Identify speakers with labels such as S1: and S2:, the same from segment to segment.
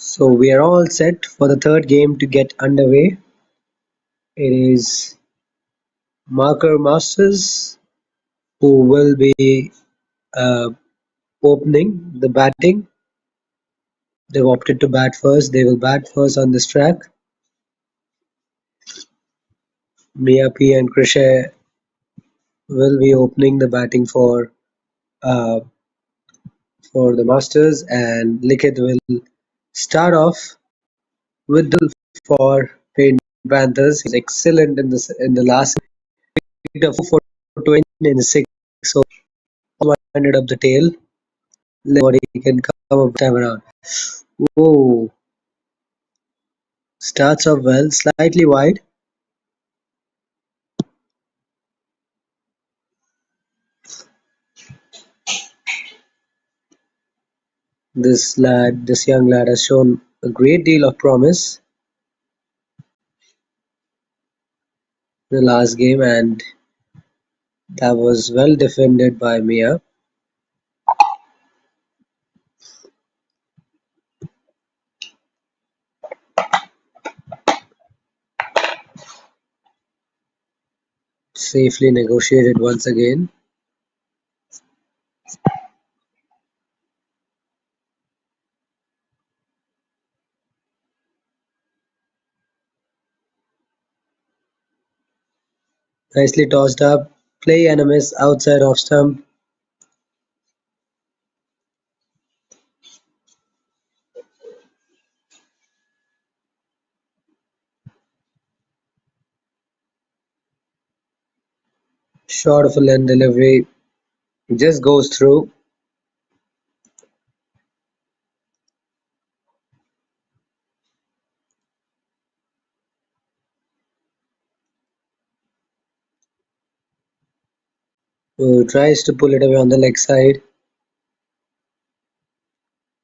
S1: So we are all set for the third game to get underway. It is Marker Masters who will be uh, opening the batting. They've opted to bat first. They will bat first on this track. Mia P and Cricsay will be opening the batting uh, for the Masters, and Likith will start off with the for Panthers. He was excellent in the last picked up 4 for 20 in the six, so ended up the tail. Let's see what he can come up time around. Whoa, starts off well, slightly wide. This young lad has shown a great deal of promise in the last game, and that was well defended by Mia. Safely negotiated once again. Nicely tossed up. Play and a miss outside off stump. Short of a length delivery. Just goes through. Tries to pull it away on the leg side.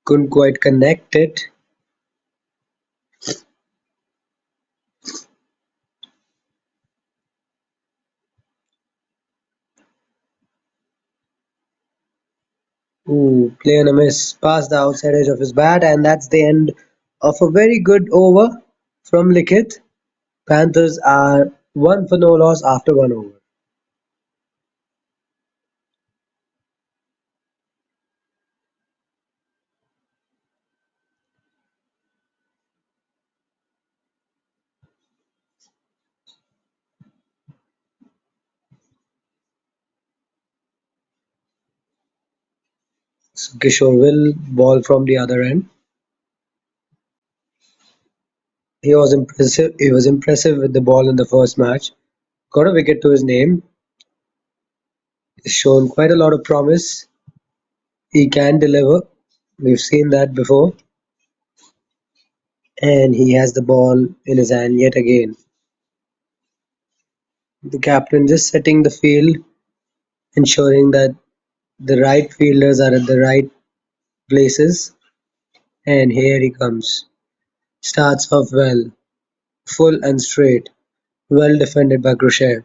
S1: Couldn't quite connect it. Ooh, play and a miss past the outside edge of his bat, and that's the end of a very good over from Likith. Panthers are one for no loss after one over. So Kishore will ball from the other end. He was impressive. He was impressive with the ball in the first match. Got a wicket to his name. He's shown quite a lot of promise. He can deliver. We've seen that before. And he has the ball in his hand yet again. The captain just setting the field, ensuring that the right fielders are at the right places. And here he comes. Starts off well. Full and straight. Well defended by Cricsay.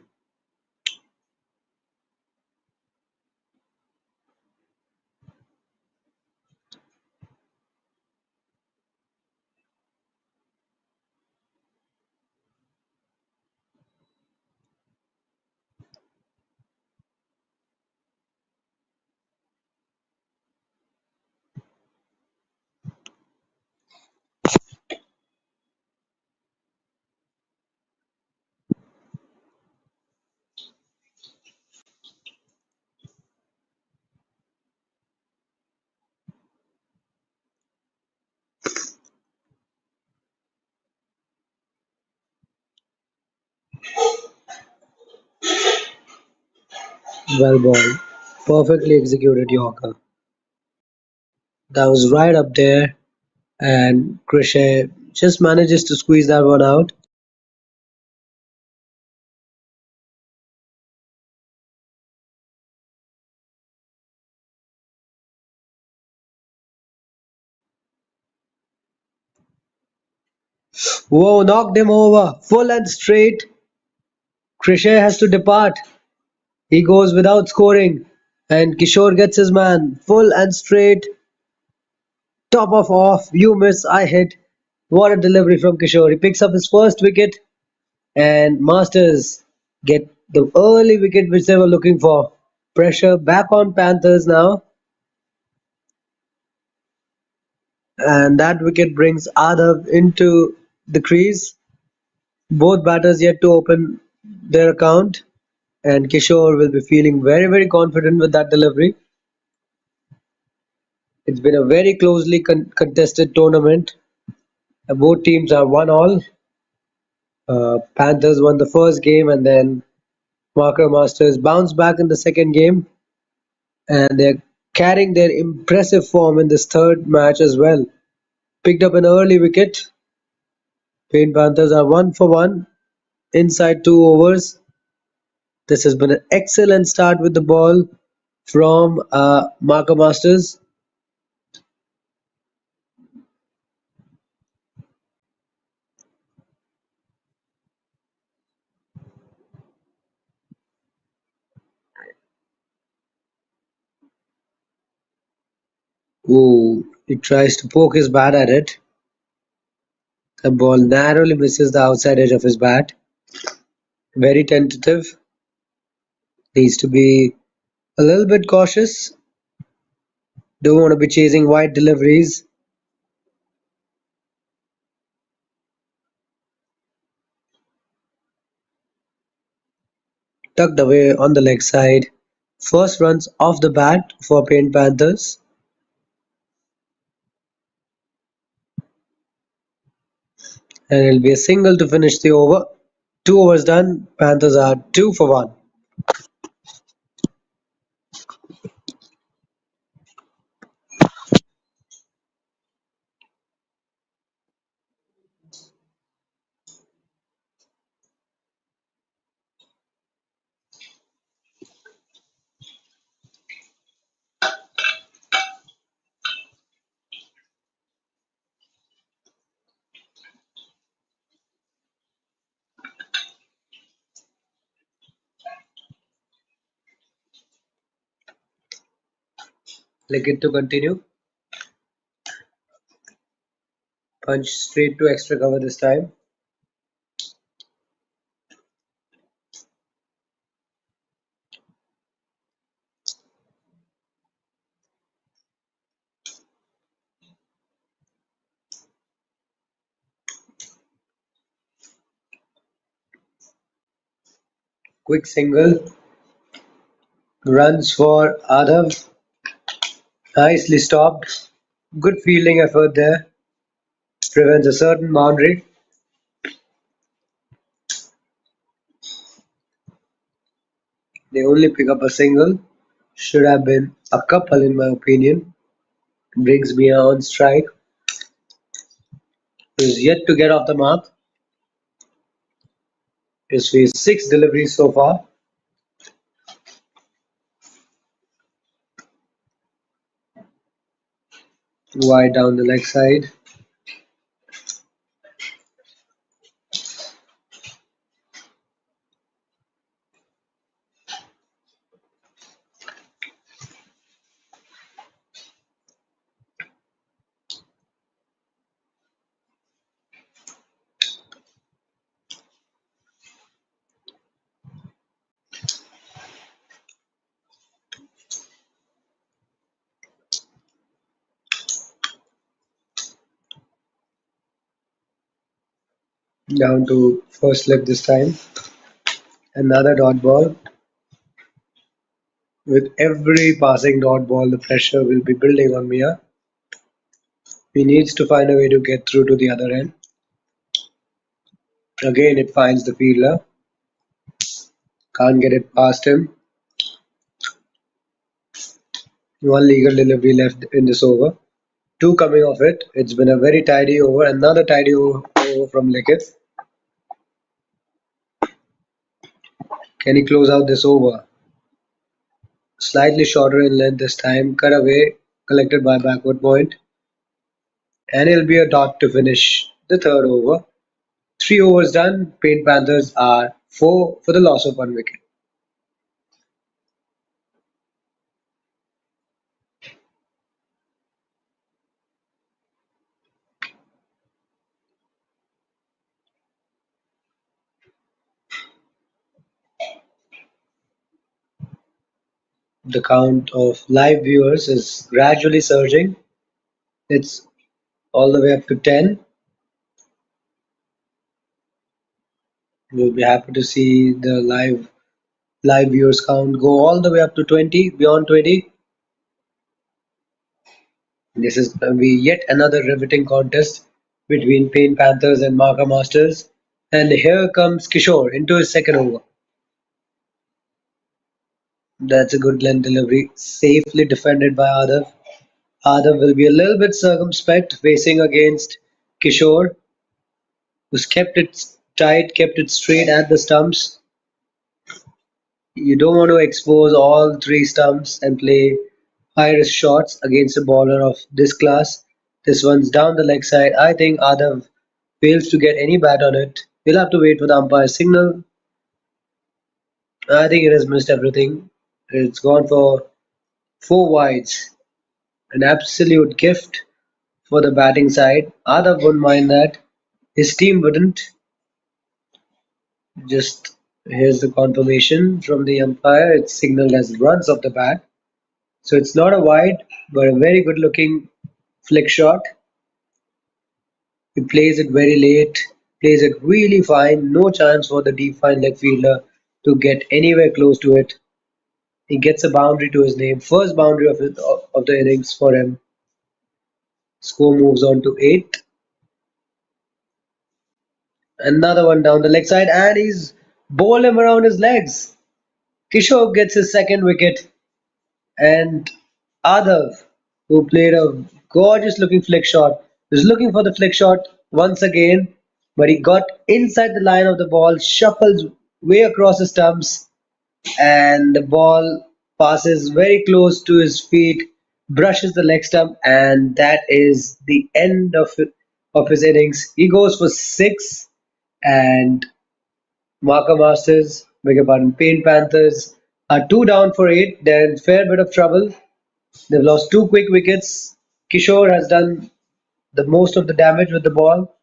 S1: Well ball. Perfectly executed Yorker. That was right up there, and Cricsay just manages to squeeze that one out. Whoa, knocked him over. Full and straight. Cricsay has to depart. He goes without scoring, and Kishore gets his man. Full and straight. Top of off, you miss, I hit. What a delivery from Kishore. He picks up his first wicket and Masters get the early wicket which they were looking for. Pressure back on Panthers now, and that wicket brings Adav into the crease. Both batters yet to open their account, and Kishore will be feeling very, very confident with that delivery. It's been a very closely contested tournament. Both teams are 1-all. Panthers won the first game, and then Marker Masters bounced back in the second game, and they're carrying their impressive form in this third match as well. Picked up an early wicket. Pain Panthers are 1 for 1 inside 2 overs. This has been an excellent start with the ball from Marker Masters. Ooh, he tries to poke his bat at it. The ball narrowly misses the outside edge of his bat. Very tentative. Needs to be a little bit cautious. Don't want to be chasing wide deliveries. Tucked away on the leg side. First runs off the bat for Paint Panthers. And it'll be a single to finish the over. 2 overs done. Panthers are 2 for 1. Lickett to continue. Punch straight to extra cover this time. Quick single. Runs for Adav. Nicely stopped. Good fielding effort there. Prevents a certain boundary. They only pick up a single. Should have been a couple in my opinion. Brings me on strike. Is yet to get off the mark. He's faced 6 deliveries so far. Wide down the leg side. Down to first slip this time. Another dot ball. With every passing dot ball, the pressure will be building on Mia. He needs to find a way to get through to the other end. Again, it finds the fielder. Can't get it past him. One legal delivery left in this over. Two coming off it. It's been a very tidy over. Another tidy over from Lickett. Can he close out this over? Slightly shorter in length this time. Cut away. Collected by backward point. And it'll be a dot to finish the third over. 3 overs done. Paint Panthers are 4 for the loss of 1 wicket. The count of live viewers is gradually surging. It's all the way up to 10. We'll be happy to see the live viewers count go all the way up to 20, beyond 20. This is going to be yet another riveting contest between Pain Panthers and Marka Masters. And here comes Kishore into his second over. That's a good length delivery, safely defended by Adav. Adav will be a little bit circumspect facing against Kishore, who's kept it tight, kept it straight at the stumps. You don't want to expose all three stumps and play high risk shots against a bowler of this class. This one's down the leg side. I think Adav fails to get any bat on it. We'll have to wait for the umpire's signal. I think it has missed everything. It's gone for four wides. An absolute gift for the batting side. Adav wouldn't mind that. His team wouldn't. Just here's the confirmation from the umpire. It's signaled as runs off the bat. So it's not a wide, but a very good looking flick shot. He plays it very late, plays it really fine. No chance for the deep fine leg fielder to get anywhere close to it. He gets a boundary to his name. First boundary of the innings for him. Score moves on to 8. Another one down the leg side, and he's bowled him around his legs. Kishore gets his second wicket, and Adav, who played a gorgeous looking flick shot, was looking for the flick shot once again, but he got inside the line of the ball, shuffles way across the stumps, and the ball passes very close to his feet, brushes the leg stump, and that is the end of his innings. He goes for 6, and Marka Masters, beg your pardon, Paint Panthers are 2 down for 8. They're in fair bit of trouble. They've lost 2 quick wickets. Kishore has done the most of the damage with the ball,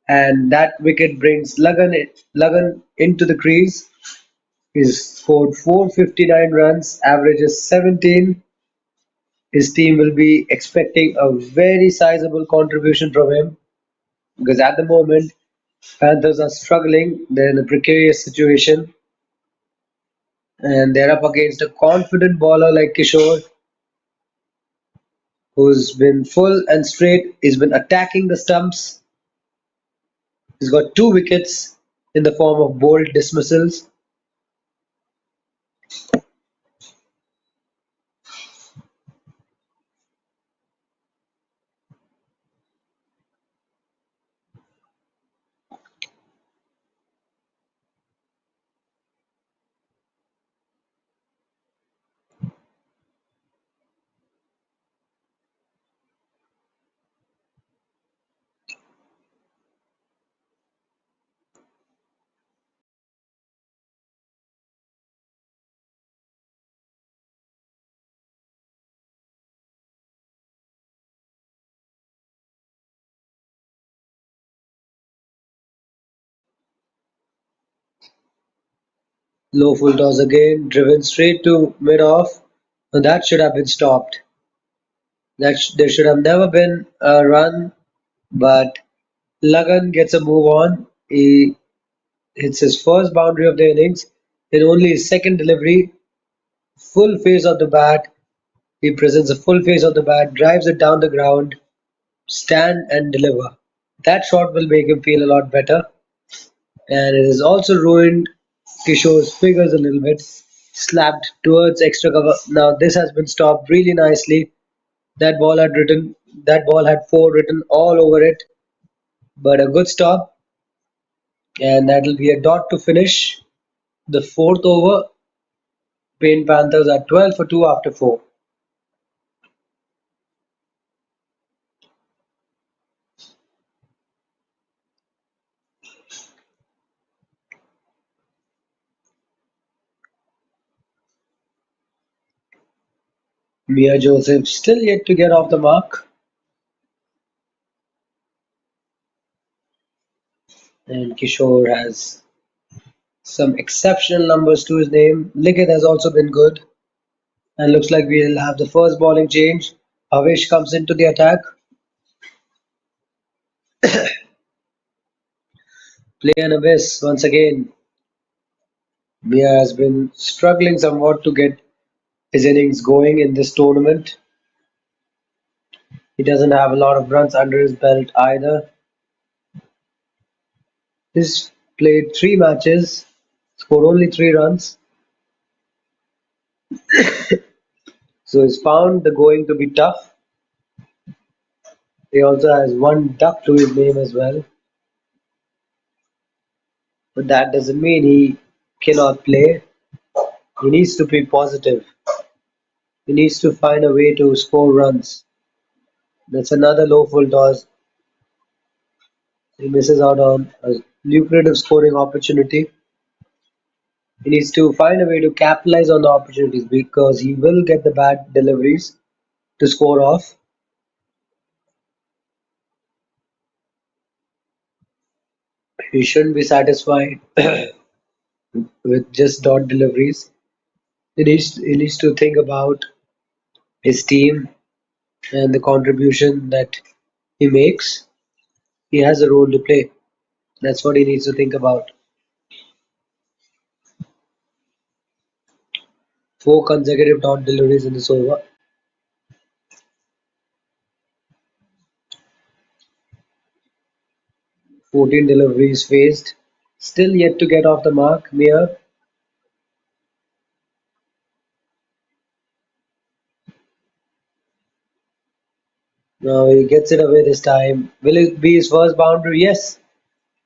S1: and that wicket brings Lagan into the crease. He's scored 459 runs, average is 17. His team will be expecting a very sizable contribution from him because at the moment Panthers are struggling. They're in a precarious situation and they're up against a confident bowler like Kishore who's been full and straight. He's been attacking the stumps. He's got 2 wickets in the form of bold dismissals. Low full toss again, driven straight to mid-off. And that should have been stopped. There should have never been a run, but Lagan gets a move on. He hits his first boundary of the innings in only his second delivery. Full face of the bat. He presents a full face of the bat, drives it down the ground, stand and deliver. That shot will make him feel a lot better. And it has also ruined Kishore's figures a little bit. Slapped towards extra cover. Now this has been stopped really nicely. That ball had 4 written all over it. But a good stop. And that'll be a dot to finish the fourth over. Paint Panthers are 12 for 2 after 4. Mia Joseph still yet to get off the mark. And Kishore has some exceptional numbers to his name. Liggett has also been good. And looks like we'll have the first bowling change. Havish comes into the attack. Play and a miss once again. Mia has been struggling somewhat to get his innings going in this tournament. He doesn't have a lot of runs under his belt either. He's played 3 matches, scored only 3 runs. So he's found the going to be tough. He also has one duck to his name as well. But that doesn't mean he cannot play. He needs to be positive. He needs to find a way to score runs. That's another low full toss. He misses out on a lucrative scoring opportunity. He needs to find a way to capitalize on the opportunities because he will get the bad deliveries to score off. He shouldn't be satisfied with just dot deliveries. He needs to think about his team and the contribution that he makes. He has a role to play. That's what he needs to think about. 4 consecutive dot deliveries in this over. 14 deliveries faced. Still yet to get off the mark. Mir. Now he gets it away this time. Will it be his first boundary? Yes.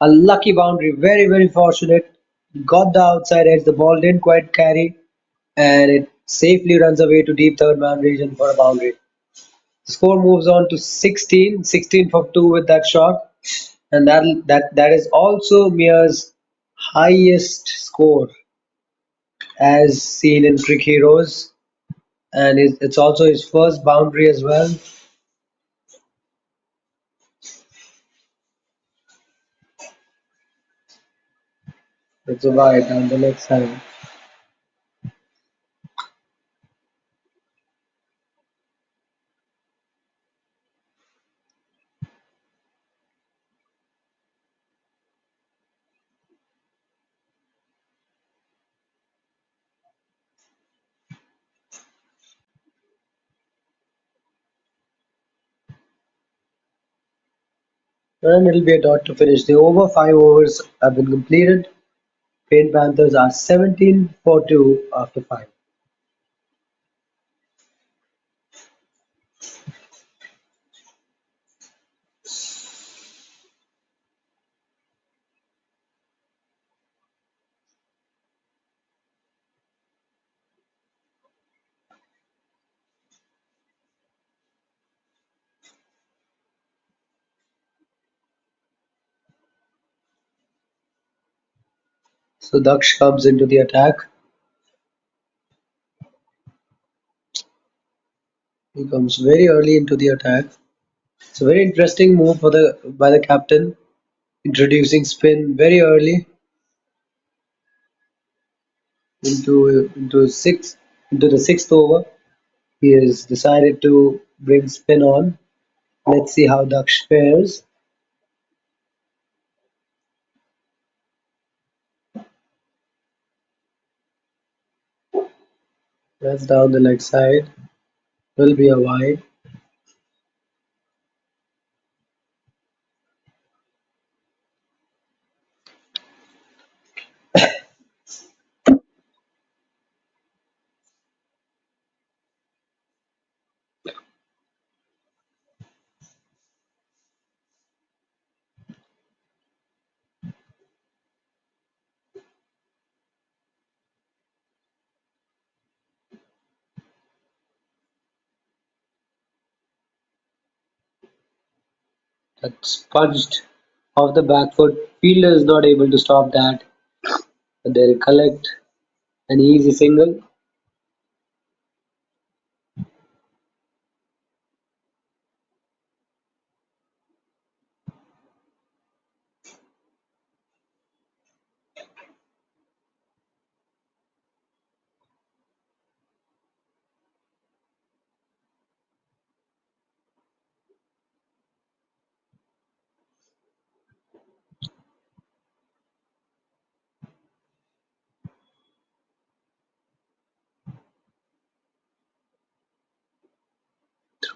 S1: A lucky boundary. Very, very fortunate. Got the outside edge. The ball didn't quite carry. And it safely runs away to deep third man region for a boundary. The score moves on to 16. 16 for 2 with that shot. And that is also Mia's highest score as seen in Crick Heroes. And it's also his first boundary as well. It's a wide on the left side. And it'll be a dot to finish. The over 5 overs have been completed. Paint Panthers are 17 for 2 after 5. So Daksh comes into the attack. He comes very early into the attack. It's a very interesting move for the by the captain, introducing spin very early into the sixth over. He has decided to bring spin on. Let's see how Daksh fares. That's down the leg side. Will be a wide. That's punched off the back foot. Fielder is not able to stop that, but they'll collect an easy single.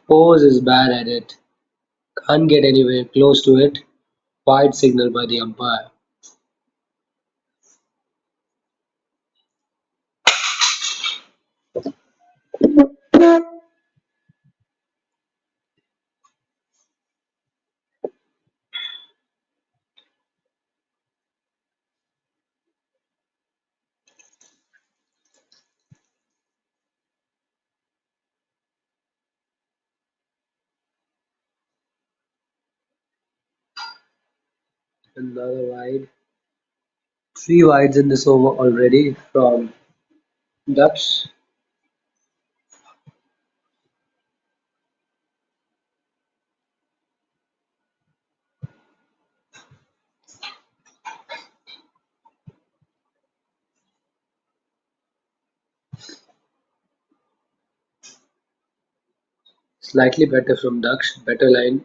S1: Pose is bad at it. Can't get anywhere close to it. Wide signal by the umpire. Another wide. Three wides in this over already from Dutch. Slightly better from Dutch. Better line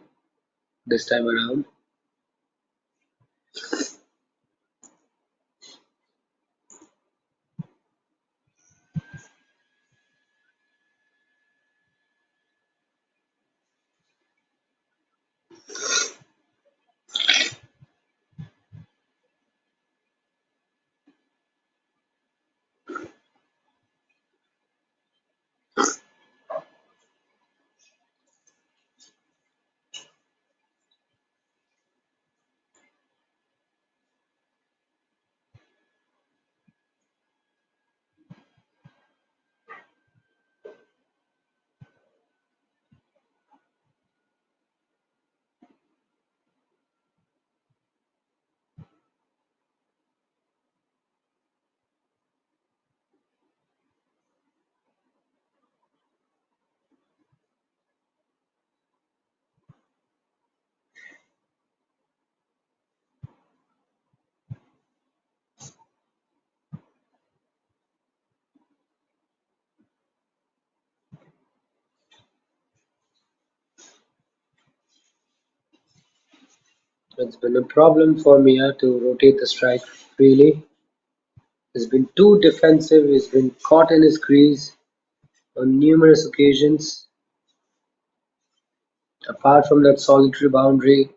S1: this time around. It's been a problem for Mia to rotate the strike freely. He's been too defensive. He's been caught in his crease on numerous occasions. Apart from that solitary boundary,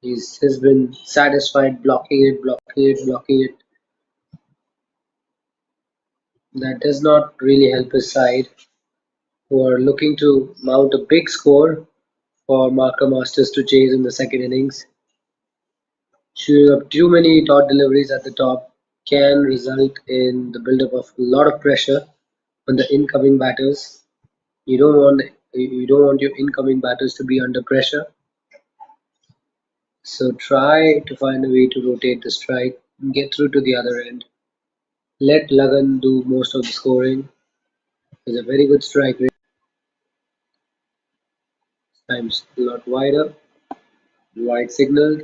S1: he's been satisfied blocking it, blocking it, blocking it. That does not really help his side, who are looking to mount a big score for Marker Masters to chase in the second innings. Shooting up too many dot deliveries at the top can result in the buildup of a lot of pressure on the incoming batters. You don't want you don't want your incoming batters to be under pressure. So try to find a way to rotate the strike and get through to the other end. Let Lagan do most of the scoring. He's a very good strike rate. Times a lot wider, wide signaled.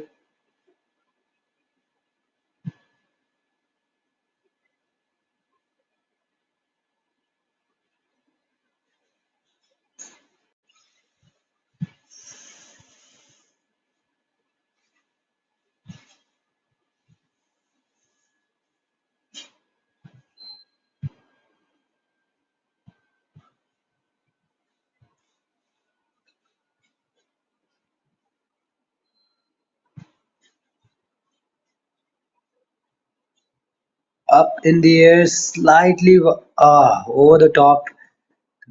S1: Up in the air, slightly over the top.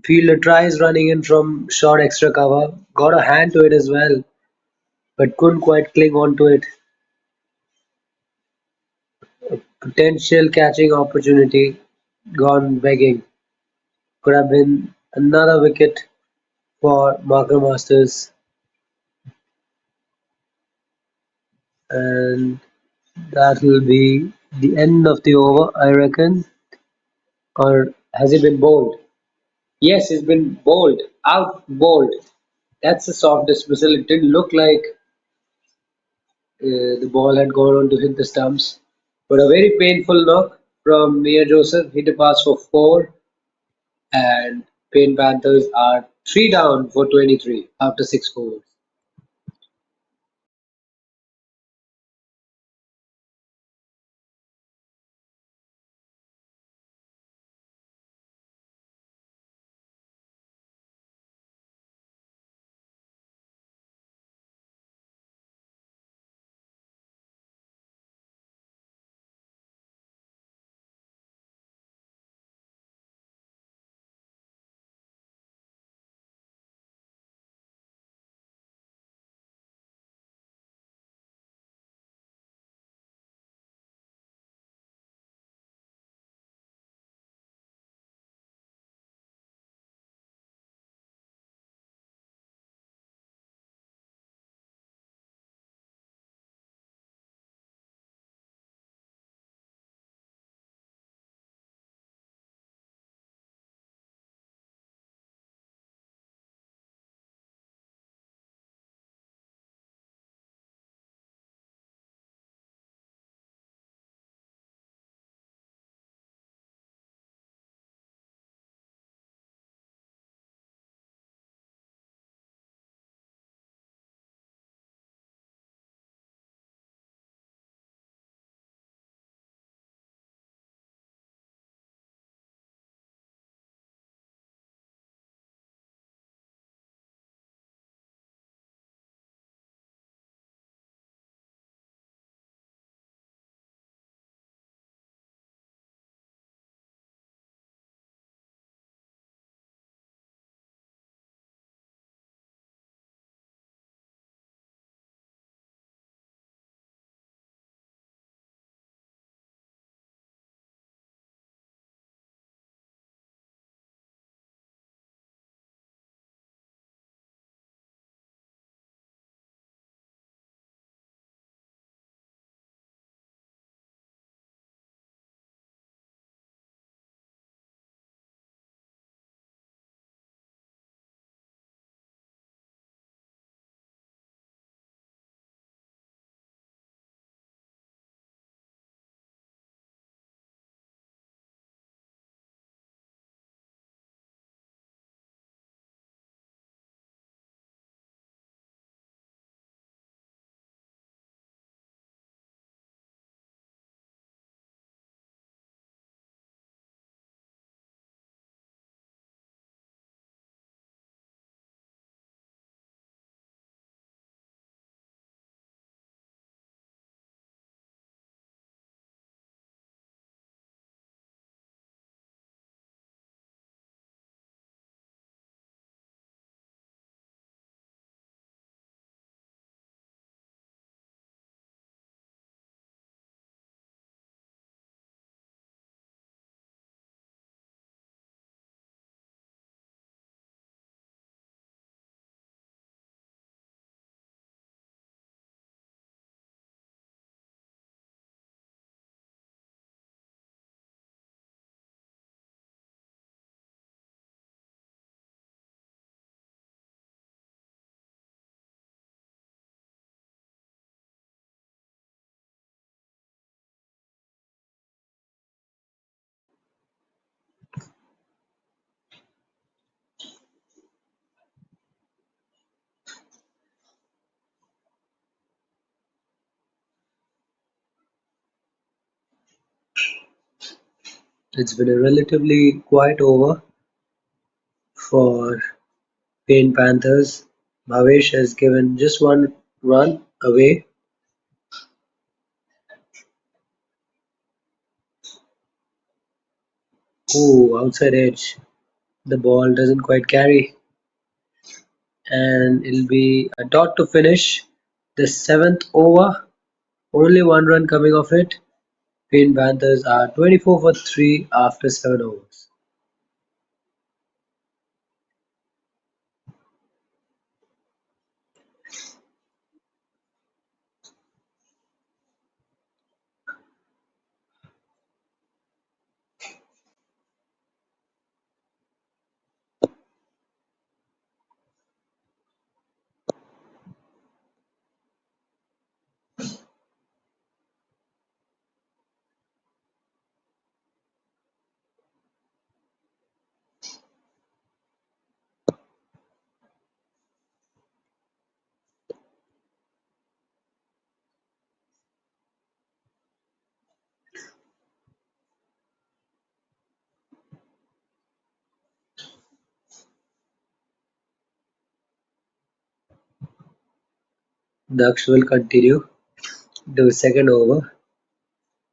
S1: Fielder tries running in from short extra cover. Got a hand to it as well, but couldn't quite cling onto it. Potential catching opportunity gone begging. Could have been another wicket for Marker Masters, and that will be the end of the over, I reckon. Or has he been bowled? Yes, he's been bowled. Out bowled. That's a soft dismissal. It didn't look like the ball had gone on to hit the stumps. But a very painful knock from Mia Joseph. Hit a pass for four, and Pain Panthers are three down for 23 after six overs. It's been a relatively quiet over for Paint Panthers. Bhavesh has given just one run away. Ooh, outside edge. The ball doesn't quite carry, and it'll be a dot to finish the seventh over. Only one run coming off it. Paint Panthers are 24 for 3 after 7 overs. Daksh will continue the second over.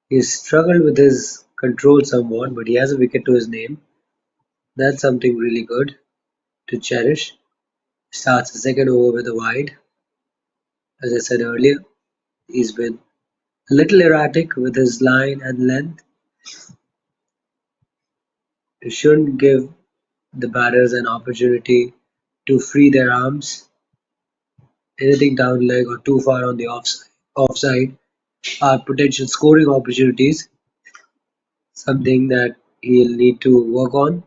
S1: He's struggled with his control somewhat, but he has a wicket to his name. That's something really good to cherish. Starts the second over with a wide. As I said earlier, he's been a little erratic with his line and length. He shouldn't give the batters an opportunity to free their arms. Anything down leg or too far on the offside are potential scoring opportunities, something that he'll need to work on.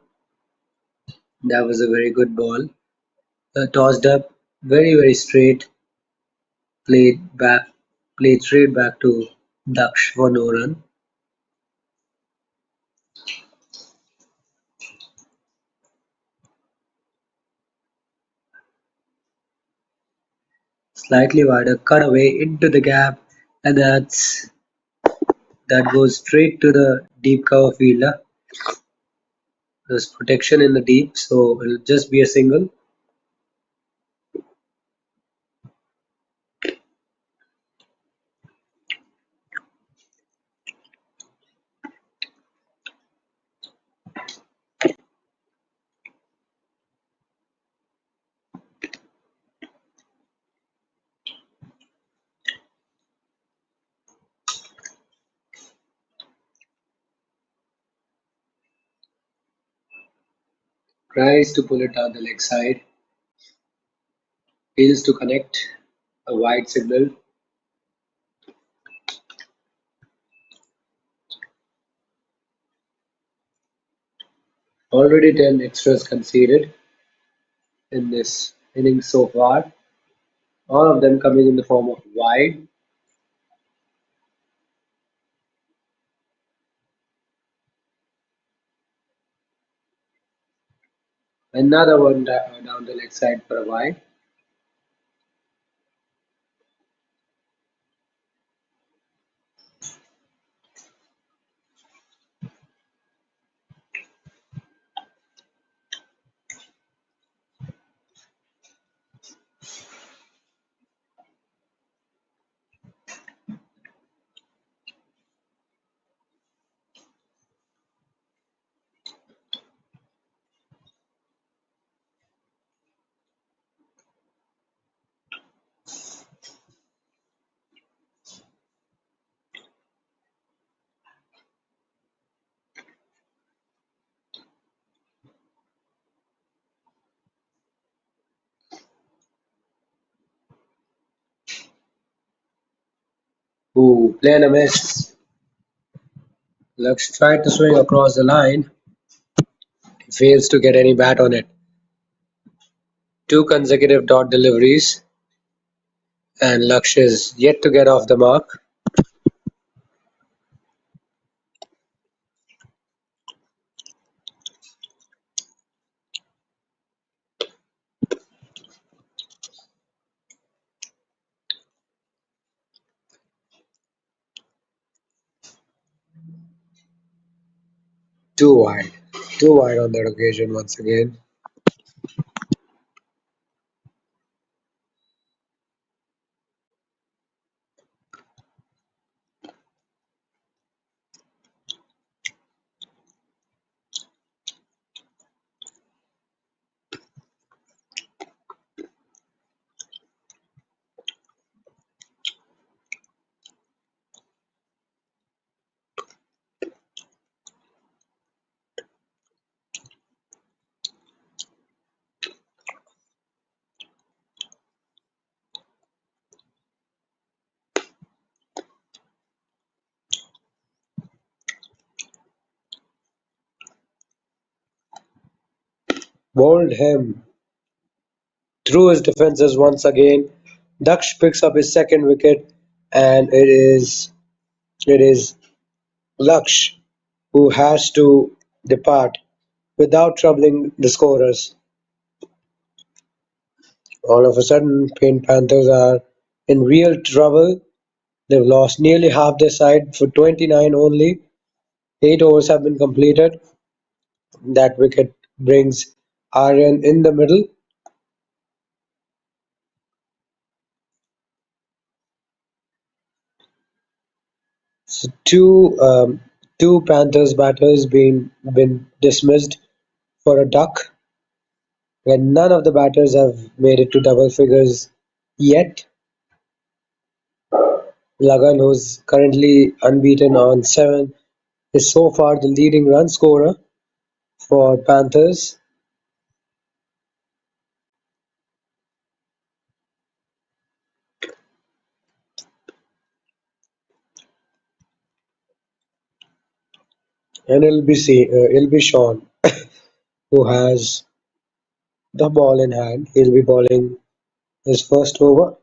S1: That was a very good ball. Tossed up very straight, played back, played straight back to Daksh for no run. Slightly wider, cut away into the gap, and that goes straight to the deep cover fielder. There's protection in the deep, so it'll just be a single. Tries to pull it down the leg side, fails to connect. A wide signal. Already 10 extras conceded in this inning so far. All of them coming in the form of wide. Another one down the leg side for a wide. Ooh, playing a miss. Lux tried to swing across the line. Fails to get any bat on it. Two consecutive dot deliveries, and Lux is yet to get off the mark. Too wide. Too wide on that occasion once again. Bowled him through his defenses once again. Daksh picks up his second wicket, and it is Laksh who has to depart without troubling the scorers. All of a sudden, Pink Panthers are in real trouble. They've lost nearly half their side for 29 only. 8 overs have been completed. That wicket brings Aryan in the middle. So two Panthers batters been dismissed for a duck, and none of the batters have made it to double figures yet. Lagan, who's currently unbeaten on 7, is so far the leading run scorer for Panthers. And it'll be Sean who has the ball in hand. He'll be bowling his first over.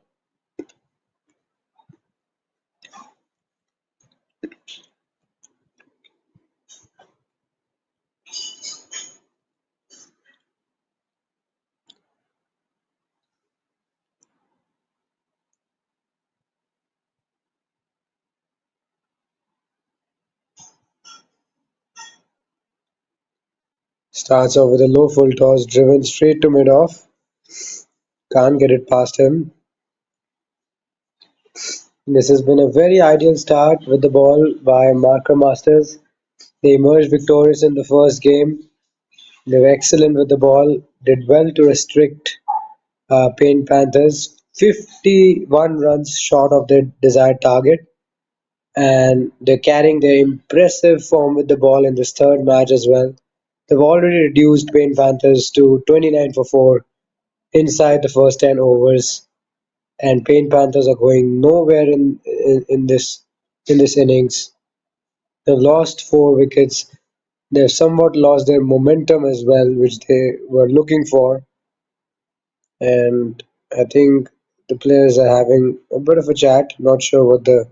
S1: Starts off with a low full toss driven straight to mid off. Can't get it past him. This has been a very ideal start with the ball by Marker Masters. They emerged victorious in the first game. They were excellent with the ball, did well to restrict Paint Panthers. 51 runs short of their desired target, and they're carrying their impressive form with the ball in this third match as well. They've already reduced Paint Panthers to 29 for 4 inside the first 10 overs, and Paint Panthers are going nowhere in this innings. They've lost 4 wickets. They've somewhat lost their momentum as well, which they were looking for, and I think the players are having a bit of a chat. Not sure what the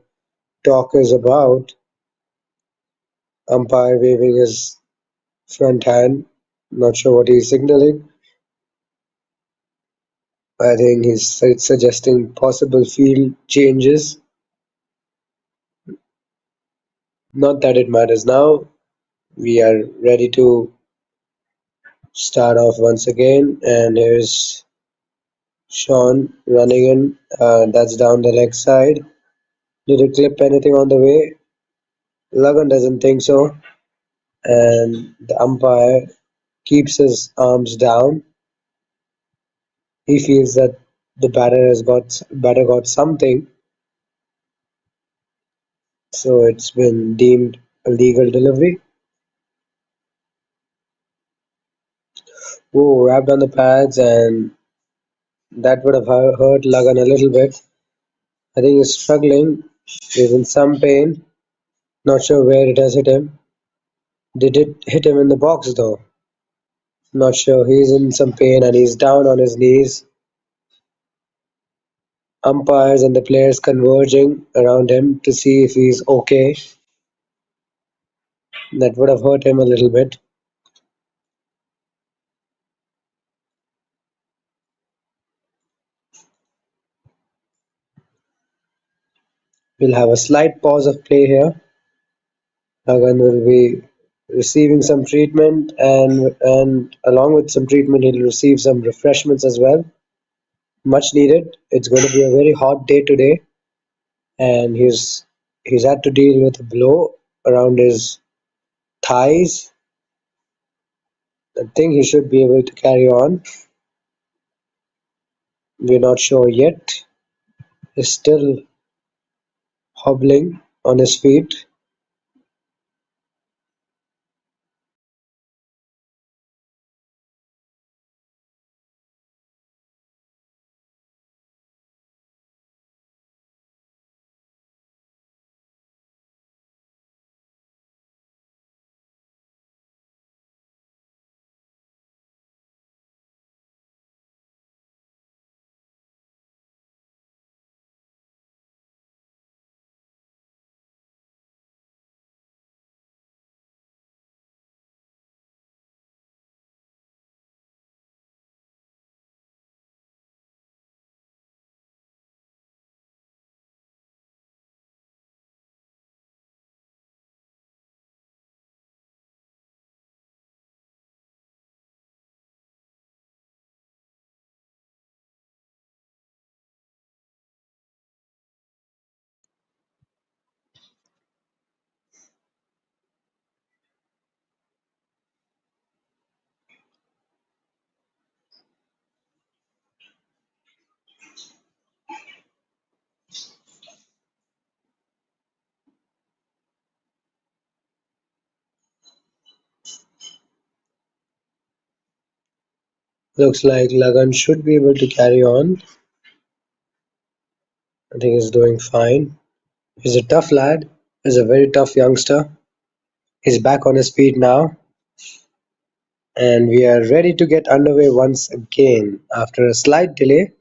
S1: talk is about. Umpire waving his front hand. Not sure what he's signaling. I think he's suggesting possible field changes. Not that it matters now. We are ready to start off once again, and here's Sean running in. That's down the leg side. Did it clip anything on the way? Lagan doesn't think so, and the umpire keeps his arms down. He feels that the batter got something, so it's been deemed a legal delivery. Whoa, wrapped on the pads, and that would have hurt Lagan a little bit. I think he's struggling. He's in some pain. Not sure where it has hit him. Did it hit him in the box though? Not sure. He's in some pain and he's down on his knees. Umpires and the players converging around him to see if he's okay. That would have hurt him a little bit. We'll have a slight pause of play here. Lagan will be receiving some treatment, and along with some treatment he'll receive some refreshments as well, much needed. It's going to be a very hot day today, and he's had to deal with a blow around his thighs. I think he should be able to carry on. We're not sure yet. He's still hobbling on his feet. Looks like Lagan should be able to carry on. I think he's doing fine. He's a tough lad. He's a very tough youngster. He's back on his feet now, and we are ready to get underway once again after a slight delay.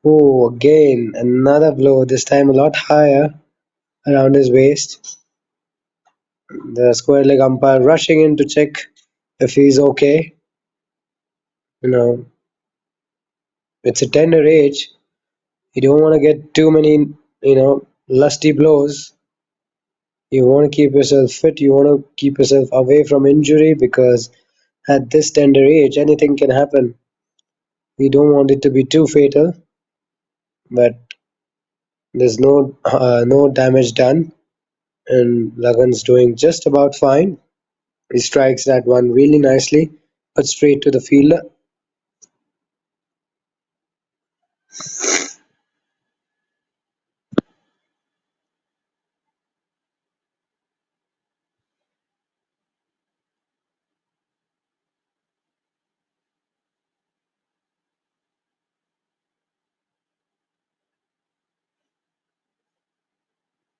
S1: Oh, again, another blow, this time a lot higher around his waist. The square leg umpire rushing in to check if he's okay. You know, it's a tender age. You don't want to get too many, lusty blows. You want to keep yourself fit. You want to keep yourself away from injury because at this tender age, anything can happen. We don't want it to be too fatal, but there's no damage done, and Lagan's doing just about fine. He strikes that one really nicely, but straight to the fielder.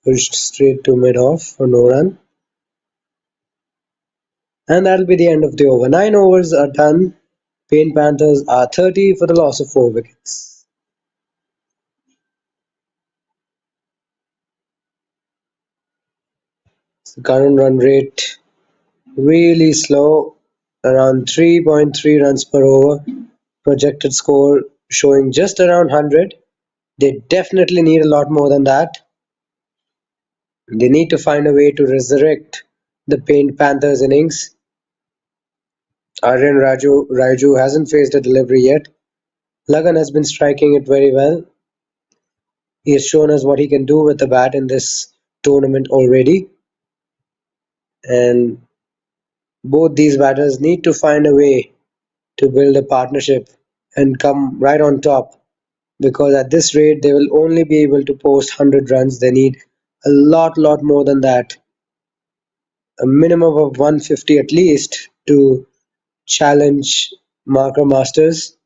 S1: Pushed straight to mid-off for no run. And that'll be the end of the over. 9 overs are done. Paint Panthers are 30 for the loss of 4 wickets. The current run rate really slow, around 3.3 runs per over. Projected score showing just around 100. They definitely need a lot more than that. They need to find a way to resurrect the Paint Panthers innings. Aryan Raju hasn't faced a delivery yet. Lagan has been striking it very well. He has shown us what he can do with the bat in this tournament already. And both these batters need to find a way to build a partnership and come right on top, because at this rate they will only be able to post 100 runs. They need a lot more than that, a minimum of 150 at least to challenge Marker Masters.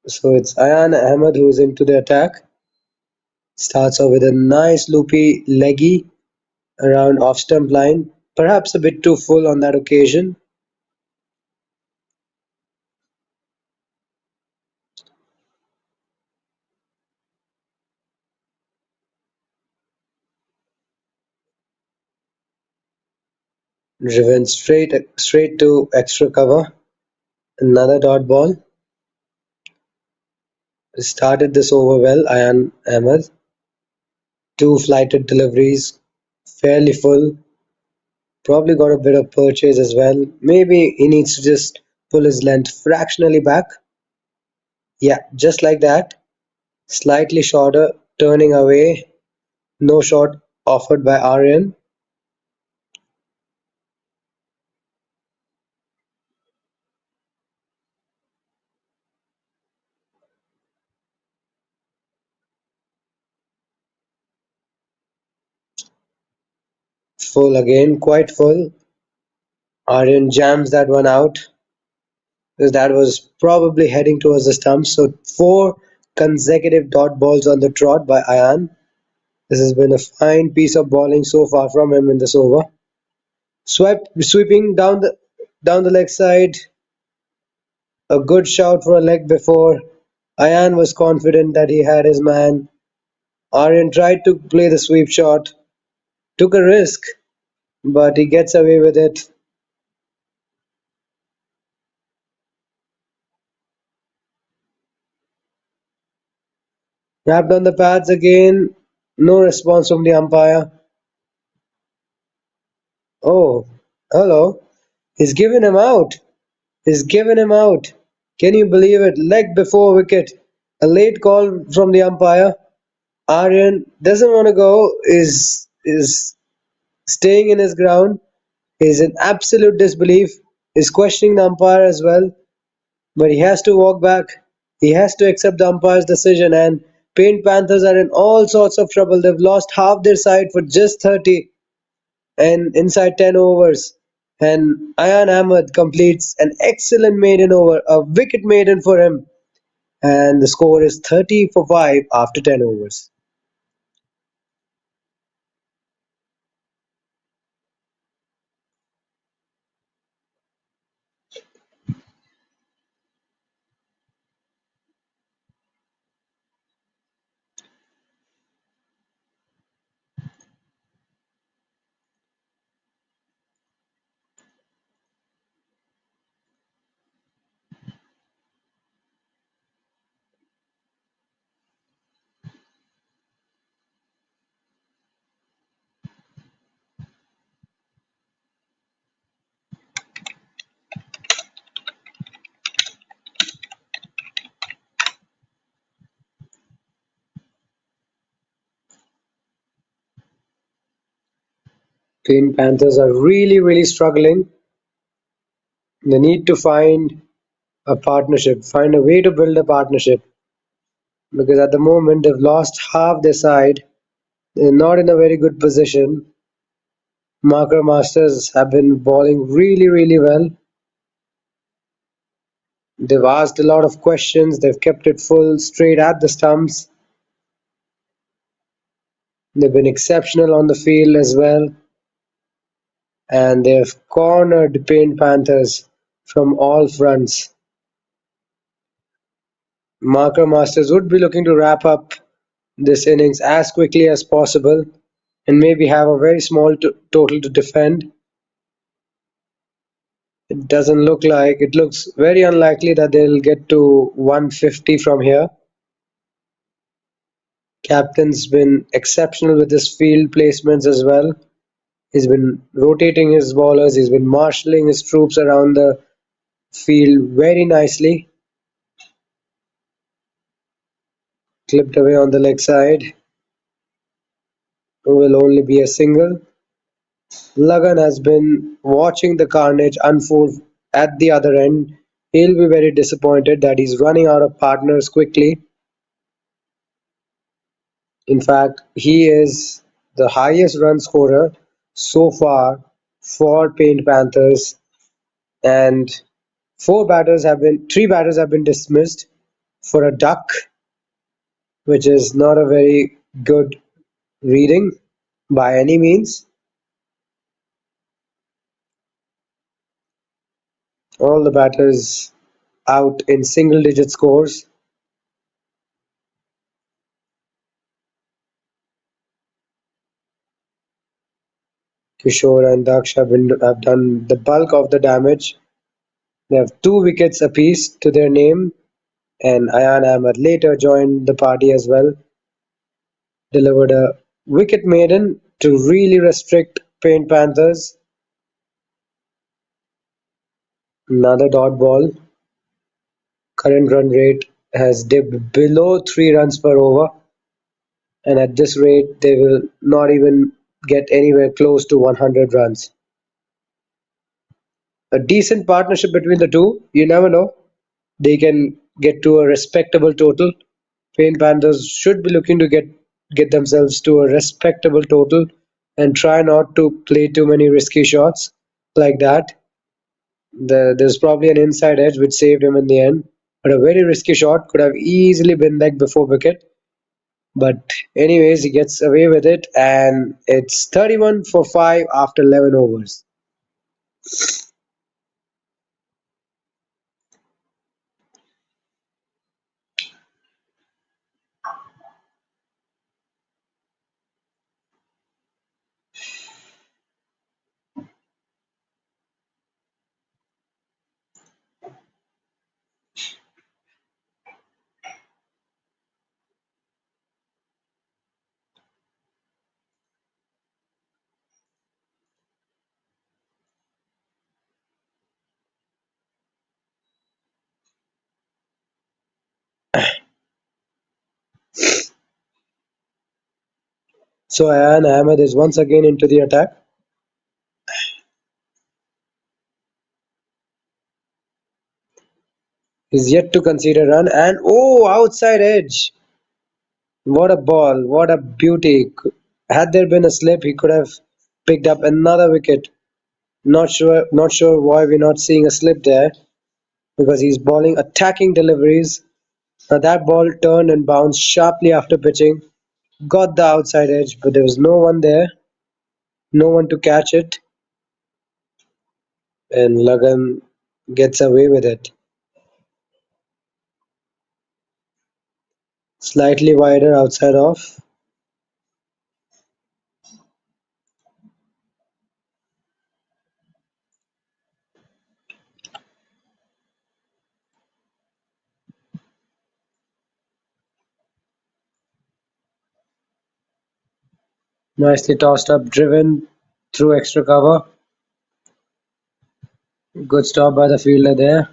S1: So it's Ayan Ahmed who's into the attack. Starts off with a nice loopy leggy around off stump line, perhaps a bit too full on that occasion. driven straight to extra cover. Another dot ball. Started this over well. Ayan Ahmed. Two flighted deliveries, fairly full. Probably got a bit of purchase as well. Maybe he needs to just pull his length fractionally back. Yeah, just like that. Slightly shorter, turning away. No shot offered by Aryan. Full again, quite full. Aryan jams that one out because that was probably heading towards the stumps. So four consecutive dot balls on the trot by Ayan. This has been a fine piece of bowling so far from him in this over. Sweeping down the leg side, a good shout for a leg before. Ayan was confident that he had his man. Aryan tried to play the sweep shot, took a risk, but he gets away with it. Tapped on the pads again, no response from the umpire. Oh, hello. He's given him out. He's given him out. Can you believe it? Leg before wicket. A late call from the umpire. Aryan doesn't want to go, is staying in his ground. He's in absolute disbelief. He's questioning the umpire as well, but he has to walk back. He has to accept the umpire's decision, and Paint Panthers are in all sorts of trouble. They've lost half their side for just 30 and inside 10 overs. And Ayan Ahmed completes an excellent maiden over, a wicket maiden for him. And the score is 30 for 5 after 10 overs. Paint Panthers are really struggling. They need to find a partnership, find a way to build a partnership because at the moment they've lost half their side. They're not in a very good position. Marker Masters have been bowling really well. They've asked a lot of questions. They've kept it full straight at the stumps. They've been exceptional on the field as well. And they've cornered the Paint Panthers from all fronts. Marker Masters would be looking to wrap up this innings as quickly as possible and maybe have a very small total to defend. It doesn't look like, it looks very unlikely that they'll get to 150 from here. Captain's been exceptional with his field placements as well. He's been rotating his bowlers, he's been marshalling his troops around the field very nicely. Clipped away on the leg side. Will only be a single. Lagan has been watching the carnage unfold at the other end. He'll be very disappointed that he's running out of partners quickly. In fact, he is the highest run scorer so far for Paint Panthers, and three batters have been dismissed for a duck, which is not a very good reading by any means. All the batters out in single digit scores. Kishore and Daksh have done the bulk of the damage. They have 2 wickets apiece to their name, and Ayan Ahmed later joined the party as well, delivered a wicket maiden to really restrict Paint Panthers. Another dot ball. Current run rate has dipped below 3 runs per over, and at this rate, they will not even get anywhere close to 100 runs. A decent partnership between the two, you never know. They can get to a respectable total. Paint Panthers should be looking to get themselves to a respectable total and try not to play too many risky shots like that. There's probably an inside edge which saved him in the end, but a very risky shot could have easily been leg before wicket. But anyways, he gets away with it, and it's 31 for 5 after 11 overs. So Ayan Ahmed is once again into the attack. He's yet to concede a run, and oh, outside edge! What a ball! What a beauty! Had there been a slip, he could have picked up another wicket. Not sure why we're not seeing a slip there because he's bowling attacking deliveries. Now that ball turned and bounced sharply after pitching, got the outside edge, but there was no one there, no one to catch it, and Lagan gets away with it. Slightly wider outside off. Nicely tossed up, driven through extra cover. Good stop by the fielder there.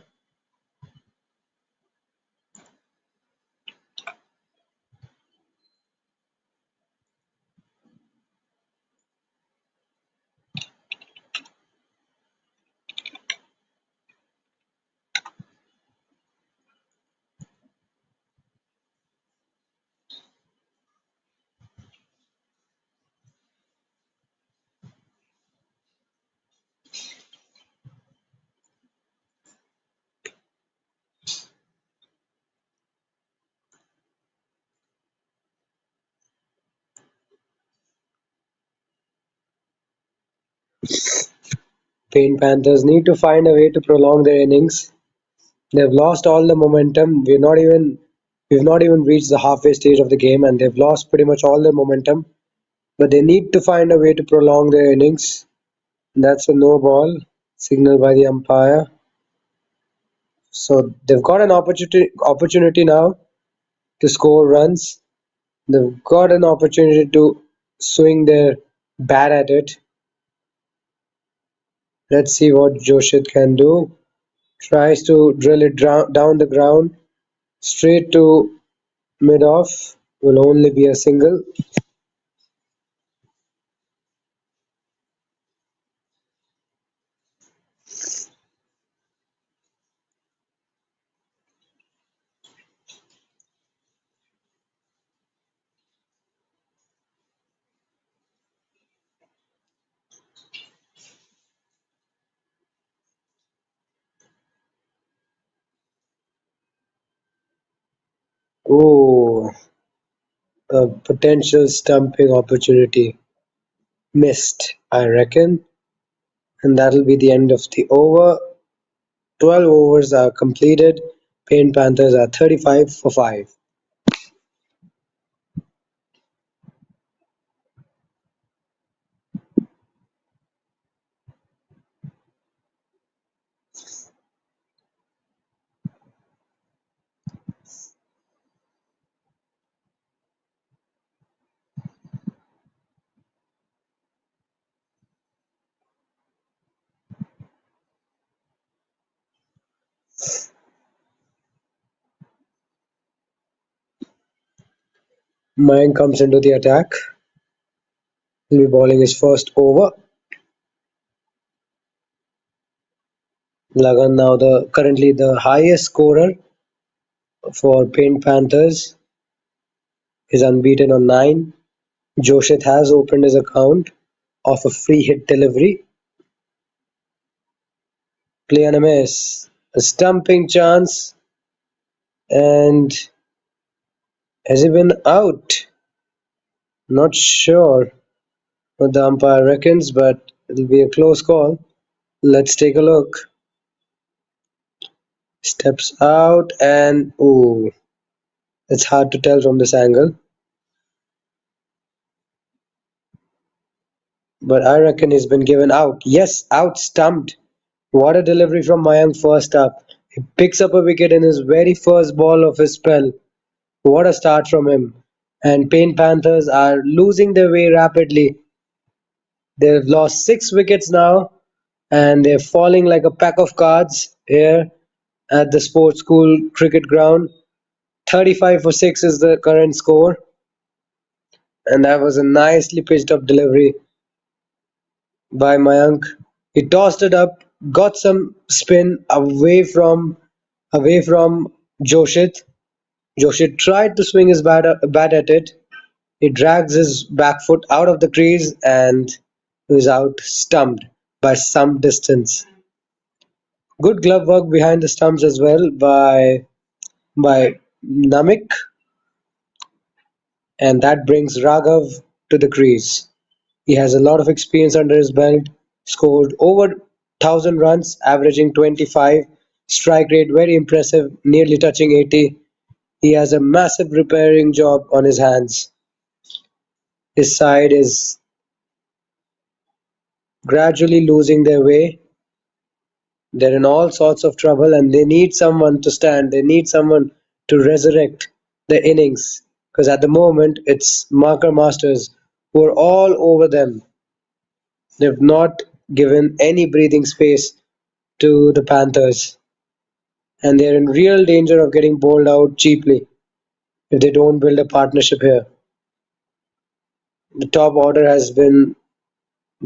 S1: Paint Panthers need to find a way to prolong their innings. They've lost all the momentum. We've not even reached the halfway stage of the game, and they've lost pretty much all their momentum. But they need to find a way to prolong their innings. That's a no ball, signaled by the umpire. So they've got an opportunity now to score runs. They've got an opportunity to swing their bat at it. Let's see what Joshit can do. Tries to drill it down the ground, straight to mid off. Will only be a single. Oh, a potential stumping opportunity missed, I reckon. And that'll be the end of the over. 12 overs are completed. Paint Panthers are 35 for 5. Mayank comes into the attack. He'll be bowling his first over. Lagan now the currently the highest scorer for Paint Panthers is unbeaten on 9. Joshit has opened his account of a free hit delivery. Play on a miss. A stumping chance. And has he been out? Not sure what the umpire reckons, but it'll be a close call. Let's take a look. Steps out and oh, it's hard to tell from this angle. But I reckon he's been given out. Yes, out stumped. What a delivery from Mayank first up. He picks up a wicket in his very first ball of his spell. What a start from him. And Pain Panthers are losing their way rapidly. They've lost 6 wickets now and they're falling like a pack of cards here at the sports school cricket ground. 35 for 6 is the current score. And that was a nicely pitched up delivery by Mayank. He tossed it up, got some spin away from Joshit. Joshit tried to swing his bat at it. He drags his back foot out of the crease and is out stumped by some distance. Good glove work behind the stumps as well by Namik, and that brings Raghav to the crease. He has a lot of experience under his belt, scored over 1,000 runs, averaging 25, strike rate very impressive, nearly touching 80. He has a massive repairing job on his hands. His side is gradually losing their way. They're in all sorts of trouble and they need someone to stand. They need someone to resurrect the innings. Because at the moment, it's marker masters who are all over them. They've not given any breathing space to the Panthers. And they're in real danger of getting bowled out cheaply if they don't build a partnership here. The top order has been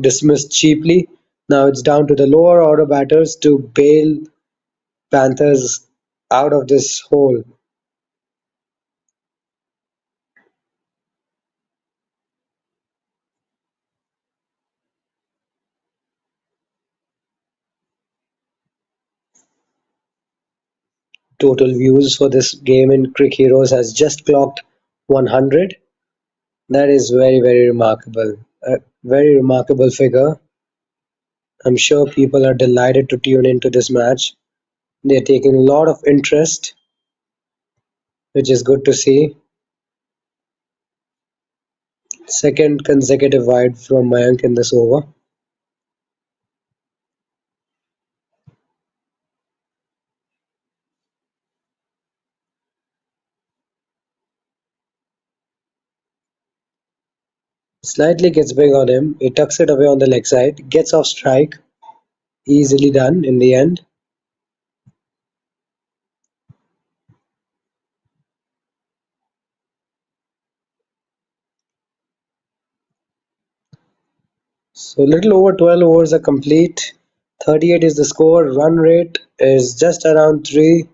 S1: dismissed cheaply. Now it's down to the lower order batters to bail Panthers out of this hole. Total views for this game in Crick Heroes has just clocked 100. That is very, very remarkable. A very remarkable figure. I'm sure people are delighted to tune into this match. They're taking a lot of interest, which is good to see. Second consecutive wide from Mayank in this over. Slightly gets big on him. He tucks it away on the leg side, gets off strike. Easily done in the end. So little over 12 overs are complete. 38 is the score. Run rate is just around 3.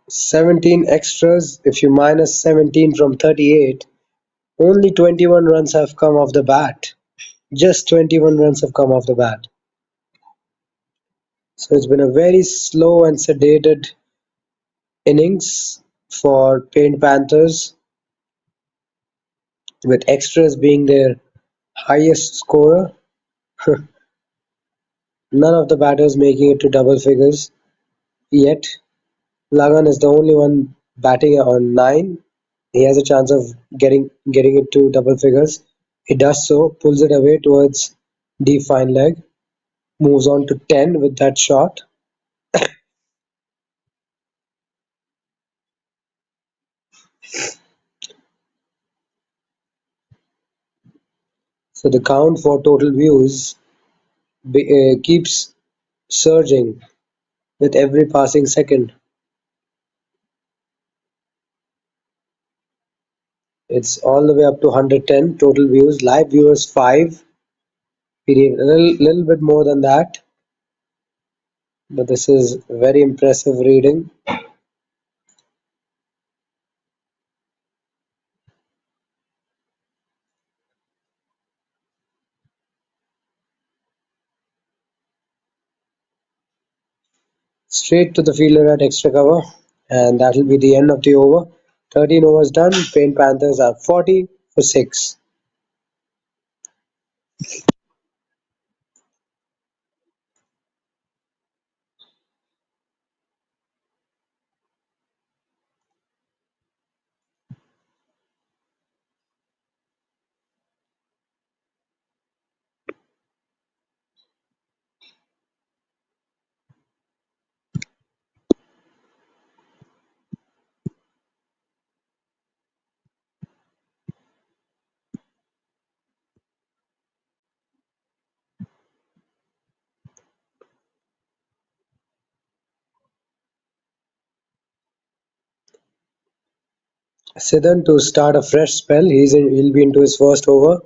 S1: 17 extras. If you minus 17 from 38, only 21 runs have come off the bat. Just 21 runs have come off the bat. So it's been a very slow and sedated innings for Paint Panthers, with extras being their highest scorer. None of the batters making it to double figures yet. Lagan is the only one batting on 9. He has a chance of getting it to double figures. He does so, pulls it away towards deep fine leg, moves on to 10 with that shot. So the count for total views keeps surging with every passing second. It's all the way up to 110 total views. Live viewers 5. We need a little bit more than that, but this is very impressive reading. Straight to the fielder at extra cover, and that will be the end of the over. 13 overs done. Paint Panthers are 40 for 6. Siddhan to start a fresh spell. He'll be into his first over.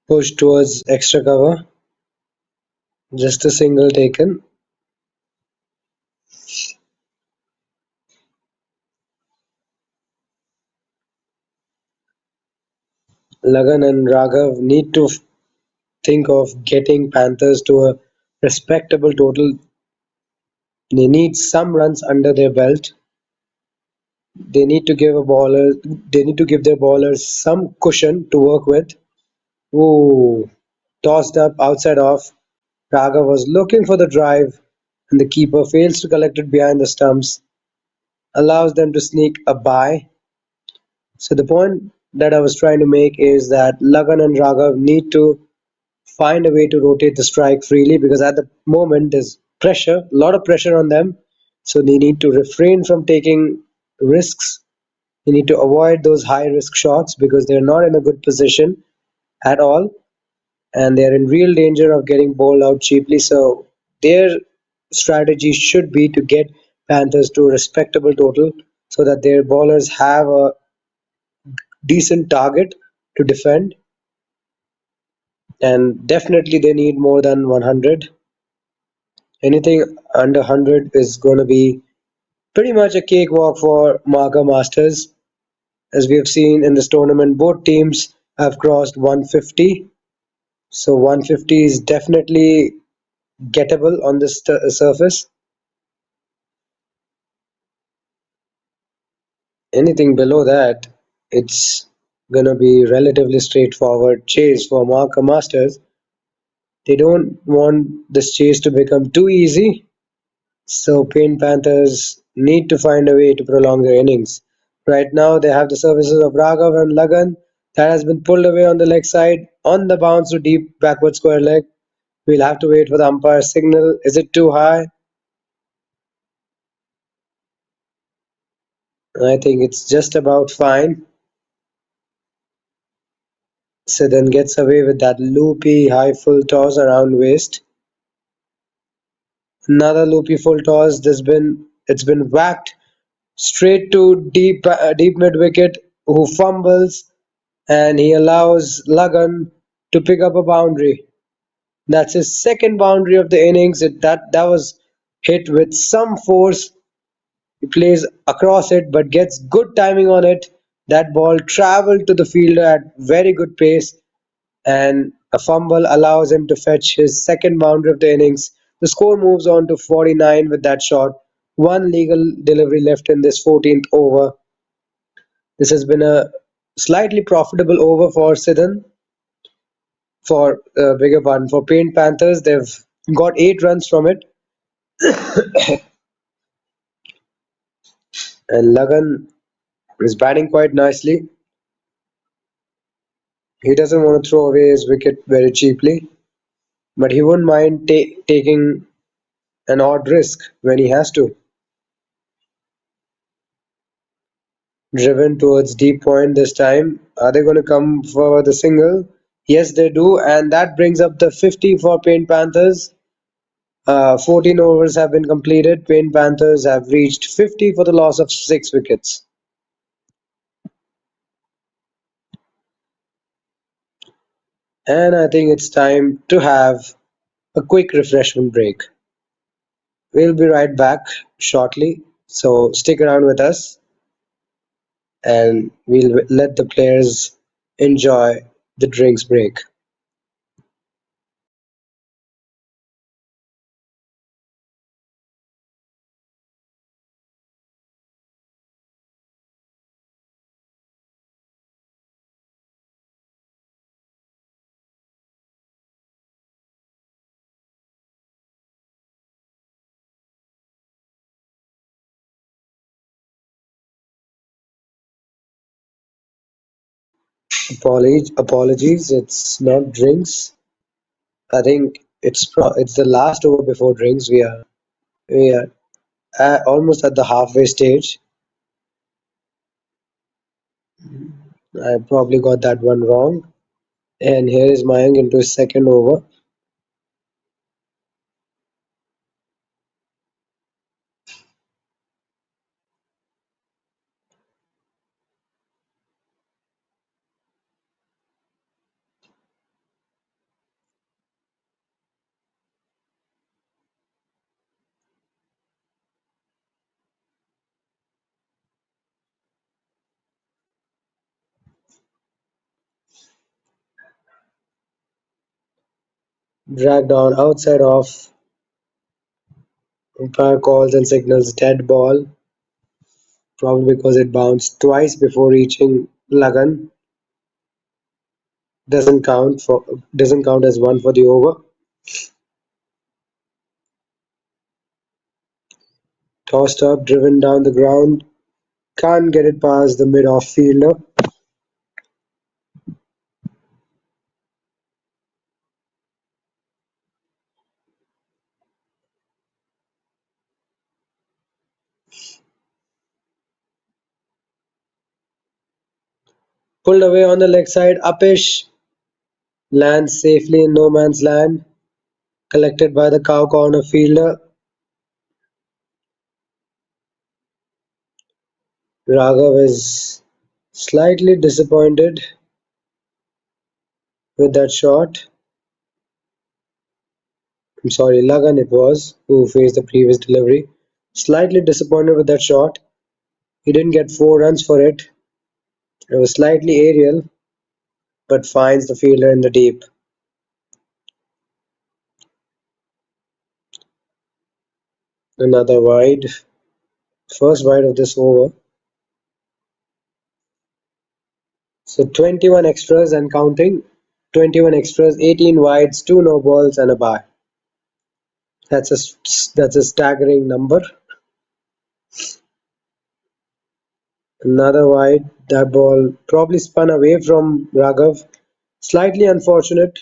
S1: Push towards extra cover. Just a single taken. Lagan and Raghav need to think of getting Panthers to a respectable total. They need some runs under their belt. They need to give a bowler. They need to give their bowlers some cushion to work with. Ooh, tossed up outside off. Raghav was looking for the drive, and the keeper fails to collect it behind the stumps, allows them to sneak a bye. So the point that I was trying to make is that Lagan and Raghav need to find a way to rotate the strike freely because at the moment there's pressure, a lot of pressure on them. So they need to refrain from taking risks. They need to avoid those high risk shots because they're not in a good position at all and they're in real danger of getting bowled out cheaply. So their strategy should be to get Panthers to a respectable total so that their bowlers have a decent target to defend. And definitely they need more than 100. Anything under 100 is going to be pretty much a cakewalk for marker masters. As we have seen in this tournament, both teams have crossed 150. So 150 is definitely gettable on this surface. Anything below that, it's gonna be relatively straightforward chase for marker masters. They don't want this chase to become too easy, so Paint Panthers need to find a way to prolong their innings. Right now, they have the services of Raghav and Lagan that has been pulled away on the leg side on the bounce to deep backward square leg. We'll have to wait for the umpire's signal. Is it too high? I think it's just about fine. So then gets away with that loopy high full toss around waist. Another loopy full toss. It's been whacked straight to deep mid wicket, who fumbles and he allows Lagan to pick up a boundary. That's his second boundary of the innings. That was hit with some force. He plays across it but gets good timing on it. That ball traveled to the fielder at very good pace and a fumble allows him to fetch his second boundary of the innings. The score moves on to 49 with that shot. One legal delivery left in this 14th over. This has been a slightly profitable over for Sidhan. For bigger pardon, for Paint Panthers, they've got 8 runs from it, and Lagan is batting quite nicely. He doesn't want to throw away his wicket very cheaply, but he wouldn't mind taking an odd risk when he has to. Driven towards deep point this time. Are they going to come for the single? Yes, they do, and that brings up the 50 for Paint Panthers. 14 overs have been completed. Paint Panthers have reached 50 for the loss of 6 wickets. And I think it's time to have a quick refreshment break. We'll be right back shortly, so stick around with us and we'll let the players enjoy the drinks break. Apologies, it's not drinks. I think it's the last over before drinks. We are almost at the halfway stage. I probably got that one wrong. And here is Mayank into his second over. Dragged on outside off. Umpire calls and signals dead ball, probably because it bounced twice before reaching Lagan. Doesn't count as one for the over. Tossed up, driven down the ground. Can't get it past the mid-off fielder. Pulled away on the leg side. Upish lands safely in no man's land. Collected by the cow corner fielder. Raghav is slightly disappointed with that shot. I'm sorry, Lagan it was who faced the previous delivery. Slightly disappointed with that shot. He didn't get 4 runs for it. It was slightly aerial, but finds the fielder in the deep. Another wide. First wide of this over. So 21 extras and counting. 21 extras, 18 wides, 2 no balls, and a bye. That's a staggering number. Another wide. That ball probably spun away from Raghav. Slightly unfortunate,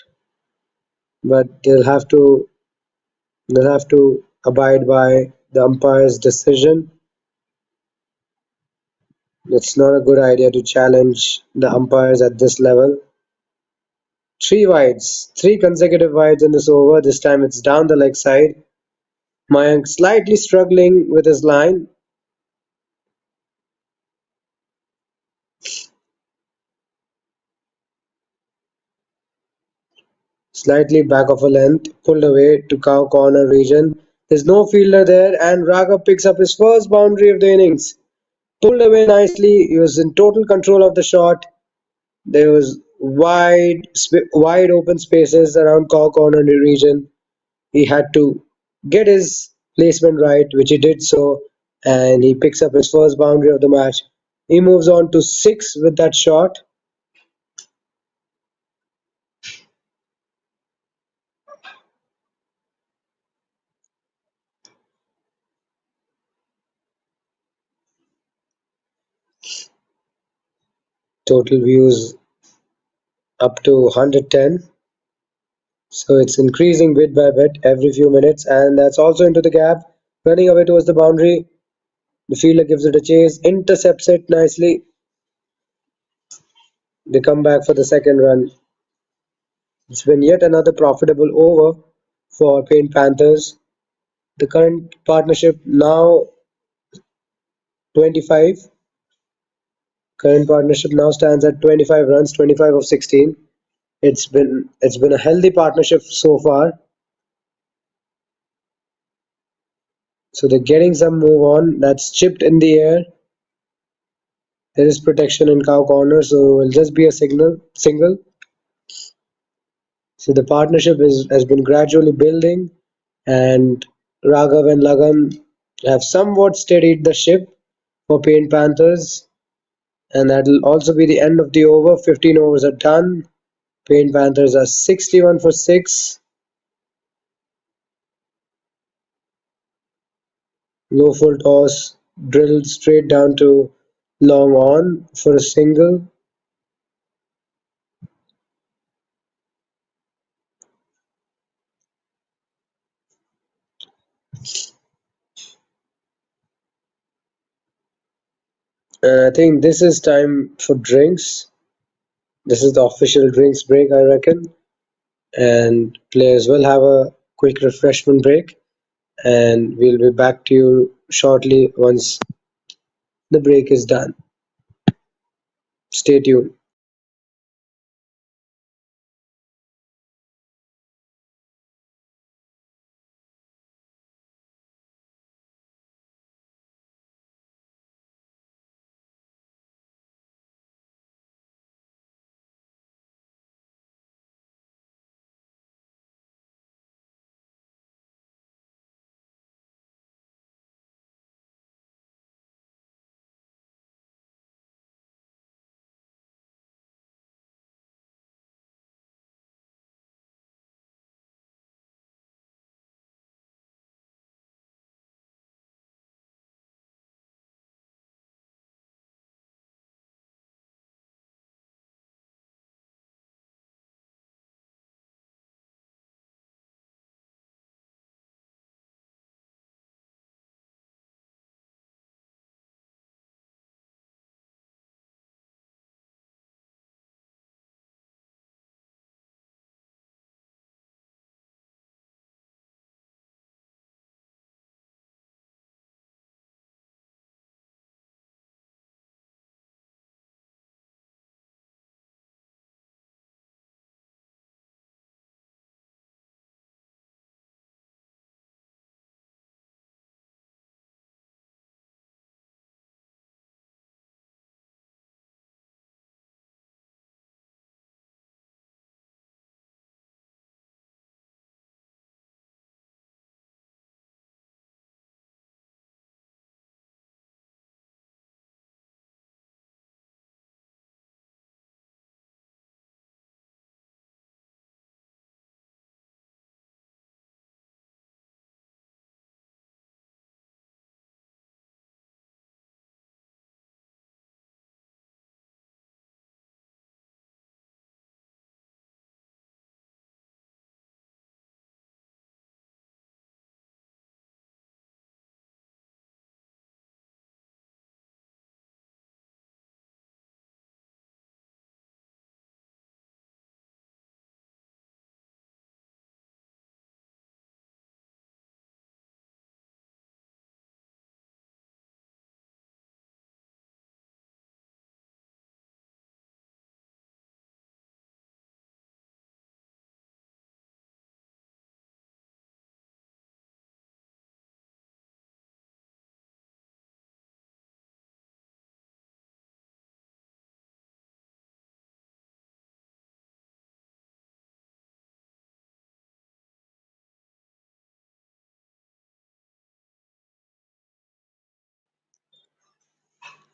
S1: but they'll have to abide by the umpire's decision. It's not a good idea to challenge the umpires at this level. 3 wides, 3 consecutive wides in this over. This time it's down the leg side. Mayank slightly struggling with his line. Slightly back of a length, pulled away to cow corner region. There's no fielder there, and Raga picks up his first boundary of the innings. Pulled away nicely. He was in total control of the shot. There was wide open spaces around cow corner region. He had to get his placement right, which he did so, and he picks up his first boundary of the match. He moves on to 6 with that shot. Total views up to 110. So it's increasing bit by bit every few minutes, and that's also into the gap, running away towards the boundary. The fielder gives it a chase, intercepts it nicely. They come back for the second run. It's been yet another profitable over for Paint Panthers. The current partnership now 25. Current partnership now stands at 25 runs, 25 of 16. It's been a healthy partnership so far. So they're getting some move on. That's chipped in the air. There is protection in cow corner, so it'll just be a single. So the partnership has been gradually building, and Raghav and Lagan have somewhat steadied the ship for Paint Panthers, and that'll also be the end of the over. 15 overs are done. Paint Panthers are 61 for 6. Low full toss, drilled straight down to long on for a single. And I think this is time for drinks. This is the official drinks break, I reckon. And players will have a quick refreshment break. And we'll be back to you shortly once the break is done. Stay tuned.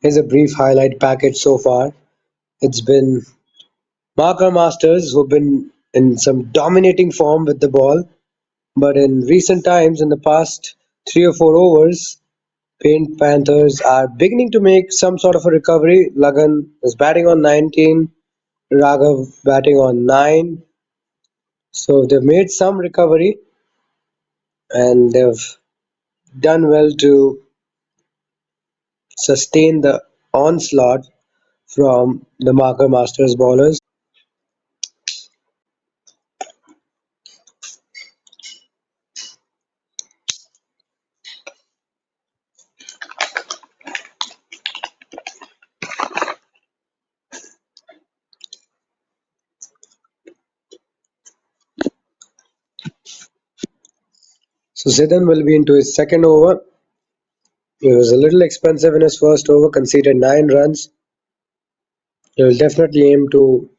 S1: Here's a brief highlight package so far. It's been Marker Masters who've been in some dominating form with the ball, but in recent times, in the past 3 or 4 overs, Paint Panthers are beginning to make some sort of a recovery. Lagan is batting on 19, Raghav batting on 9. So they've made some recovery and they've done well to sustain the onslaught from the marker masters bowlers. So Zidane will be into his second over. He was a little expensive in his first over, conceded 9 runs. He will definitely aim to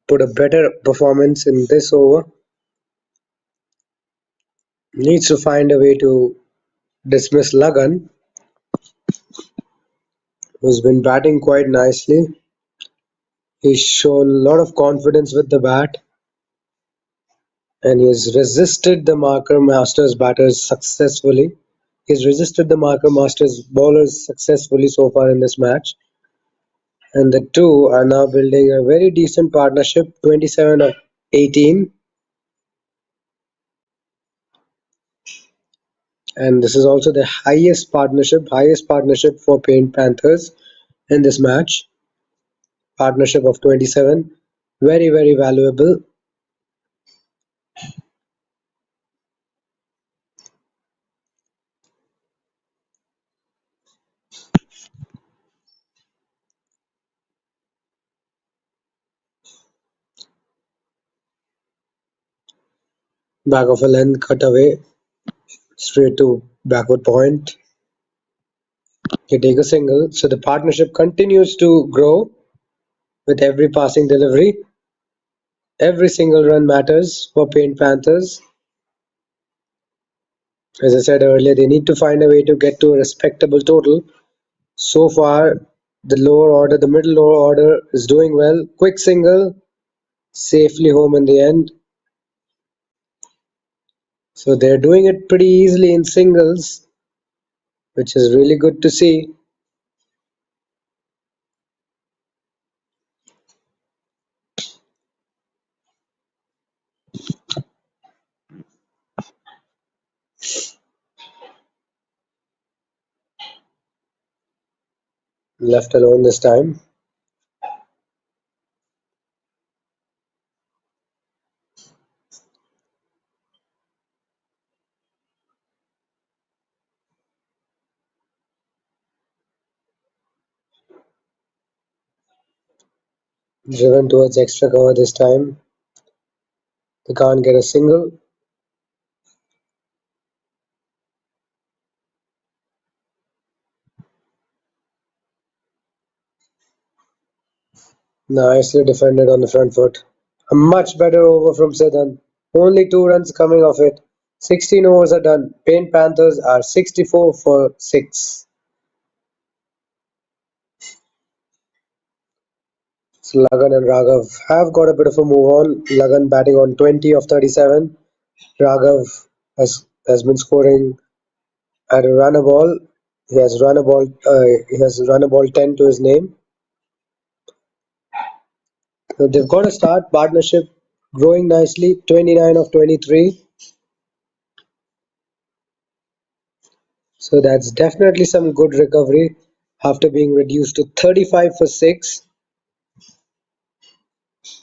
S1: put a better performance in this over. Needs to find a way to dismiss Lagan, who's been batting quite nicely. He's shown a lot of confidence with the bat and he has resisted the marker masters batters successfully. He's resisted the marker masters bowlers successfully so far in this match. And the two are now building a very decent partnership, 27 of 18. And this is also the highest partnership for Paint Panthers in this match. Partnership of 27. Very, very valuable. Back of a length, cut away, straight to backward point. You take a single. So the partnership continues to grow with every passing delivery. Every single run matters for Paint Panthers. As I said earlier, they need to find a way to get to a respectable total. So far, the middle lower order is doing well. Quick single, safely home in the end. So they're doing it pretty easily in singles, which is really good to see. Left alone this time. Driven towards extra cover this time. They can't get a single. Nicely defended on the front foot. A much better over from Sedan. Only 2 runs coming off it. 16 overs are done. Paint Panthers are 64 for 6. So Lagan and Raghav have got a bit of a move on. Lagan batting on 20 of 37. Raghav has been scoring at a run a ball. He has run a ball 10 to his name. So they've got a start. Partnership growing nicely. 29 of 23. So that's definitely some good recovery after being reduced to 35 for 6.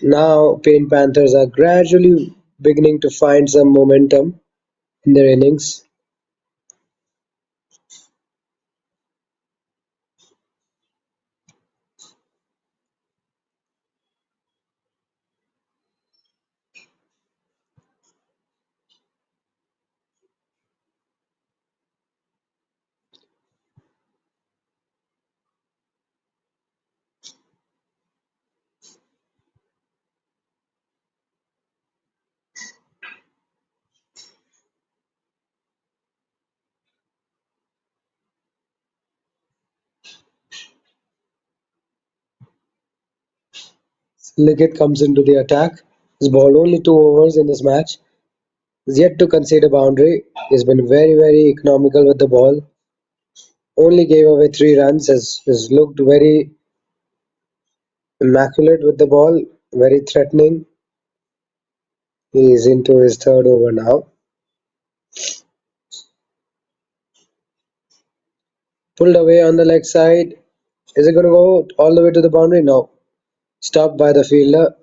S1: Now Paint Panthers are gradually beginning to find some momentum in their innings. Liggett comes into the attack. He's bowled only 2 overs in this match. He's yet to concede a boundary. He's been very, very economical with the ball. only gave away 3 runs, has looked very immaculate with the ball, very threatening. He is into his third over now. Pulled away on the leg side. Is it going to go all the way to the boundary? No. Stopped by the fielder.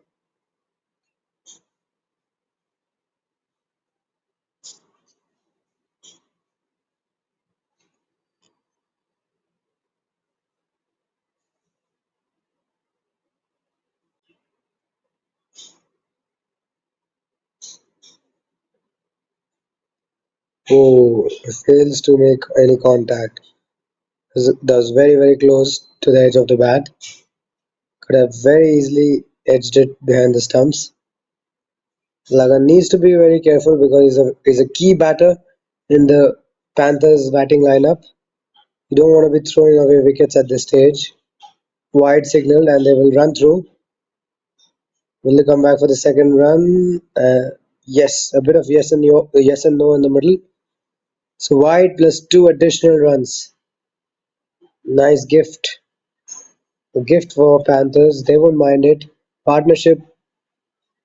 S1: Oh, fails to make any contact. That was very, very close to the edge of the bat. Could have very easily edged it behind the stumps. Lagan needs to be very careful because he's a key batter in the Panthers batting lineup. You don't want to be throwing away wickets at this stage. Wide signal and they will run through. Will they come back for the second run? Yes, a bit of yes and no in the middle. So wide plus 2 additional runs. Nice gift. A gift for Panthers. They won't mind it. Partnership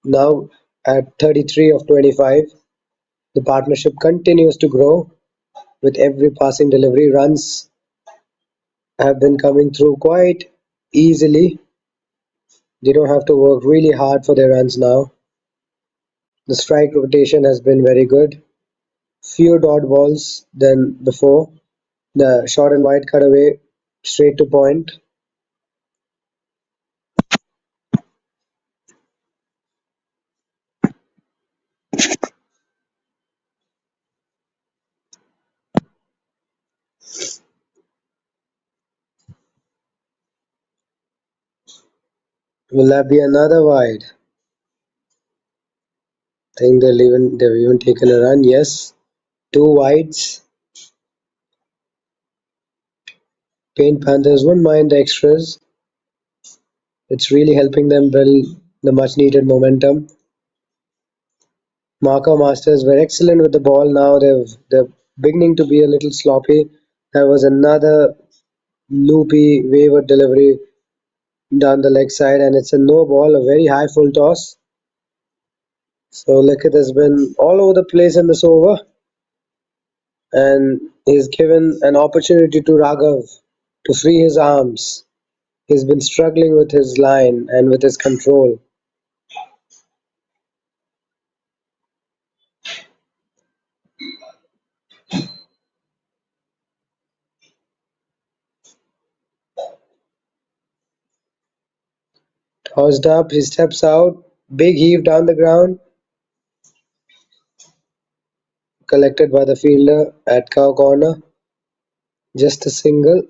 S1: now at 33 of 25. The partnership continues to grow with every passing delivery. Runs have been coming through quite easily. They don't have to work really hard for their runs now. The strike rotation has been very good. Fewer dot balls than before. The short and wide cutaway straight to point. Will that be another wide? I think they've even taken a run. Yes, 2 wides. Paint Panthers won't mind the extras. It's really helping them build the much needed momentum. Marker Masters were excellent with the ball. Now they're beginning to be a little sloppy. There was another loopy wayward delivery down the leg side, and it's a no ball, a very high full toss. So Likhit has been all over the place in this over, and he's given an opportunity to Raghav to free his arms. He's been struggling with his line and with his control. Tossed up, he steps out, big heave down the ground, collected by the fielder at cow corner. Just a single.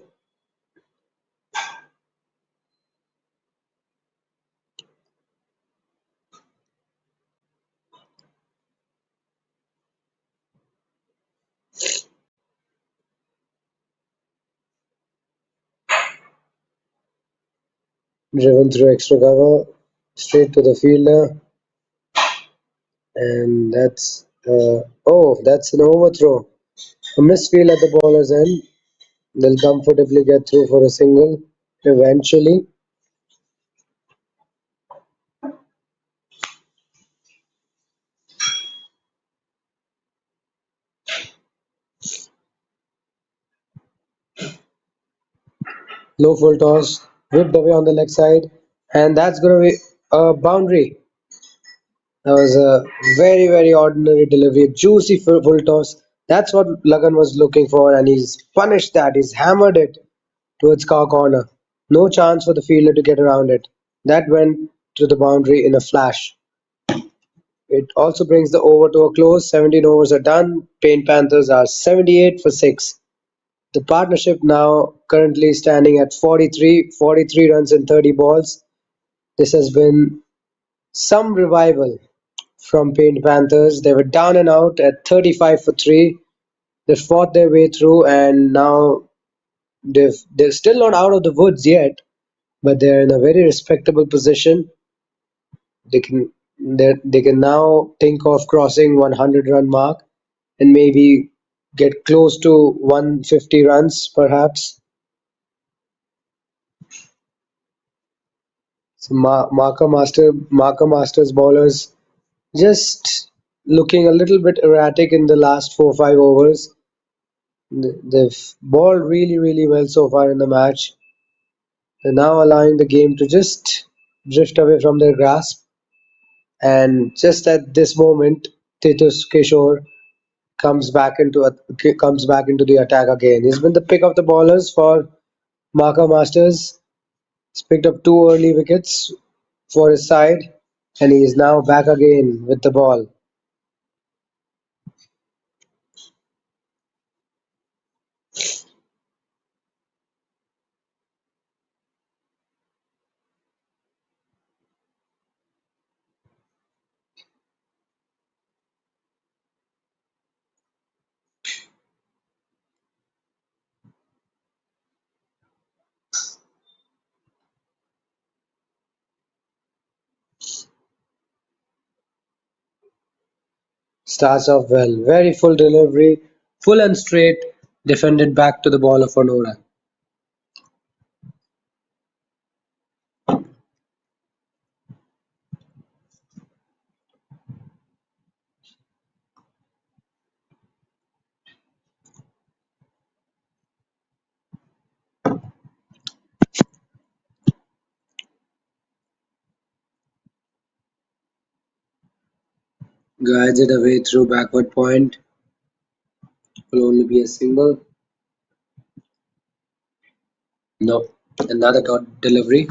S1: Driven through extra cover, straight to the fielder, and that's an overthrow. A misfield at the bowler's end. They'll comfortably get through for a single eventually. Low full toss, whipped away on the leg side, and that's going to be a boundary. That was a very, very ordinary delivery, a juicy full toss. That's what Lagan was looking for, and he's punished that. He's hammered it towards cow corner. No chance for the fielder to get around it. That went to the boundary in a flash. It also brings the over to a close. 17 overs are done. Paint Panthers are 78 for 6. The partnership now currently standing at 43 runs in 30 balls. This has been some revival from Paint Panthers. They were down and out at 35 for 3. They fought their way through, and now they're still not out of the woods yet, but they're in a very respectable position. They can now think of crossing 100 run mark and maybe get close to 150 runs perhaps. So Marker Masters bowlers just looking a little bit erratic in the last 4 5 overs. They've bowled really well so far in the match. They're now allowing the game to just drift away from their grasp. And just at this moment, Titus Kishore comes back into the attack again. He's been the pick of the bowlers for Marker Masters. He's picked up two early wickets for his side, and he is now back again with the ball. Starts off well. Very full delivery, full and straight, defended back to the bowler for no run. Guides it away through backward point. Will only be a single. No. Another dot delivery.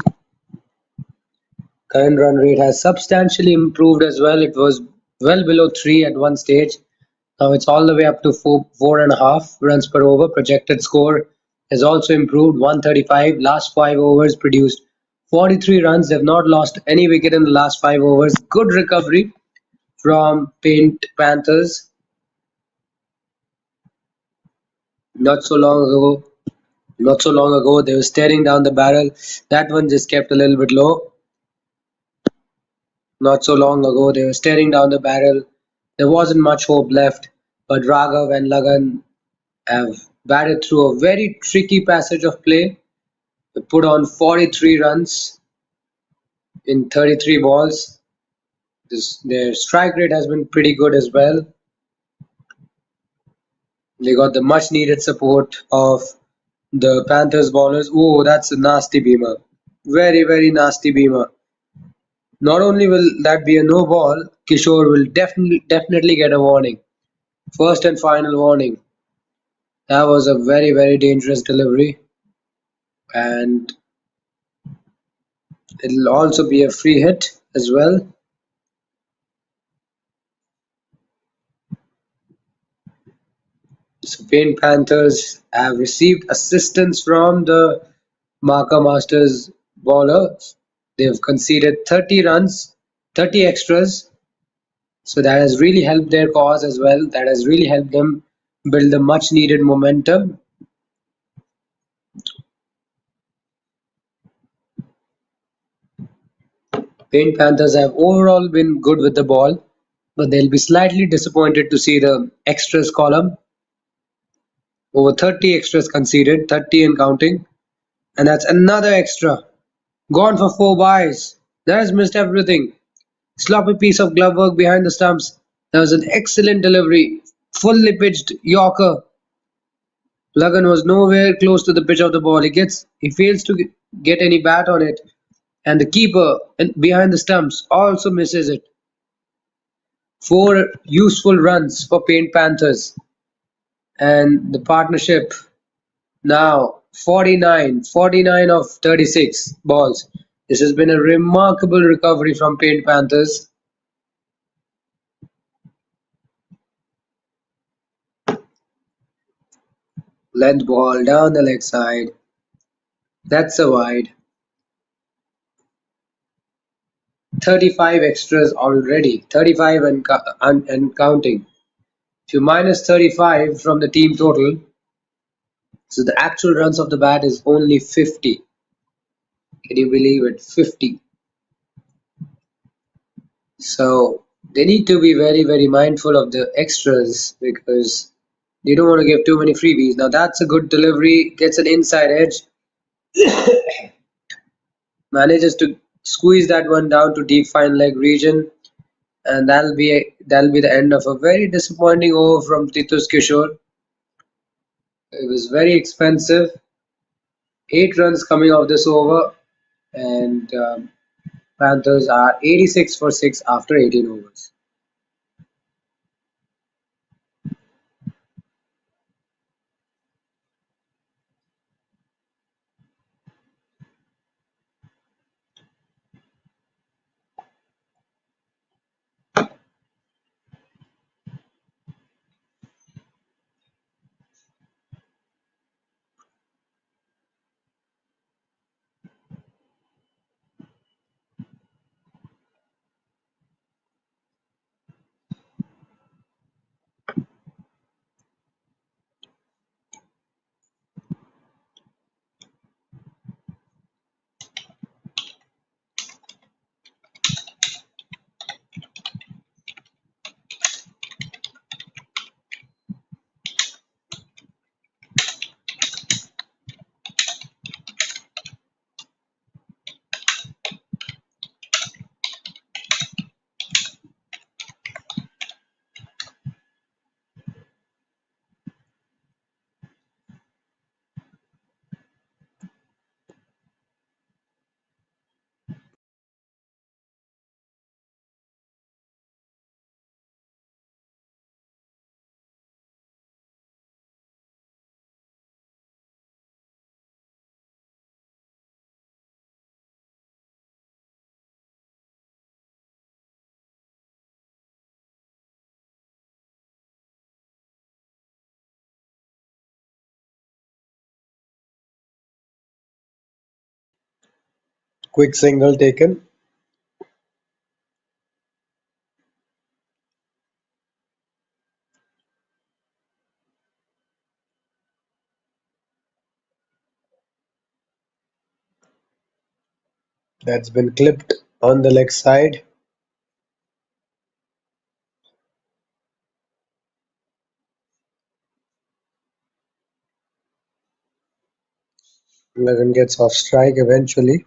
S1: Current run rate has substantially improved as well. It was well below 3 at one stage. Now it's all the way up to 4.5 runs per over. Projected score has also improved 135. Last 5 overs produced 43 runs. They've not lost any wicket in the last 5 overs. Good recovery from Panthers. Not so long ago, they were staring down the barrel. That one just kept a little bit low. Not so long ago, they were staring down the barrel. There wasn't much hope left, but Raghav and Lagan have batted through a very tricky passage of play. They put on 43 runs in 33 balls. Their strike rate has been pretty good as well. They got the much needed support of the Panthers bowlers. Oh, that's a nasty beamer. Very nasty beamer. Not only will that be a no ball, Kishore will definitely get a warning. First and final warning. That was a very dangerous delivery, and it'll also be a free hit as well. So Paint Panthers have received assistance from the Marker Masters bowler. They've conceded 30 runs, 30 extras. So that has really helped their cause as well. That has really helped them build the much needed momentum. Paint Panthers have overall been good with the ball, but they'll be slightly disappointed to see the extras column. Over 30 extras conceded, 30 and counting. And that's another extra. Gone for 4 byes. That has missed everything. Sloppy piece of glove work behind the stumps. That was an excellent delivery. Fully pitched Yorker. Lagan was nowhere close to the pitch of the ball. He fails to get any bat on it. And the keeper behind the stumps also misses it. 4 useful runs for Paint Panthers. And the partnership now 49 of 36 balls. This has been a remarkable recovery from Paint Panthers. Length ball down the leg side. That's a wide. 35 extras already. 35 and counting. If you minus 35 from the team total, so the actual runs of the bat is only 50. Can you believe it? 50. So they need to be very mindful of the extras because You don't want to give too many freebies. Now that's a good delivery, gets an inside edge, manages to squeeze that one down to deep fine leg region, and that'll be the end of a very disappointing over from Titus Kishore. It was very expensive. 8 runs coming off this over, and Panthers are 86 for 6 after 18 overs. Quick single taken. That's been clipped on the leg side. Lagan gets off strike eventually.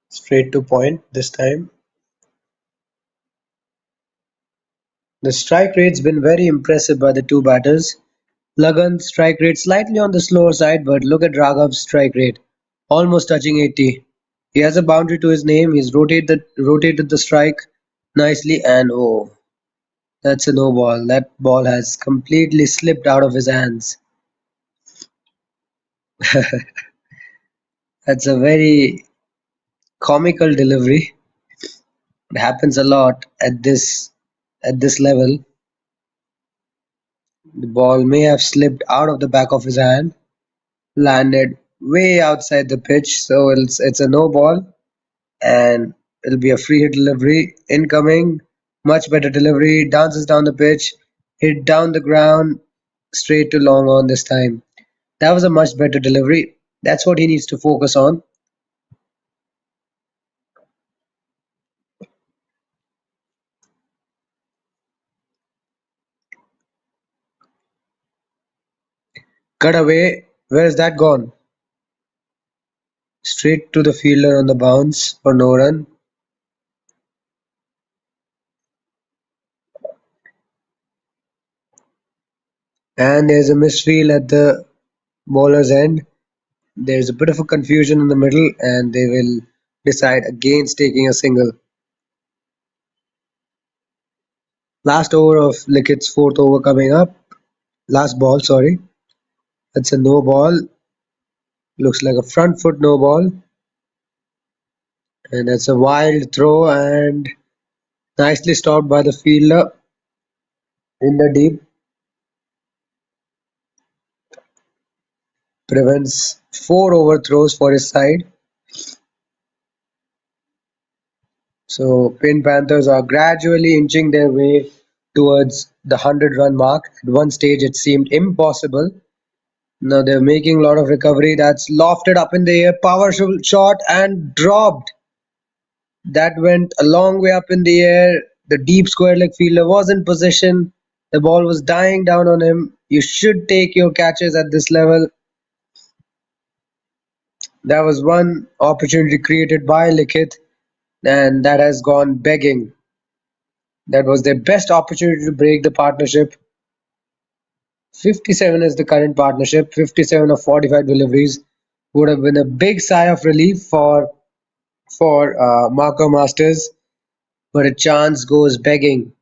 S1: Straight to point this time. The strike rate's been very impressive by the two batters. Lagan's strike rate slightly on the slower side, but look at Raghav's strike rate, almost touching 80. He has a boundary to his name. He's rotated the strike nicely, and oh, that's a no ball. That ball has completely slipped out of his hands. That's a very comical delivery. It happens a lot at this level. The ball may have slipped out of the back of his hand, landed way outside the pitch, so it's a no ball, and it'll be a free hit delivery incoming. Much better delivery, dances down the pitch, hit down the ground, straight to long on this time. That was a much better delivery. That's what he needs to focus on. Cut away. Where's that gone? Straight to the fielder on the bounce for no run. And there's a misfield at the bowler's end. There's a bit of a confusion in the middle, and they will decide against taking a single. Last over of Likith's fourth over coming up. Last ball, sorry. That's a no ball. Looks like a front foot no ball. And that's a wild throw and nicely stopped by the fielder in the deep. Prevents four overthrows for his side. So Pin Panthers are gradually inching their way towards the 100-run mark. At one stage it seemed impossible, Now they're making a lot of recovery. That's lofted up in the air. Powerful shot and dropped. That went a long way up in the air. The deep square leg fielder was in position. The ball was dying down on him. You should take your catches at this level. That was one opportunity created by Likith, and that has gone begging. That was their best opportunity to break the partnership. 57 is the current partnership. 57 of 45 deliveries would have been a big sigh of relief for Marco Masters, but a chance goes begging.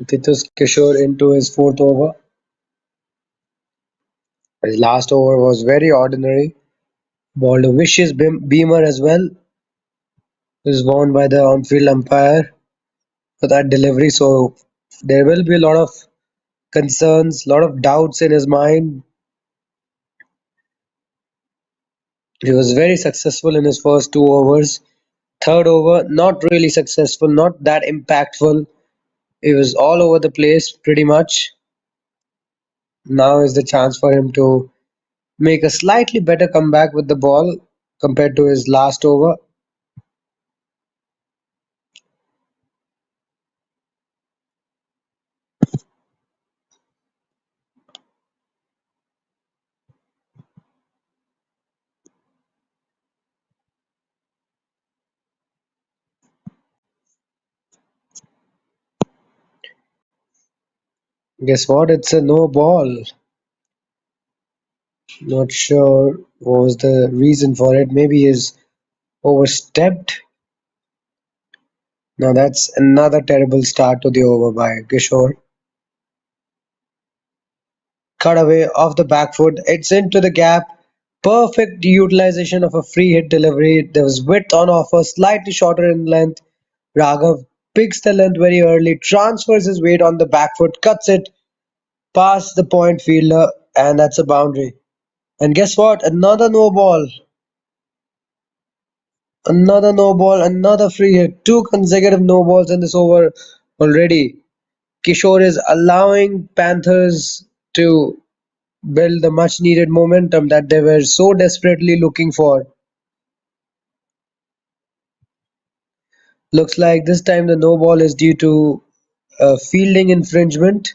S1: Titus Kishore into his fourth over. His last over was very ordinary. Bowled a vicious beamer as well. It was won by the on-field umpire for that delivery. So there will be a lot of concerns, a lot of doubts in his mind. He was very successful in his first two overs. Third over, not really successful, not that impactful. It was all over the place pretty much. Now is the chance for him to make a slightly better comeback with the ball compared to his last over. Guess what? It's a no ball. Not sure what was the reason for it. Maybe he's overstepped. Now that's another terrible start to the over by Kishore. Cut away off the back foot. It's into the gap. Perfect utilization of a free hit delivery. There was width on offer, slightly shorter in length. Raghav picks the length very early, transfers his weight on the back foot, cuts it past the point fielder, and that's a boundary. And guess what? Another no ball. Another no ball, another free hit. Two consecutive no balls in this over already. Kishore is allowing Panthers to build the much needed momentum that they were so desperately looking for. Looks like this time the no ball is due to a fielding infringement.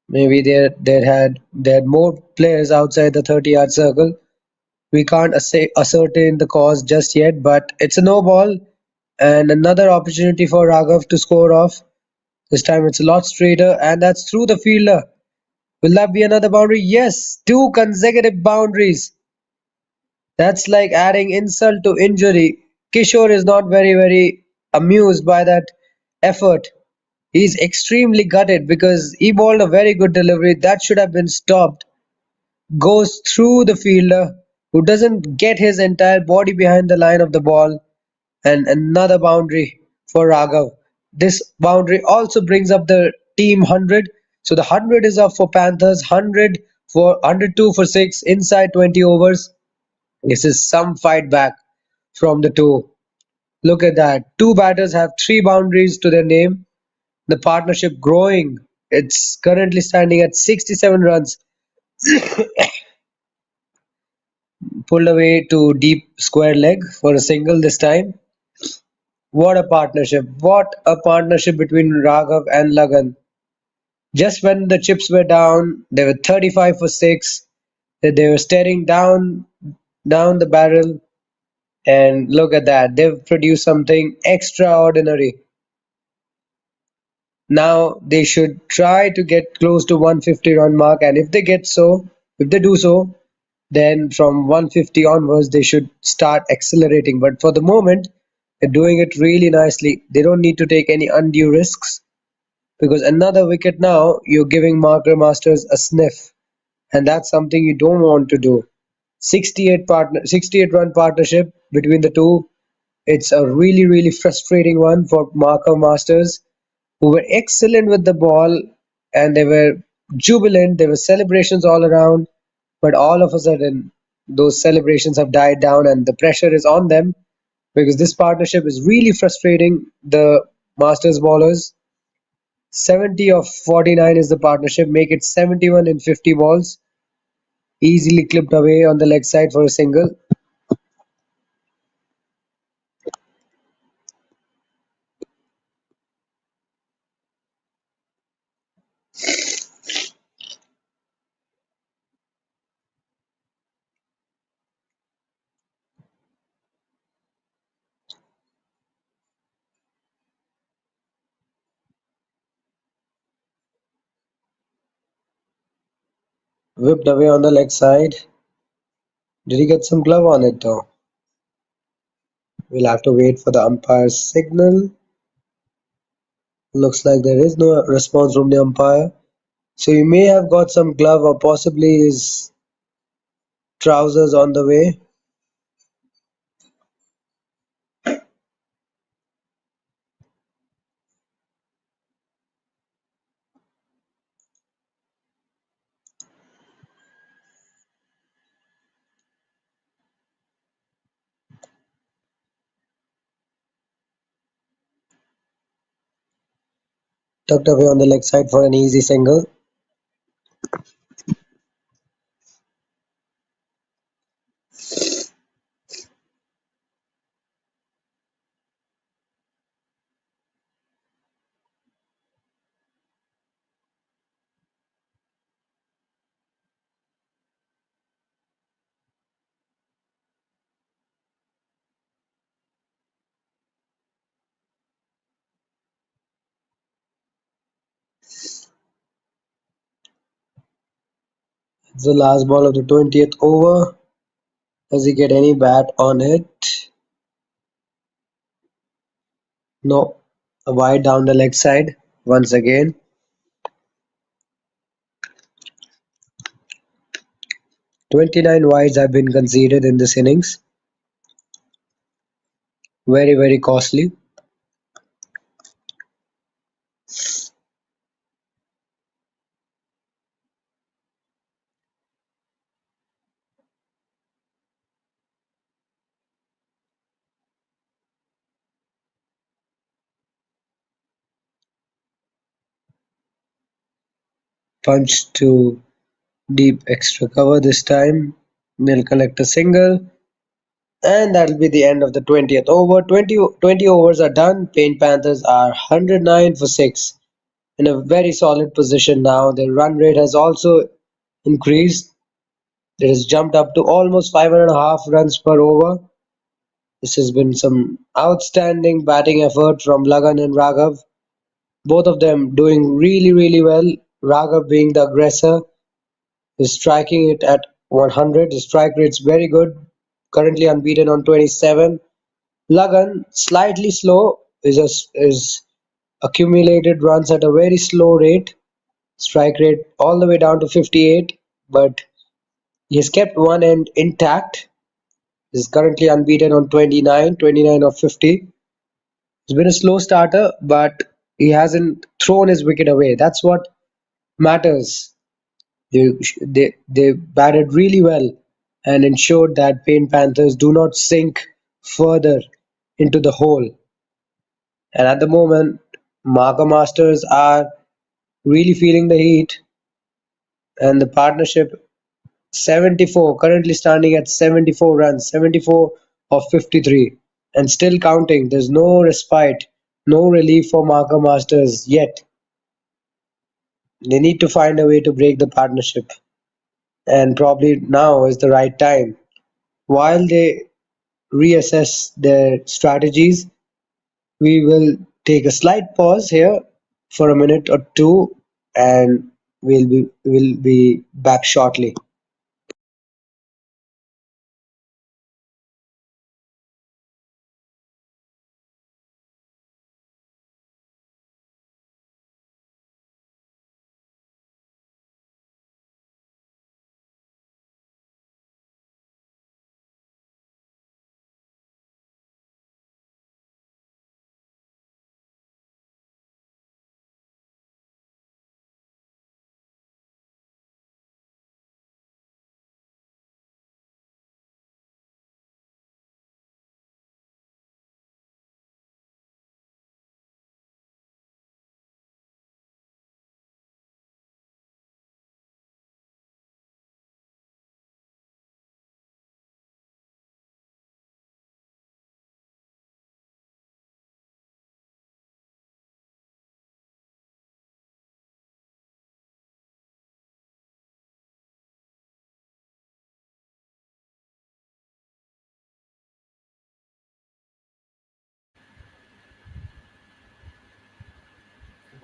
S1: Maybe they had more players outside the 30-yard circle. We can't ascertain the cause just yet, but it's a no ball and another opportunity for Raghav to score off. This time it's a lot straighter, and that's through the fielder. Will that be another boundary? Yes, two consecutive boundaries. That's like adding insult to injury. Kishore is not very amused by that effort. He's extremely gutted because he bowled a very good delivery that should have been stopped. Goes through the fielder who doesn't get his entire body behind the line of the ball, and another boundary for Raghav. This boundary also brings up the team 100. So the 100 is up for Panthers, 100 for 102 for 6 inside 20 overs. This is some fight back from the two. Look at that. Two batters have three boundaries to their name. The partnership growing. It's currently standing at 67 runs. Pulled away to deep square leg for a single this time. What a partnership. What a partnership between Raghav and Lagan. Just when the chips were down, they were 35 for 6. They were staring down the barrel, and look at that. They've produced something extraordinary. Now they should try to get close to 150 run mark, and if they do so, then from 150 onwards they should start accelerating. But for the moment, they're doing it really nicely. They don't need to take any undue risks because another wicket now, you're giving Marker Masters a sniff, and that's something you don't want to do. 68 run partnership between the two. It's a really frustrating one for Marker Masters, who were excellent with the ball, and they were jubilant. There were celebrations all around, but all of a sudden, those celebrations have died down, and the pressure is on them because this partnership is really frustrating the Masters bowlers. 70 of 49 is the partnership, make it 71 in 50 balls, easily clipped away on the leg side for a single. Whipped away on the leg side. Did he get some glove on it though? We'll have to wait for the umpire's signal. Looks like there is no response from the umpire. So he may have got some glove or possibly his trousers on the way. Tucked away on the leg side for an easy single. It's the last ball of the 20th over. Does he get any bat on it? No. A wide down the leg side once again. 29 wides have been conceded in this innings. Very costly. Punch to deep extra cover this time. They'll collect a single. And that'll be the end of the 20th over. 20 overs are done. Paint Panthers are 109 for 6. In a very solid position now. Their run rate has also increased. It has jumped up to almost 5.5 runs per over. This has been some outstanding batting effort from Lagan and Raghav. Both of them doing really well. Raghav being the aggressor is striking it at 100. The strike rate's very good. Currently unbeaten on 27. Lagan slightly slow is accumulated runs at a very slow rate. Strike rate all the way down to 58, but he has kept one end intact. Is currently unbeaten on 29 of 50. He's been a slow starter, but he hasn't thrown his wicket away. That's what matters. They batted really well and ensured that Paint Panthers do not sink further into the hole. And at the moment, Marker Masters are really feeling the heat, and the partnership 74, currently standing at 74 runs, 74 of 53, and still counting. There's no respite, no relief for Marker Masters yet. They need to find a way to break the partnership, and probably now is the right time. While they reassess their strategies, we will take a slight pause here for a minute or two, and we'll be back shortly.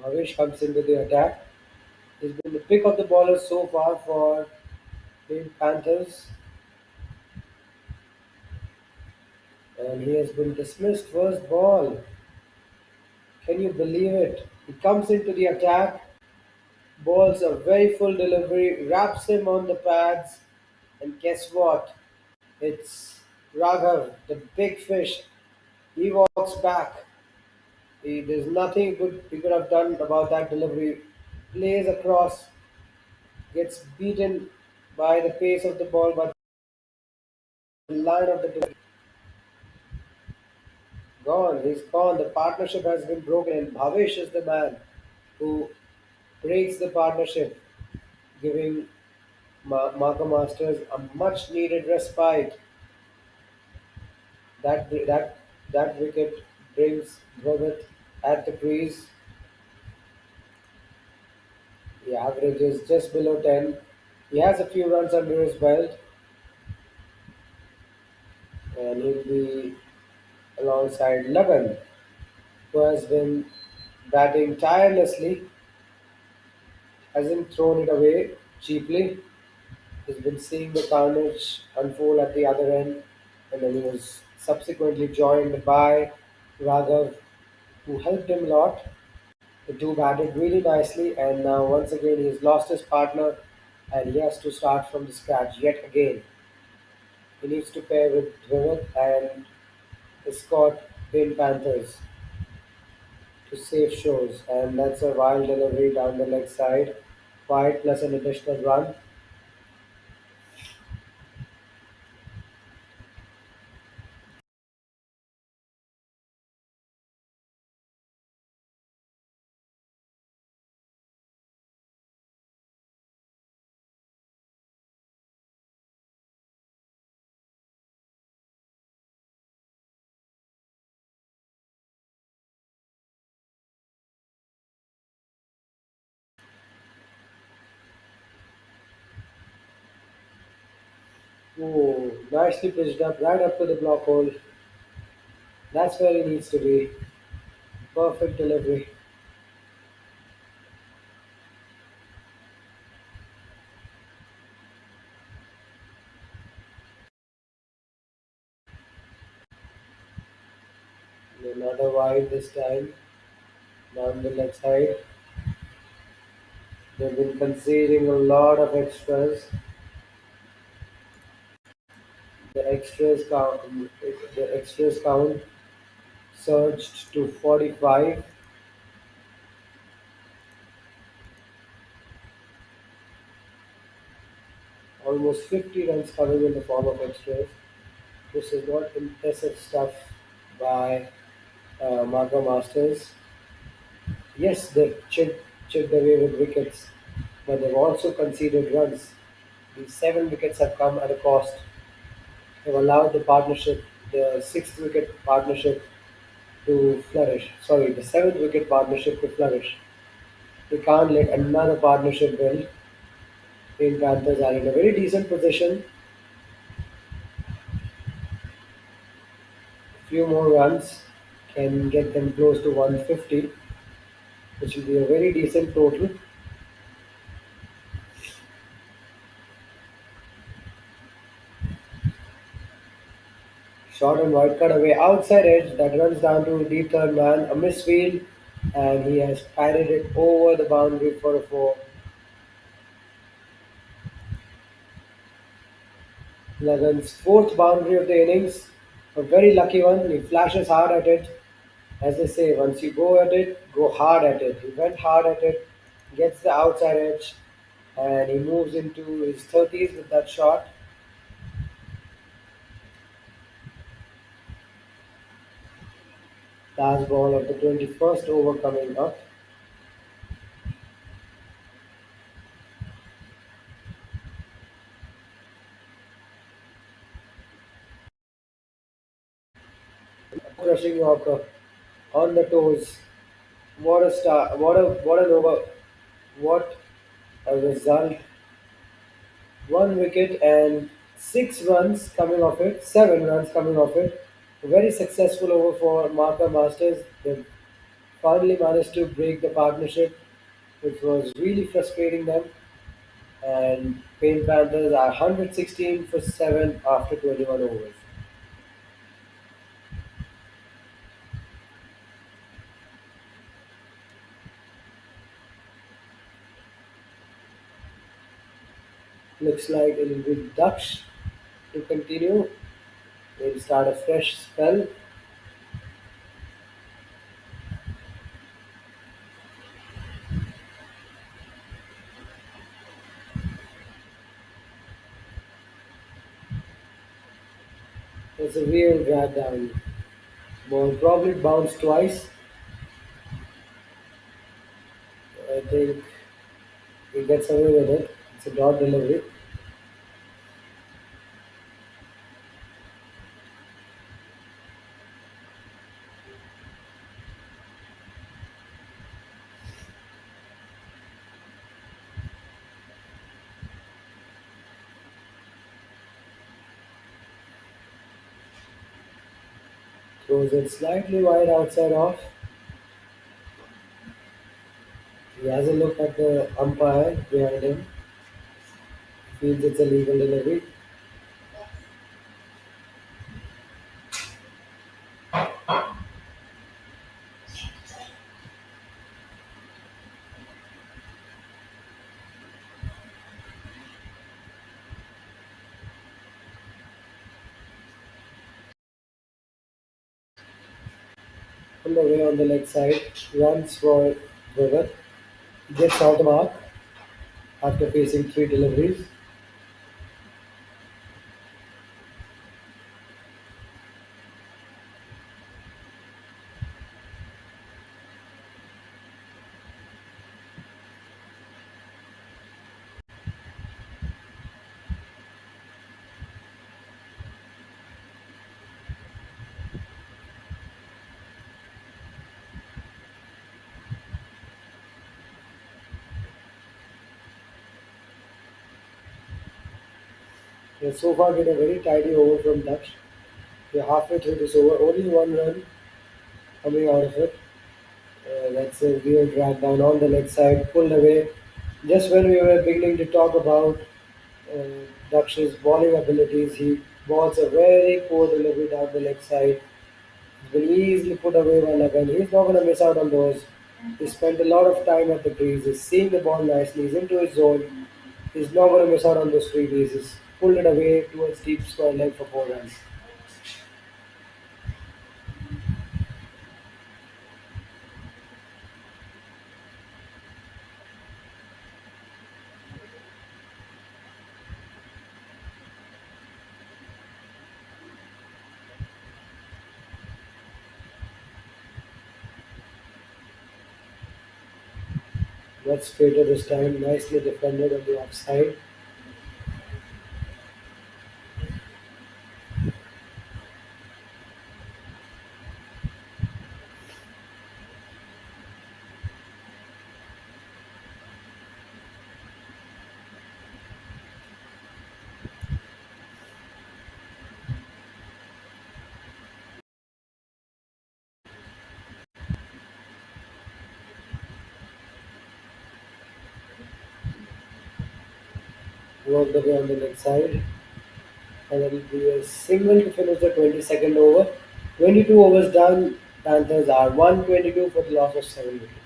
S1: Bhavesh comes into the attack. He's been the pick of the bowlers so far for the Panthers, and he has been dismissed first ball. Can you believe it? He comes into the attack, bowls a very full delivery, wraps him on the pads, and guess what? It's Raghav, the big fish. He walks back. There's nothing good he could have done about that delivery. Plays across, gets beaten by the pace of the ball, but the line of the delivery gone. He's gone. The partnership has been broken, and Bhavesh is the man who breaks the partnership, giving Marco Masters a much needed respite. That wicket brings Rohit at the crease. The average is just below 10. He has a few runs under his belt, and he'll be alongside Lagan, who has been batting tirelessly, hasn't thrown it away cheaply. He's been seeing the carnage unfold at the other end, and then he was subsequently joined by Raghav, who helped him a lot. The two batted really nicely, and now once again he's lost his partner, and he has to start from the scratch yet again. He needs to pair with Dwivit and escort Bin Panthers to safe shores, and that's a wild delivery down the leg side, wide plus an additional run. Oh, nicely pitched up, right up to the block hole. That's where he needs to be. Perfect delivery. Another wide this time, down the left side. They've been conceding a lot of extras. The extras count surged to 45, almost 50 runs coming in the form of extras. This is not impressive stuff by Marco Masters. Yes, they've chipped away with wickets, but they've also conceded runs. These 7 wickets have come at a cost. They've allowed the sixth wicket partnership to flourish. Sorry, the seventh wicket partnership to flourish. They can't let another partnership build. Pink Panthers are in a very decent position. A few more runs can get them close to 150. which will be a very decent total. Short and wide cut away outside edge that runs down to the third man, a misfield, and he has parried it over the boundary for a four. Lagan's fourth boundary of the innings, a very lucky one. He flashes hard at it. As they say, once you go at it, go hard at it. He went hard at it, gets the outside edge, and he moves into his 30s with that shot. Last ball of the 21st over coming up. Crushing Yorker on the toes. What a start! What an over! What a result! One wicket and 6 runs coming off it. 7 runs coming off it. A very successful over for Marker Masters. They finally managed to break the partnership, which was really frustrating them. And Paint Panthers are 116 for 7 after 21 overs. Looks like it will be Dutch to continue. They'll start a fresh spell. It's a real drag down. Ball probably bounced twice. I think he gets away with it. It's a dot delivery. Throws it slightly wide outside off. He has a look at the umpire behind him. Feels it's a legal delivery. On the way on the leg side, runs for Weber. Gets off the mark after facing 3 deliveries. He has so far get a very tidy over from Dutch. We're halfway through this over, only 1 run coming out of it. That's a real drag down on the leg side, pulled away. Just when we were beginning to talk about uh, Dutch's bowling abilities, he balls a very poor delivery down the leg side. He's been easily put away by Lagan. He's not going to miss out on those. He spent a lot of time at the crease. He's seeing the ball nicely. He's into his zone. He's not going to miss out on those free bases. Pulled it away towards deep square leg for 4 runs. Much straighter this time. Nicely defended on the offside. worked away on the next side, and it'll be a single to finish the 22nd over. 22 overs done. Panthers are 122 for the loss of 7 wickets.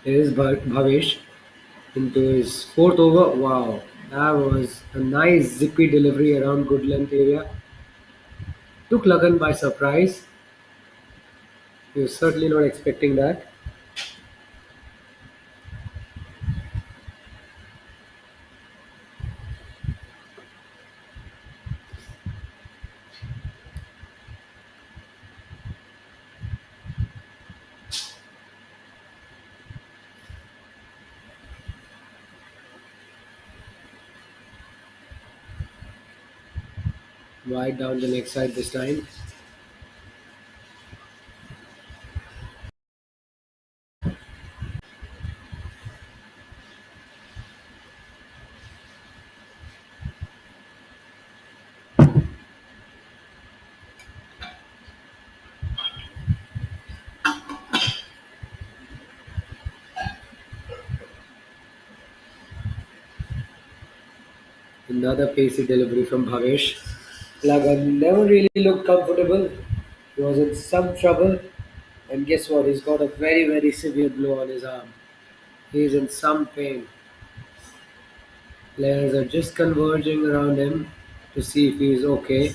S1: Here is Bhavesh into his fourth over. Wow, that was a nice zippy delivery around good length area. Took Lagan by surprise. He was certainly not expecting that. Wide down the next side this time. Another pacey delivery from Bhavesh. Lagan never really looked comfortable. He was in some trouble. And guess what? He's got a very, very severe blow on his arm. He's in some pain. Players are just converging around him to see if he is okay.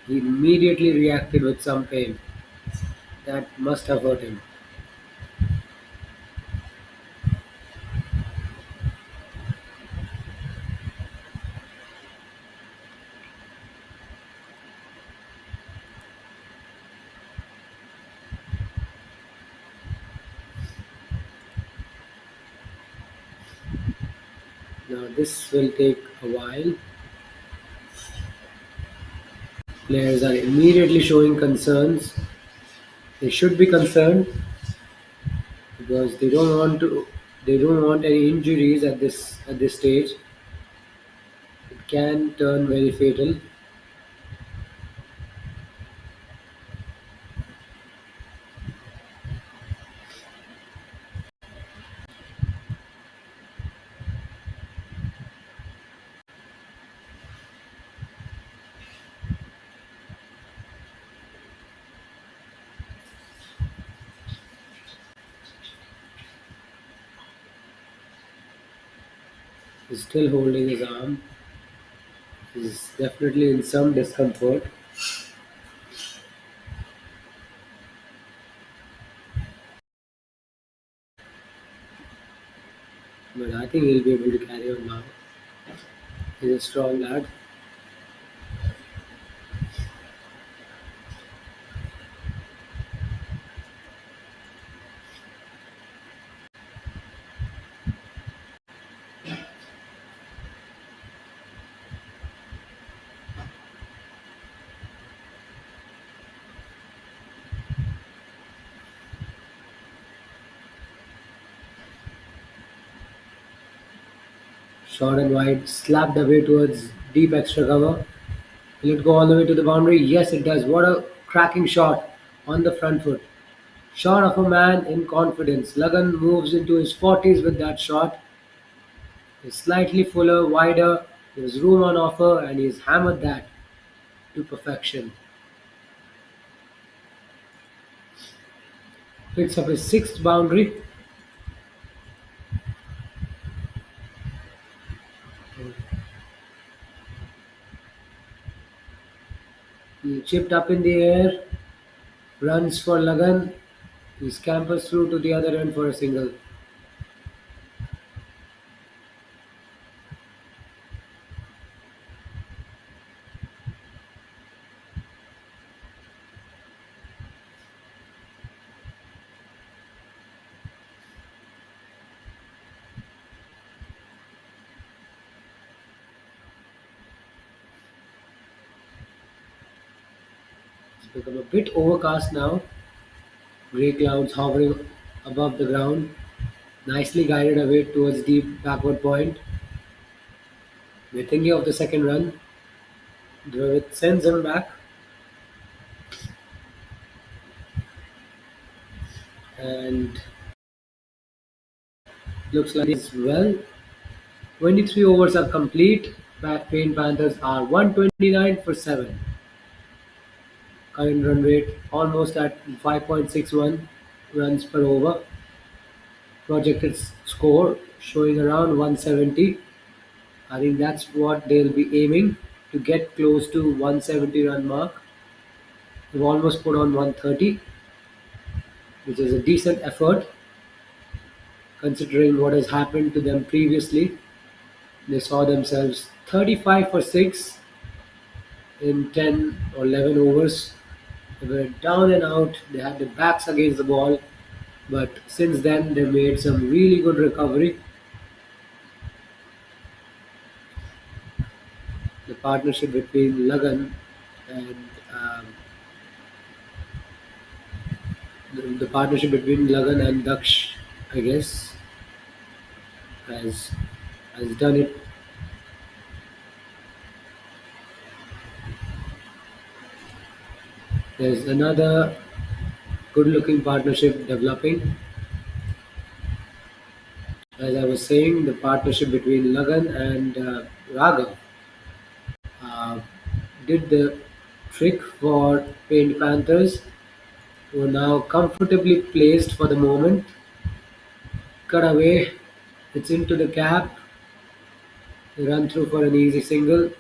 S1: He immediately reacted with some pain. That must have hurt him. Now, this will take a while. Players are immediately showing concerns. They should be concerned because they don't want any injuries at this stage. It can turn very fatal. He's still holding his arm. He's definitely in some discomfort. But I think he'll be able to carry on now. He's a strong lad. Short and wide, slapped away towards deep extra cover. Will it go all the way to the boundary? Yes, it does. What a cracking shot on the front foot. Shot of a man in confidence. Lagan moves into his 40s with that shot. He's slightly fuller, wider. There's room on offer, and he's hammered that to perfection. Picks up his sixth boundary. chipped up in the air, runs for Lagan. He scampers through to the other end for a single. It's become a bit overcast now. Grey clouds hovering above the ground, nicely guided away towards deep backward point. We're thinking of the second run. Dravid sends him back and looks like it's well. 23 overs are complete. Paint Panthers are 129 for 7. Current run rate almost at 5.61 runs per over. Projected score showing around 170. I think that's what they'll be aiming to get close to 170 run mark. They've almost put on 130, which is a decent effort considering what has happened to them previously. They saw themselves 35 for 6 in 10 or 11 overs. They were down and out, they had their backs against the wall, but since then they made some really good recovery. The partnership between Lagan and the partnership between Lagan and Daksh, I guess, has has done it. There's another good-looking partnership developing. As I was saying, the partnership between Lagan and Raghav uh, did the trick for Paint Panthers, who are now comfortably placed for the moment. Cut away, it's into the cap, they run through for an easy single.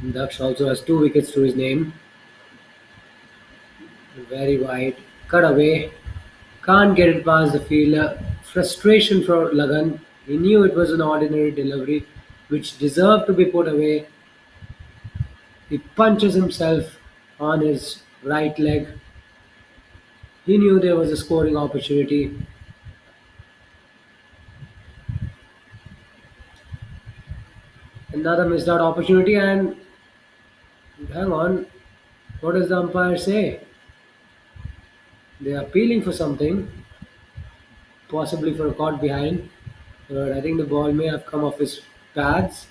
S1: Daksh also has 2 wickets to his name. Very wide, cut away, can't get it past the fielder. Frustration for Lagan. He knew it was an ordinary delivery which deserved to be put away. He punches himself on his right leg. He knew there was a scoring opportunity. Another missed out opportunity, and hang on, what does the umpire say? They are appealing for something, possibly for a caught behind. But I think the ball may have come off his pads.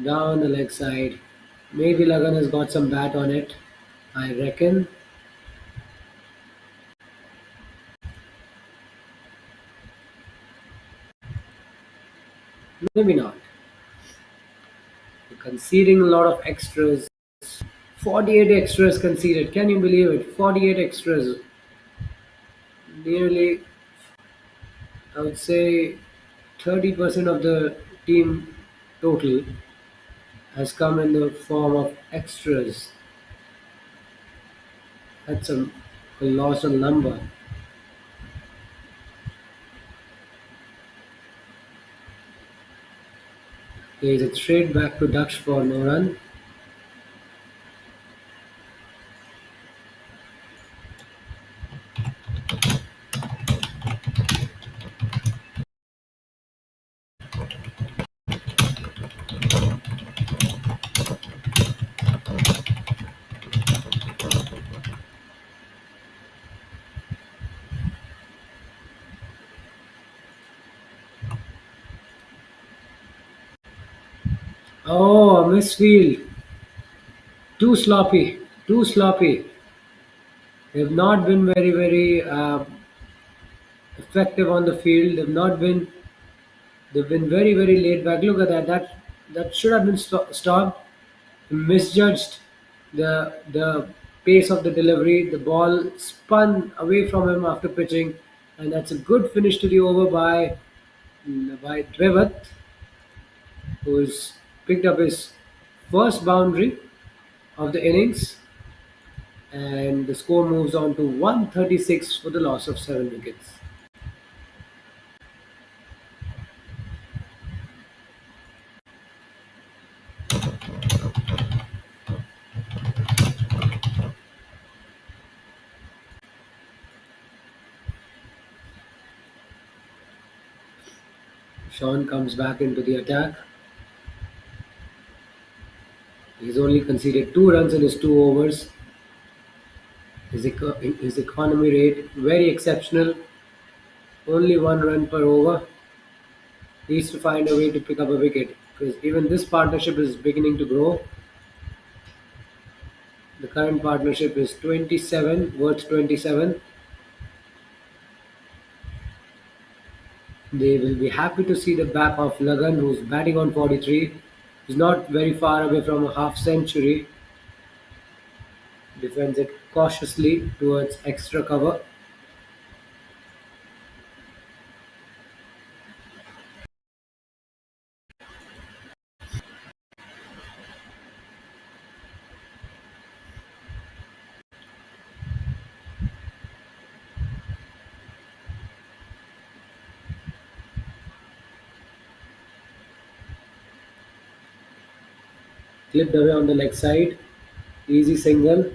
S1: Down the leg side. Maybe Lagan has got some bat on it. I reckon. Maybe not. They're conceding a lot of extras. 48 extras conceded. Can you believe it? 48 extras. Nearly, I would say, 30% of the team total has come in the form of extras. That's a colossal number. There is a trade back to Dutch for no run.
S2: Oh, a misfield. Too sloppy. Too sloppy. They've not been very effective on the field. They've been very laid back. Look at that. That should have been stopped. Misjudged the pace of the delivery. The ball spun away from him after pitching, and that's a good finish to the over by Trevath, who's picked up his first boundary of the innings, and the score moves on to 136 for the loss of 7 wickets. Sean comes back into the attack. He's only conceded 2 runs in his 2 overs. His economy rate very exceptional, only 1 run per over. Needs to find a way to pick up a wicket because even this partnership is beginning to grow. The current partnership is 27, worth 27. They will be happy to see the back of Lagan, who's batting on 43. He's not very far away from a half century. Defends it cautiously towards extra cover. Clipped away on the leg side. Easy single.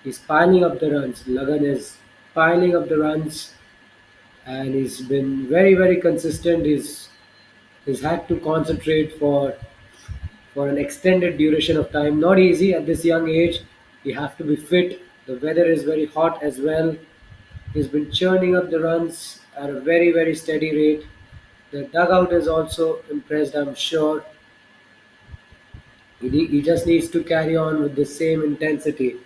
S2: He's piling up the runs. Lagan is piling up the runs, and he's been very consistent. He's had to concentrate for an extended duration of time. Not easy at this young age. You have to be fit. The weather is very hot as well. He's been churning up the runs at a very steady rate. The dugout is also impressed, I'm sure. He just needs to carry on with the same intensity.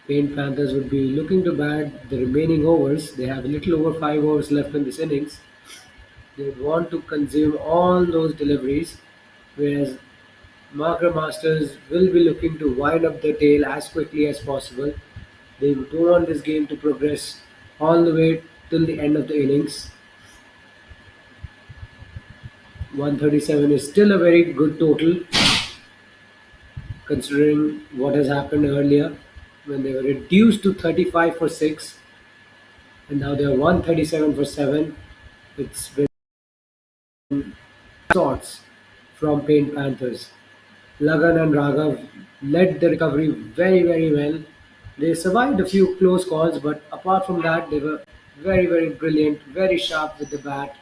S2: Paint Panthers would be looking to bat the remaining overs. They have a little over 5 overs left in this innings. They would want to consume all those deliveries, whereas Marker Masters will be looking to wind up the tail as quickly as possible. They don't want this game to progress all the way till the end of the innings. 137 is still a very good total considering what has happened earlier when they were reduced to 35 for 6 and now they're 137 for 7. It's been sorts from Paint Panthers. Lagan and Raghav led the recovery very well. They survived a few close calls, but apart from that, they were very brilliant, very sharp with the bat.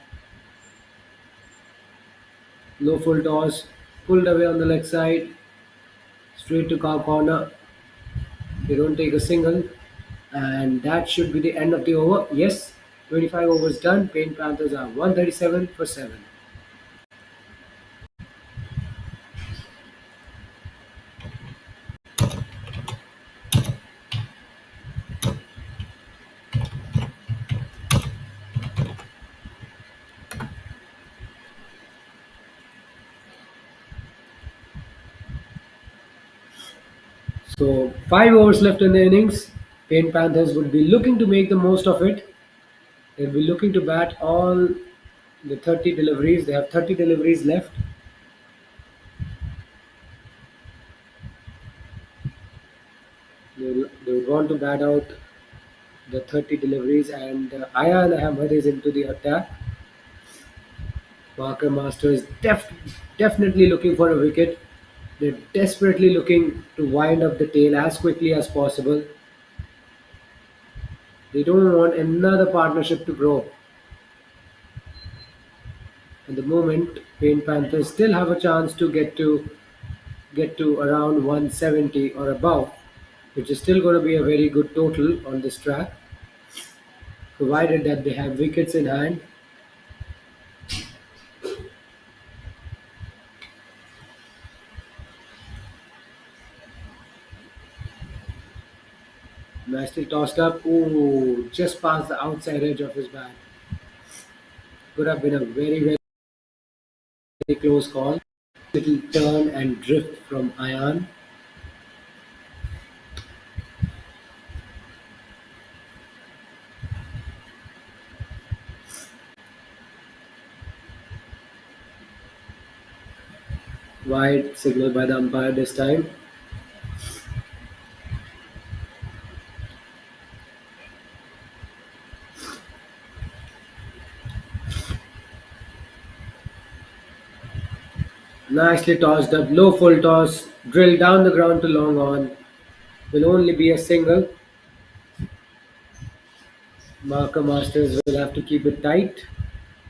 S2: Low full toss, pulled away on the leg side, straight to cow corner. They don't take a single, and that should be the end of the over. Yes, 25 overs done. Paint Panthers are 137 for 7. So 5 overs left in the innings. Paint Panthers would be looking to make the most of it. They'll be looking to bat all the 30 deliveries. They have 30 deliveries left. They would want to bat out the 30 deliveries, and Aya and Ahmed is into the attack. Marker Masters definitely looking for a wicket. They're desperately looking to wind up the tail as quickly as possible. They don't want another partnership to grow. At the moment, Paint Panthers still have a chance to get to around 170 or above, which is still going to be a very good total on this track, provided that they have wickets in hand. Nicely tossed up. Ooh, just past the outside edge of his bat. Could have been a very, very close call. Little turn and drift from Ayan. Wide signal by the umpire this time. Nicely tossed up. Low full toss. Drilled down the ground to long on. Will only be a single. Marker Masters will have to keep it tight.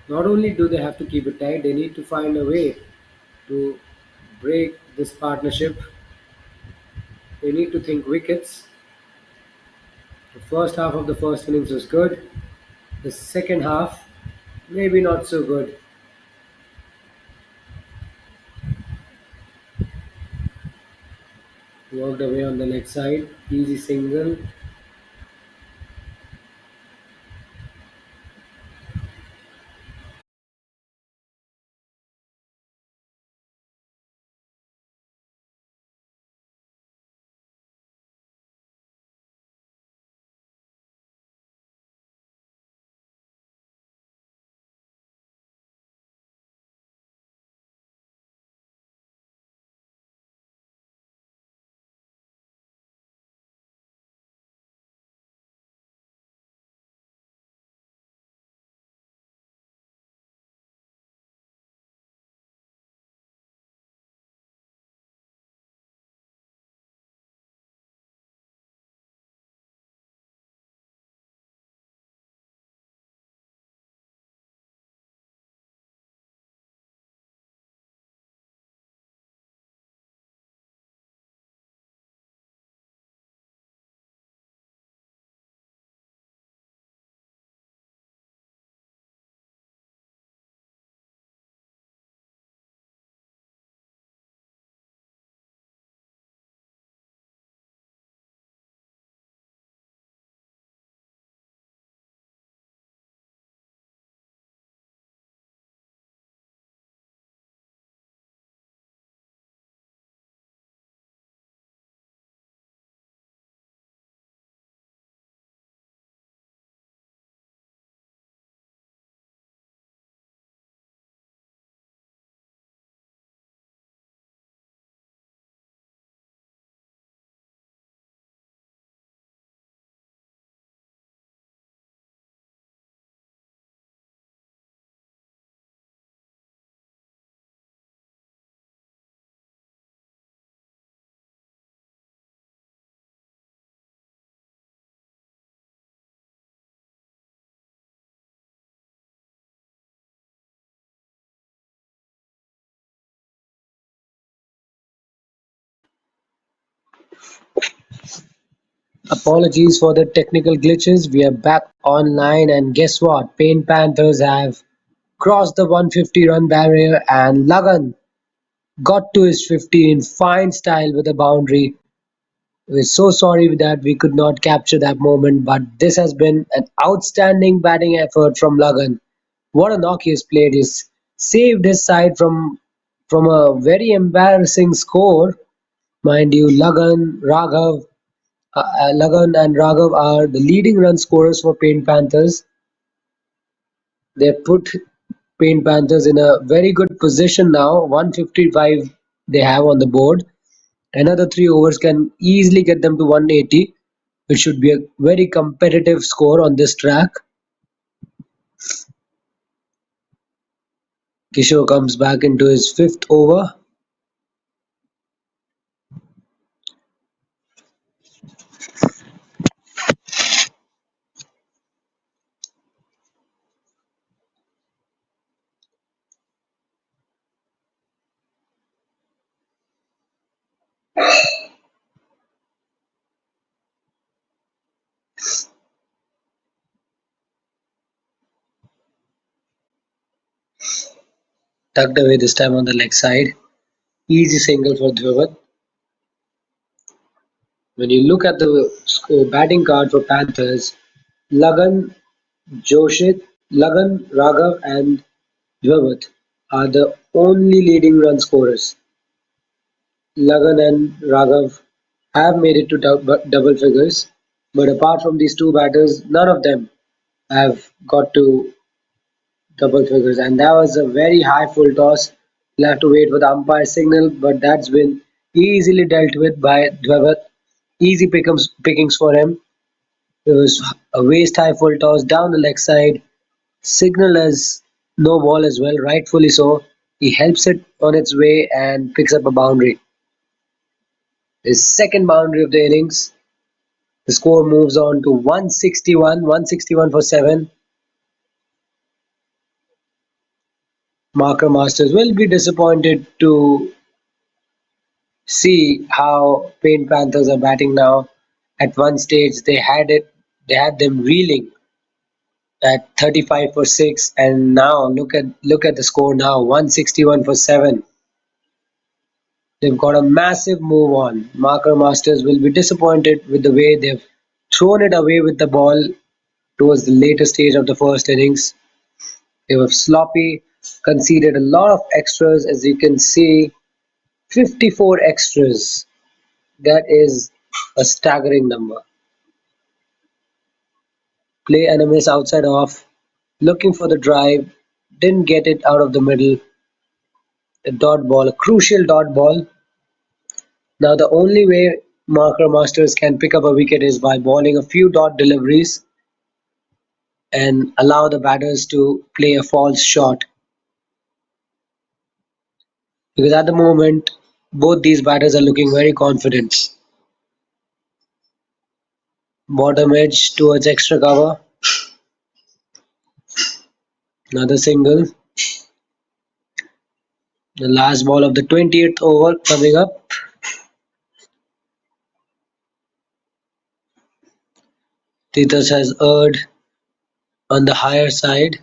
S2: Not only do they have to keep it tight, they need to find a way to break this partnership. They need to think wickets. The first half of the first innings was good. The second half, maybe not so good. Worked away on the leg side. Easy single.
S1: Apologies for the technical glitches. We are back online, and guess what? Paint Panthers have crossed the 150 run barrier, and Lagan got to his 50 in fine style with a boundary. We're so sorry that we could not capture that moment, but this has been an outstanding batting effort from Lagan. What a knock he has played! He's saved his side from a very embarrassing score. Mind you, Lagan and Raghav are the leading run scorers for Paint Panthers. They put Paint Panthers in a very good position now. 155 they have on the board. Another 3 overs can easily get them to 180, which should be a very competitive score on this track. Kishore comes back into his fifth over, tucked away this time on the leg side. Easy single for Dhruvat. When you look at the batting card for Panthers, Lagan, Lagan, Raghav, and Dhruvat are the only leading run scorers. Lagan and Raghav have made it to double figures, but apart from these two batters, none of them have got to double figures. And that was a very high full toss. We'll have to wait for the umpire signal, but that's been easily dealt with by Dhwavat. Easy pickings for him. It was a waist high full toss down the leg side, signal as no ball as well, rightfully so. He helps it on its way and picks up a boundary. His second boundary of the innings. The score moves on to 161 for 7. Marker Masters will be disappointed to see how Paint Panthers are batting now. At one stage they had them reeling at 35 for 6, and now look at the score now, 161 for 7. They've got a massive move on. Marker Masters will be disappointed with the way they've thrown it away with the ball towards the later stage of the first innings. They were sloppy, conceded a lot of extras, as you can see, 54 extras. That is a staggering number. Play and a miss outside off, looking for the drive, didn't get it out of the middle. A dot ball, a crucial dot ball. Now the only way Marker Masters can pick up a wicket is by bowling a few dot deliveries and allow the batters to play a false shot. Because at the moment, both these batters are looking very confident. Bottom edge towards extra cover. Another single. The last ball of the 20th over coming up. Titas has erred on the higher side.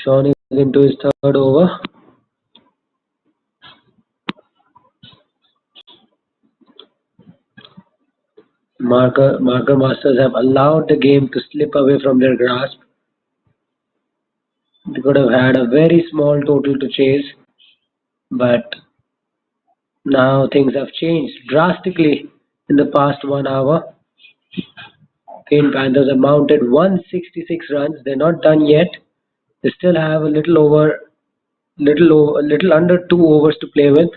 S1: Sean is into his third over. Marker Masters have allowed the game to slip away from their grasp. They could have had a very small total to chase, but now things have changed drastically in the past 1 hour. Paint Panthers have mounted 166 runs. They're not done yet. They still have a little under 2 overs to play with.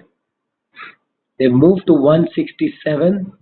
S1: They've moved to 167.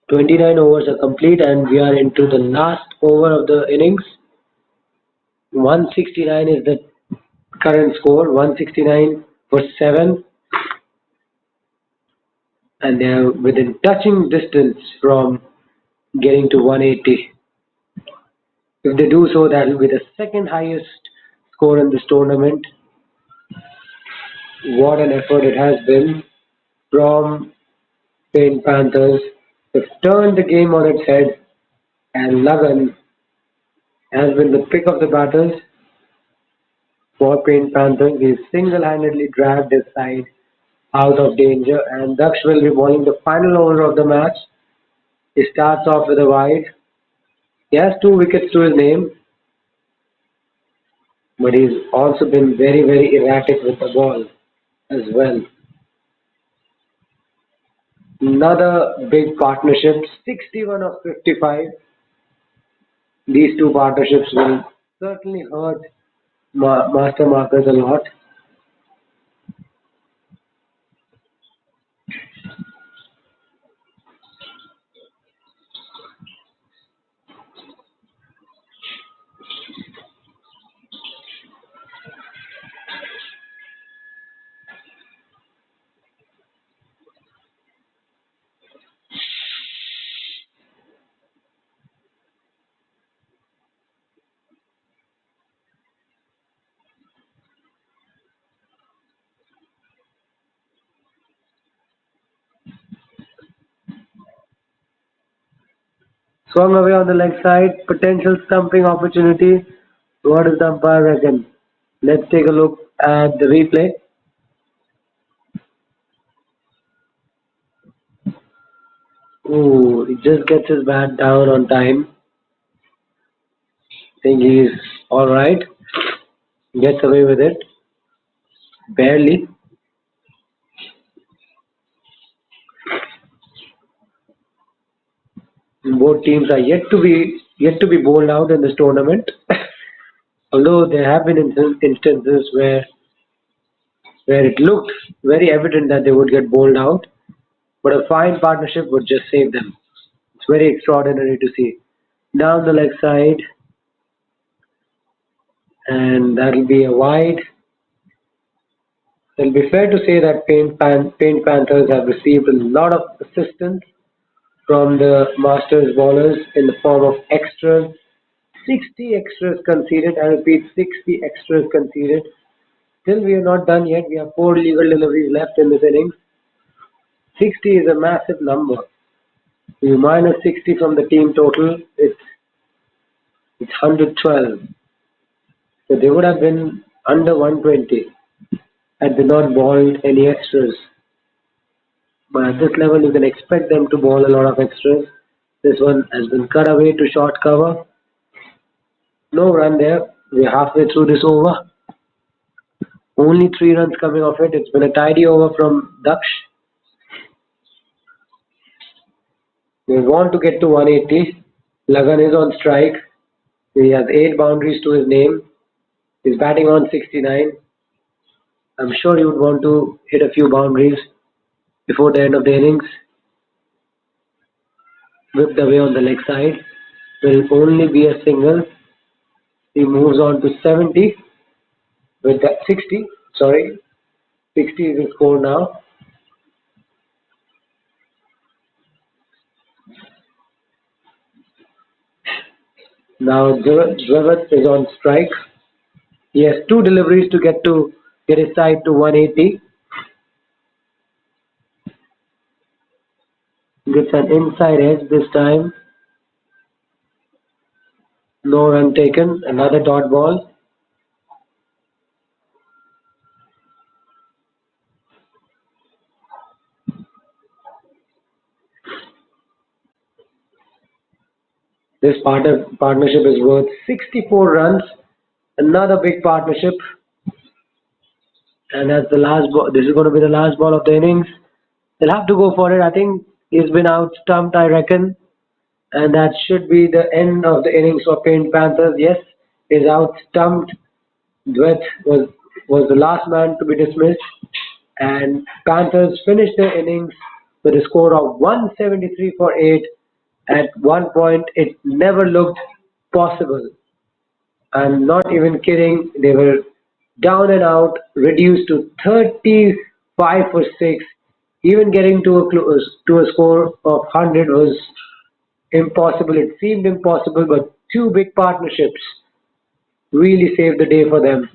S1: 29 overs are complete and we are into the last over of the innings. 169 is the current score. 169 for 7, and they are within touching distance from getting to 180. If they do so, that will be the second highest score in this tournament. What an effort it has been from Paint Panthers. They've turned the game on its head, and Lagan has been the pick of the batters for Paint Panthers. He's single-handedly dragged his side out of danger, and Daksh will be bowling the final over of the match. He starts off with a wide. He has 2 wickets to his name, but he's also been very, very erratic with the ball as well. Another big partnership, 61 of 55. These two partnerships will certainly hurt master markers a lot. Swung away on the leg side, potential stumping opportunity. What does the umpire reckon? Let's take a look at the replay. Ooh, he just gets his bat down on time. Think he's alright. Gets away with it. Barely. Both teams are yet to be
S2: yet to be bowled out in this tournament. Although there have been instances where it looked very evident that they would get bowled out, but a fine partnership would just save them. It's very extraordinary to see. Down the leg side, and that'll be a wide. It'll be fair to say that Paint Panthers have received a lot of assistance from the Masters bowlers in the form of extras. 60 extras conceded. I repeat, 60 extras conceded. Still, we are not done yet. We have 4 legal deliveries left in this innings. 60 is a massive number. You minus 60 from the team total, it's 112. So they would have been under 120 had they not bowled any extras. But at this level, you can expect them to bowl a lot of extras. This one has been cut away to short cover. No run there. We're halfway through this over. Only 3 runs coming off it. It's been a tidy over from Daksh. We want to get to 180. Lagan is on strike. He has 8 boundaries to his name. He's batting on 69. I'm sure he would want to hit a few boundaries before the end of the innings. Whipped away on the leg side. Will only be a single. He moves on to 70 with that 60. Sorry, 60 is the score now. Now Dravid is on strike. He has 2 deliveries to get his side to 180. Gets an inside edge this time. No run taken. Another dot ball. This partnership is worth 64 runs. Another big partnership. And that's the last ball. This is going to be the last ball of the innings. They'll have to go for it. I think he's been out stumped, I reckon. And that should be the end of the innings for Paint Panthers. Yes, he's out stumped. Dwet was the last man to be dismissed. And Panthers finished their innings with a score of 173 for 8. At one point, it never looked possible. I'm not even kidding. They were down and out, reduced to 35 for 6. Even getting to a score of 100 was impossible. It seemed impossible, but 2 big partnerships really saved the day for them.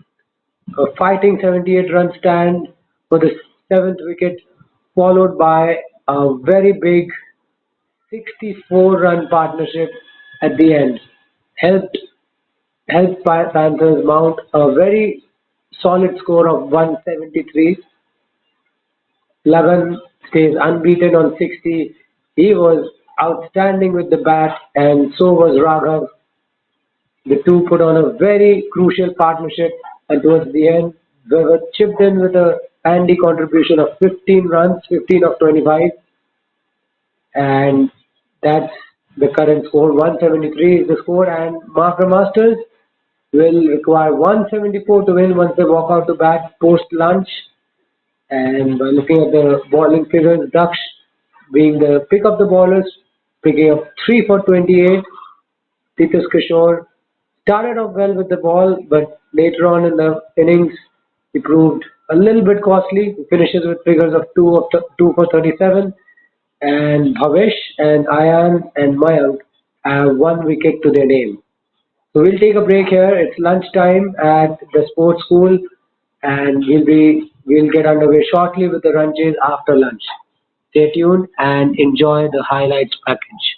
S2: A fighting 78-run stand for the 7th wicket, followed by a very big 64-run partnership at the end. Helped helped Panthers mount a very solid score of 173. Lagan stays unbeaten on 60. He was outstanding with the bat, and so was Raghav. The two put on a very crucial partnership, and towards the end, they were chipped in with a handy contribution of 15 runs, 15 of 25, and that's the current score. 173 is the score, and Mark Masters will require 174 to win once they walk out to bat post lunch. And by looking at the bowling figures, Daksh being the pick of the bowlers, picking up 3 for 28. Titus Kishore started off well with the ball, but later on in the innings, he proved a little bit costly. He finishes with figures of 2 for 37. And Bhavesh and Ayan and Mayank have 1 wicket to their name. So we'll take a break here. It's lunchtime at the sports school, and we'll get underway shortly with the run chase after lunch. Stay tuned and enjoy the highlights package.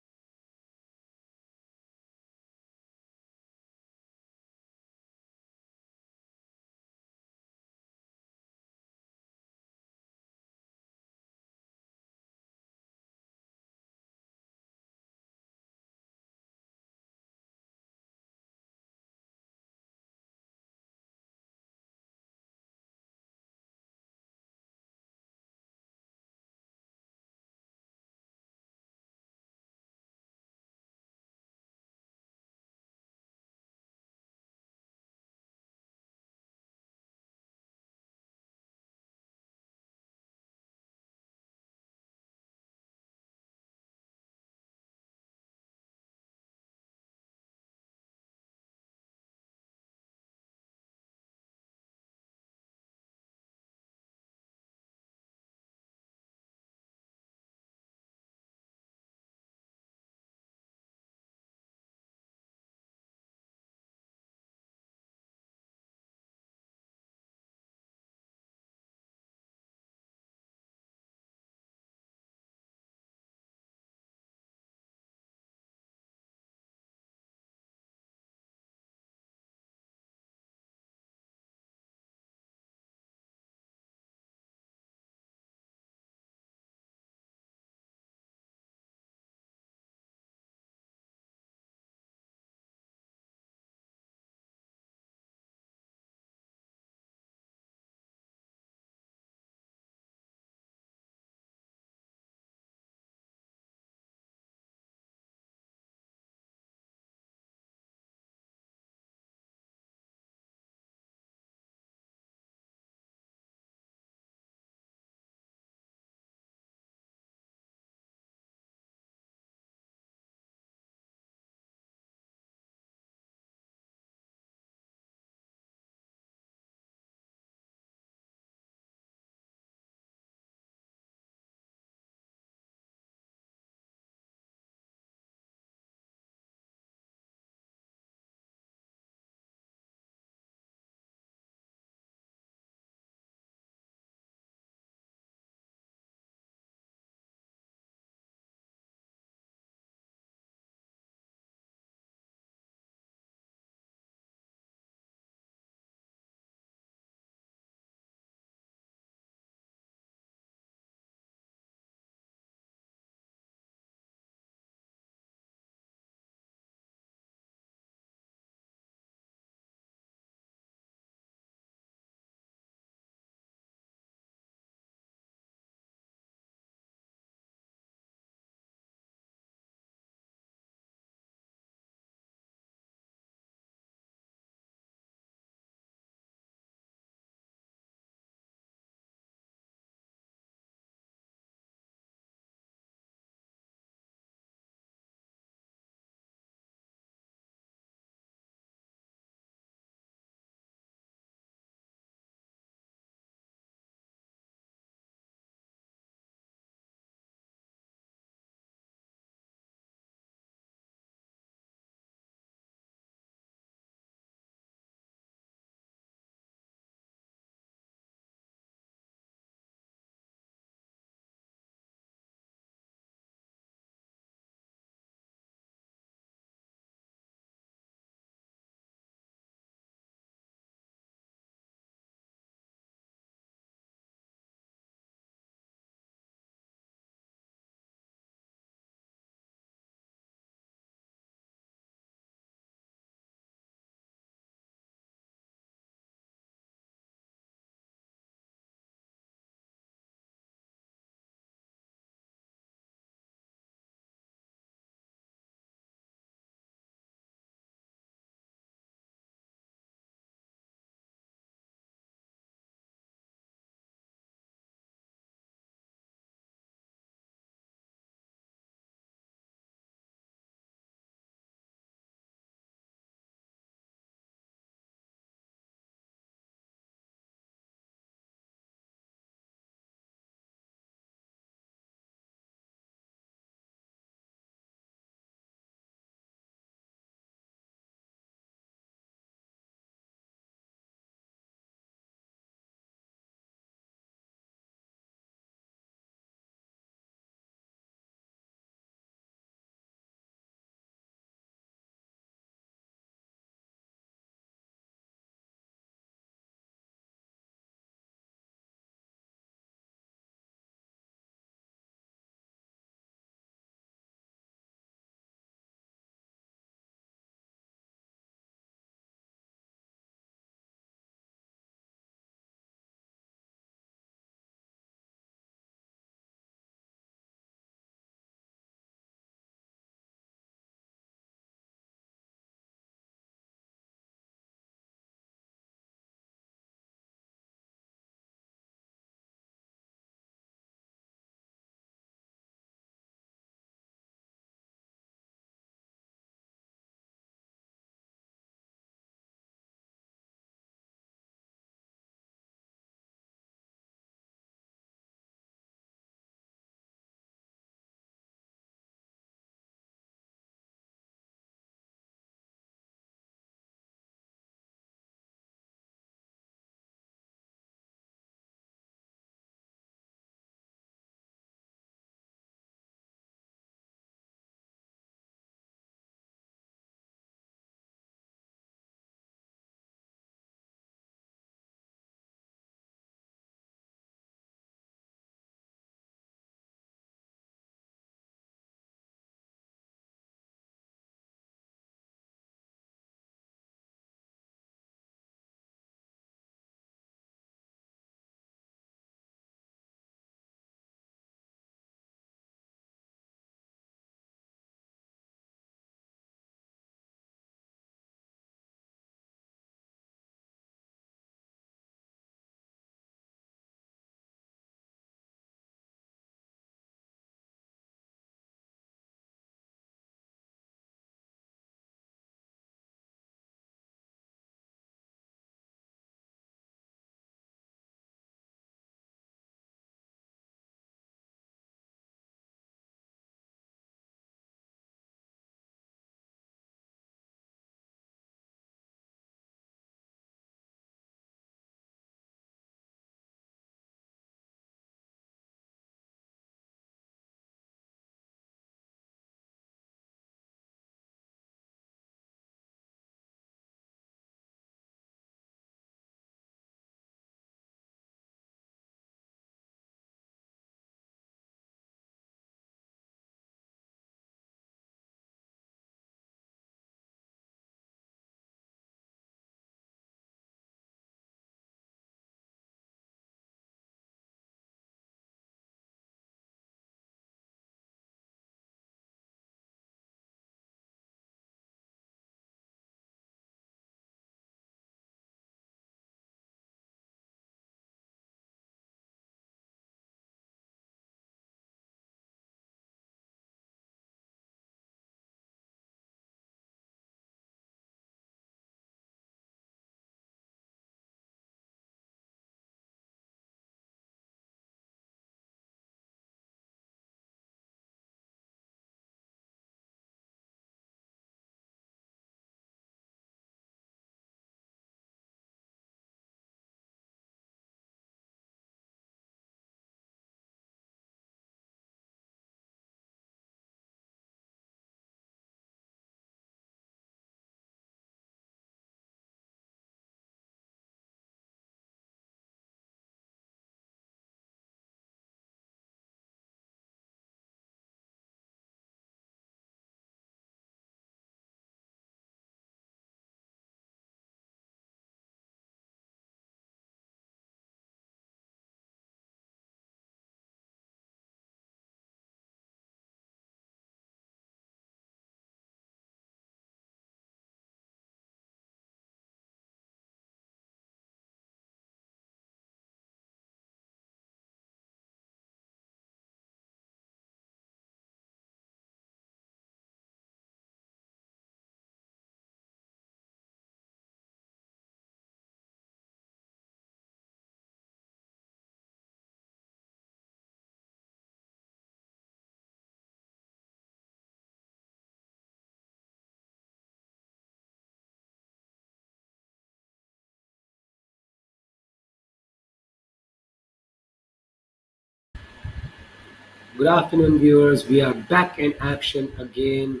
S2: Good afternoon, viewers. We are back in action again,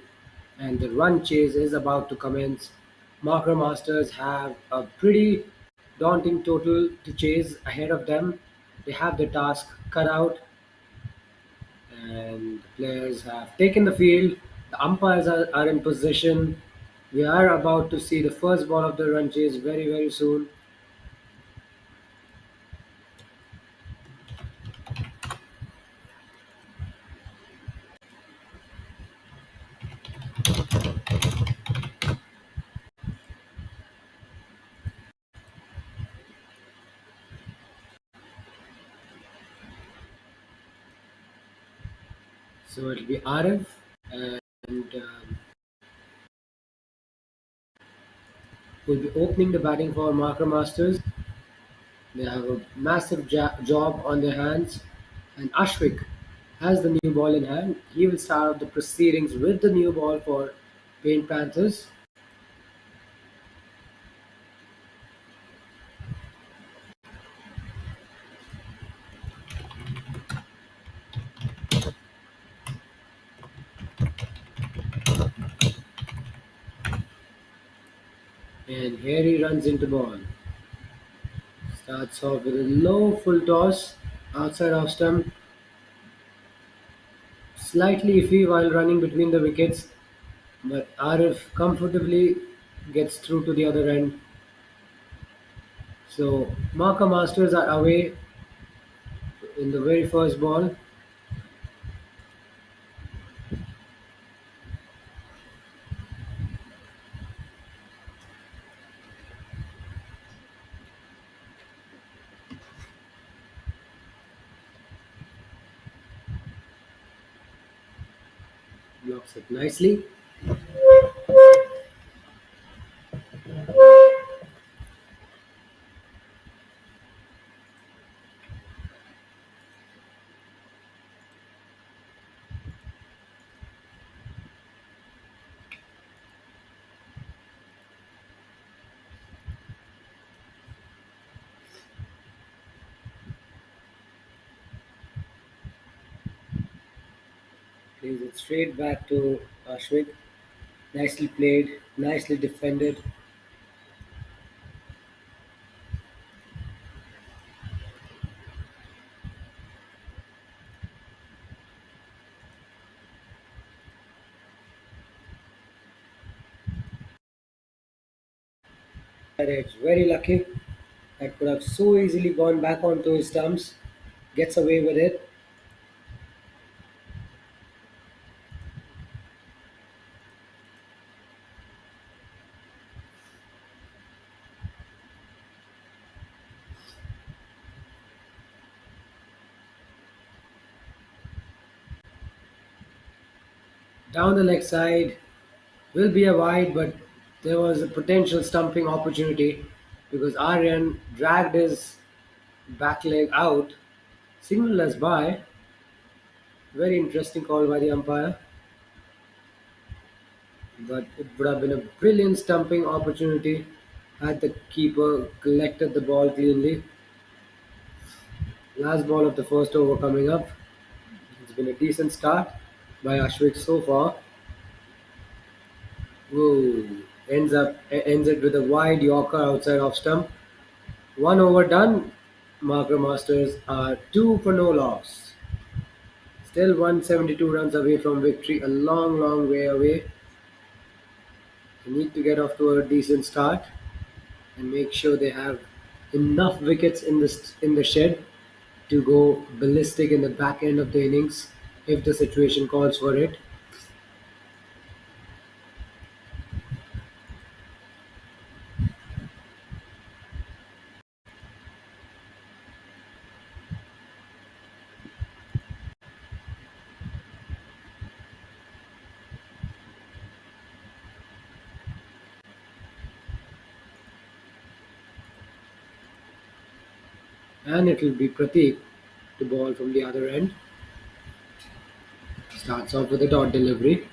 S2: and the run chase is about to commence. Marker Masters have a pretty daunting total to chase ahead of them. They have the task cut out, and the players have taken the field. The umpires are in position. We are about to see the first ball of the run chase very, very soon. So it'll be Arif, and will be opening the batting for Marker Masters. They have a massive job on their hands, and Ashwik has the new ball in hand. He will start the proceedings with the new ball for Paint Panthers. And here he runs into ball. Starts off with a low full toss outside off stump, slightly iffy while running between the wickets, but Arif comfortably gets through to the other end. So Marker Masters are away in the very first ball. Blocks it nicely. Plays it straight back to Ashwik. Nicely played, nicely defended. And it's very lucky. That could have so easily gone back onto his stumps. Gets away with it. Down the leg side will be a wide, but there was a potential stumping opportunity because Aryan dragged his back leg out, signaled us by. Very interesting call by the umpire, but it would have been a brilliant stumping opportunity had the keeper collected the ball cleanly. Last ball of the first over coming up. It's been a decent start by Ashwik so far. Whoa. Ends it with a wide Yorker outside off stump. One over done. Marker Masters are two for no loss. Still 172 runs away from victory. A long, long way away. They need to get off to a decent start and make sure they have enough wickets in the shed to go ballistic in the back end of the innings if the situation calls for it. And it will be Prateek to ball from the other end. Starts off with a dot delivery.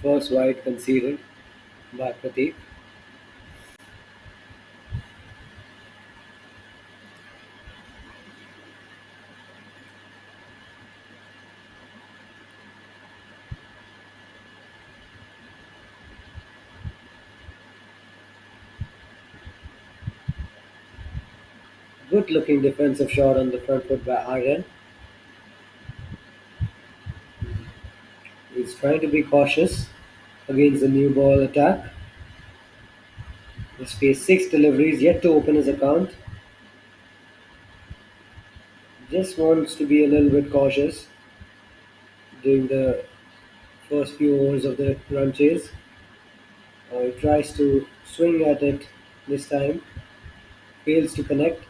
S2: First wide conceded by Pratik. Good looking defensive shot on the front foot by Aryan. He's trying to be cautious against the new ball attack. He's faced 6 deliveries, yet to open his account. Just wants to be a little bit cautious during the first few overs of the run chase. He tries to swing at it this time, fails to connect.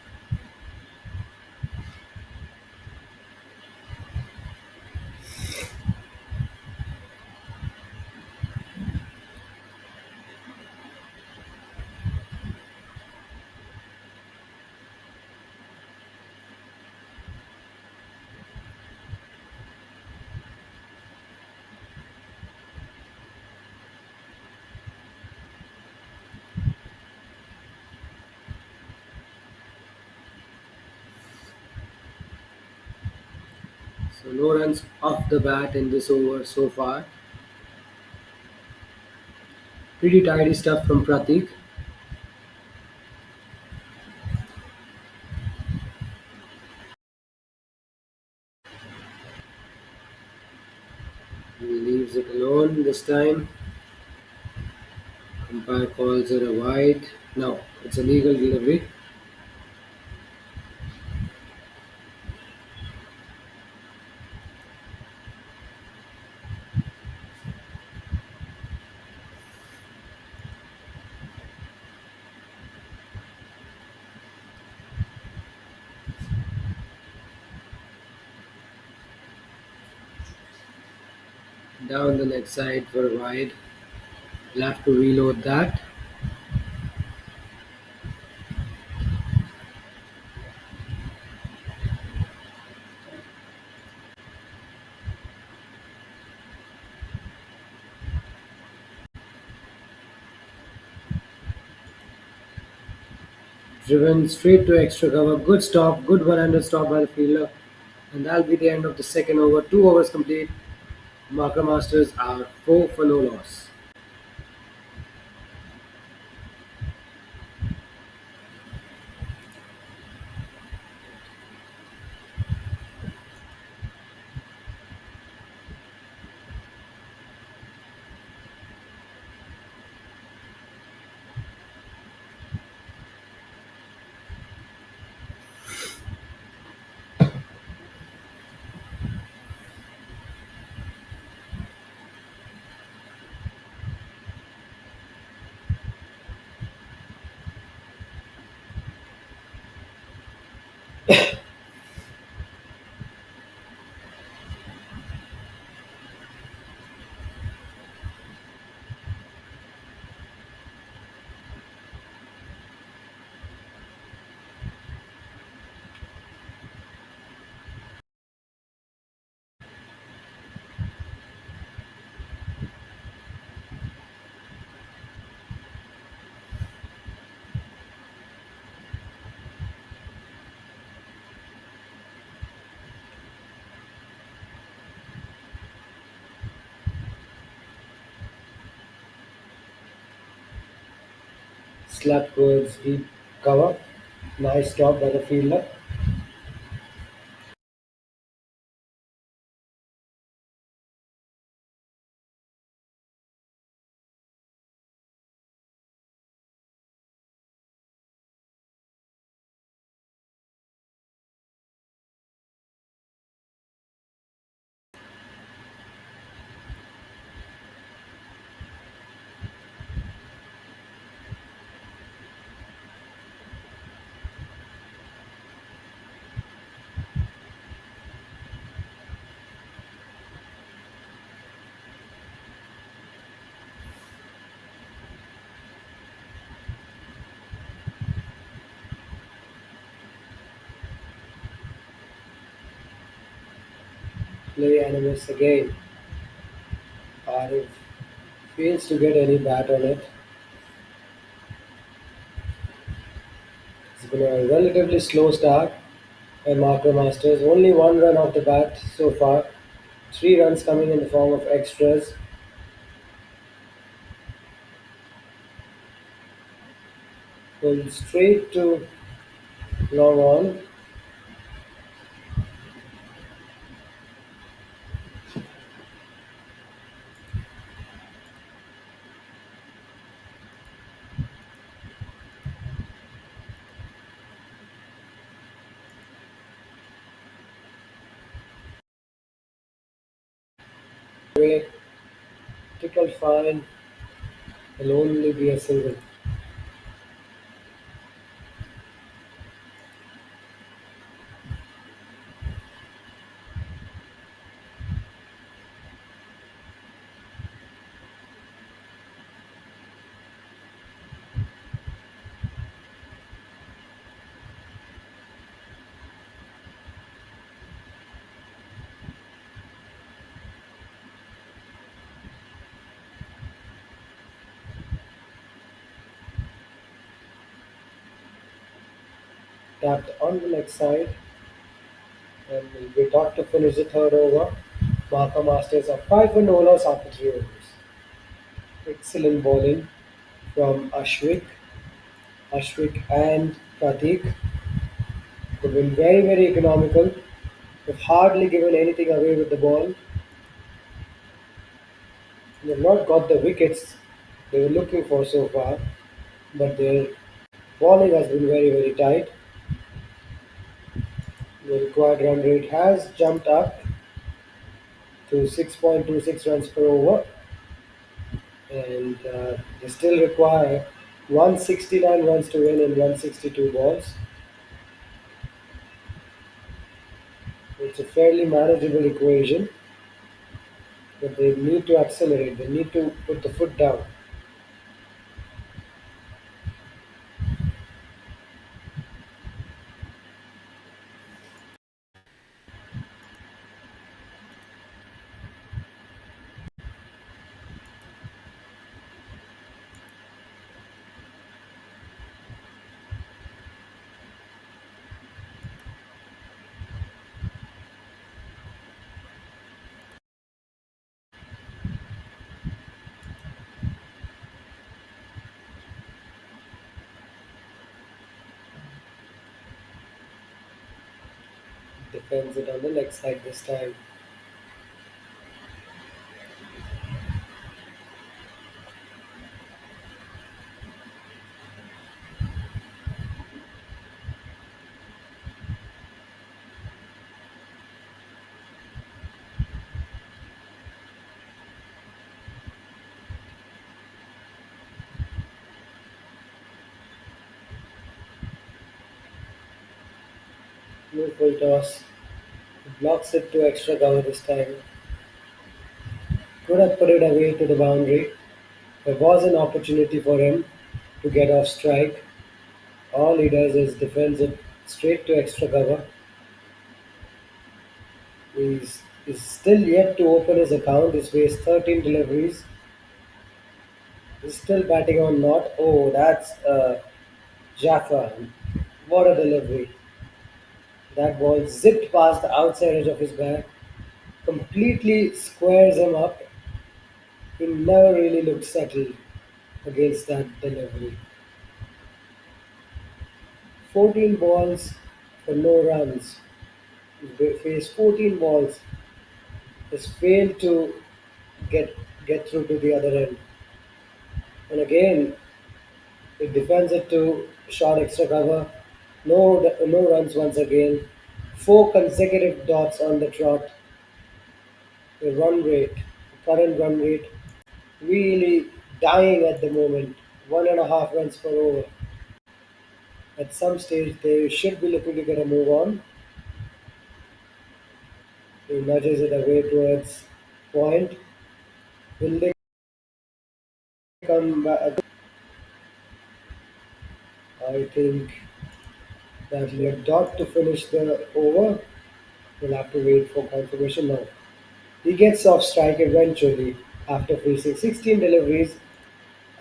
S2: So no runs off the bat in this over so far. Pretty tidy stuff from Pratik. He leaves it alone this time. Umpire calls it a wide. No, it's a legal delivery. Down the net side for a wide. We'll have to reload that. Driven straight to extra cover. Good stop. Good one-handed stop by the fielder. And that'll be the end of the second over. 2 overs complete. Marker Masters are 4 for no loss. Slap towards deep cover. Nice stop by the fielder. Play animals again. Arif Fails to get any bat on it. It's been a relatively slow start by Marco Masters. Only one run off the bat so far. Three runs coming in the form of extras. Pulled straight to long on. Away. Tickle fine. Will only be a single. Tapped on the leg side and will be thought to finish the third over. Marco Masters are 5 for no loss after 3 overs. Excellent bowling from Ashwik and Pratik. They've been very, very economical. They've hardly given anything away with the ball. They've not got the wickets they were looking for so far, but their bowling has been very, very tight. The required run rate has jumped up to 6.26 runs per over, and they still require 169 runs to win in 162 balls. It's a fairly manageable equation, but they need to accelerate. They need to put the foot down. Defends it on the leg side this time. No full toss. Blocks it to extra cover this time. Could have put it away to the boundary. There was an opportunity for him to get off strike. All he does is defends it straight to extra cover. He's still yet to open his account. He's faced 13 deliveries. He's still batting on not. Oh, that's Jaffa. What a delivery. That ball zipped past the outside edge of his bat. Completely squares him up. He never really looked settled against that delivery. 14 balls for no runs. He faced 14 balls. Has failed to get get through to the other end. And again, it defends it to short extra cover. No runs once again. Four consecutive dots on the trot. The run rate, current run rate, really dying at the moment. 1.5 runs per over. At some stage, they should be looking to get a move on. He nudges it away towards point. Will they come back? I think that we have got to finish the over. We'll have to wait for confirmation now. He gets off strike eventually. After facing 16 deliveries,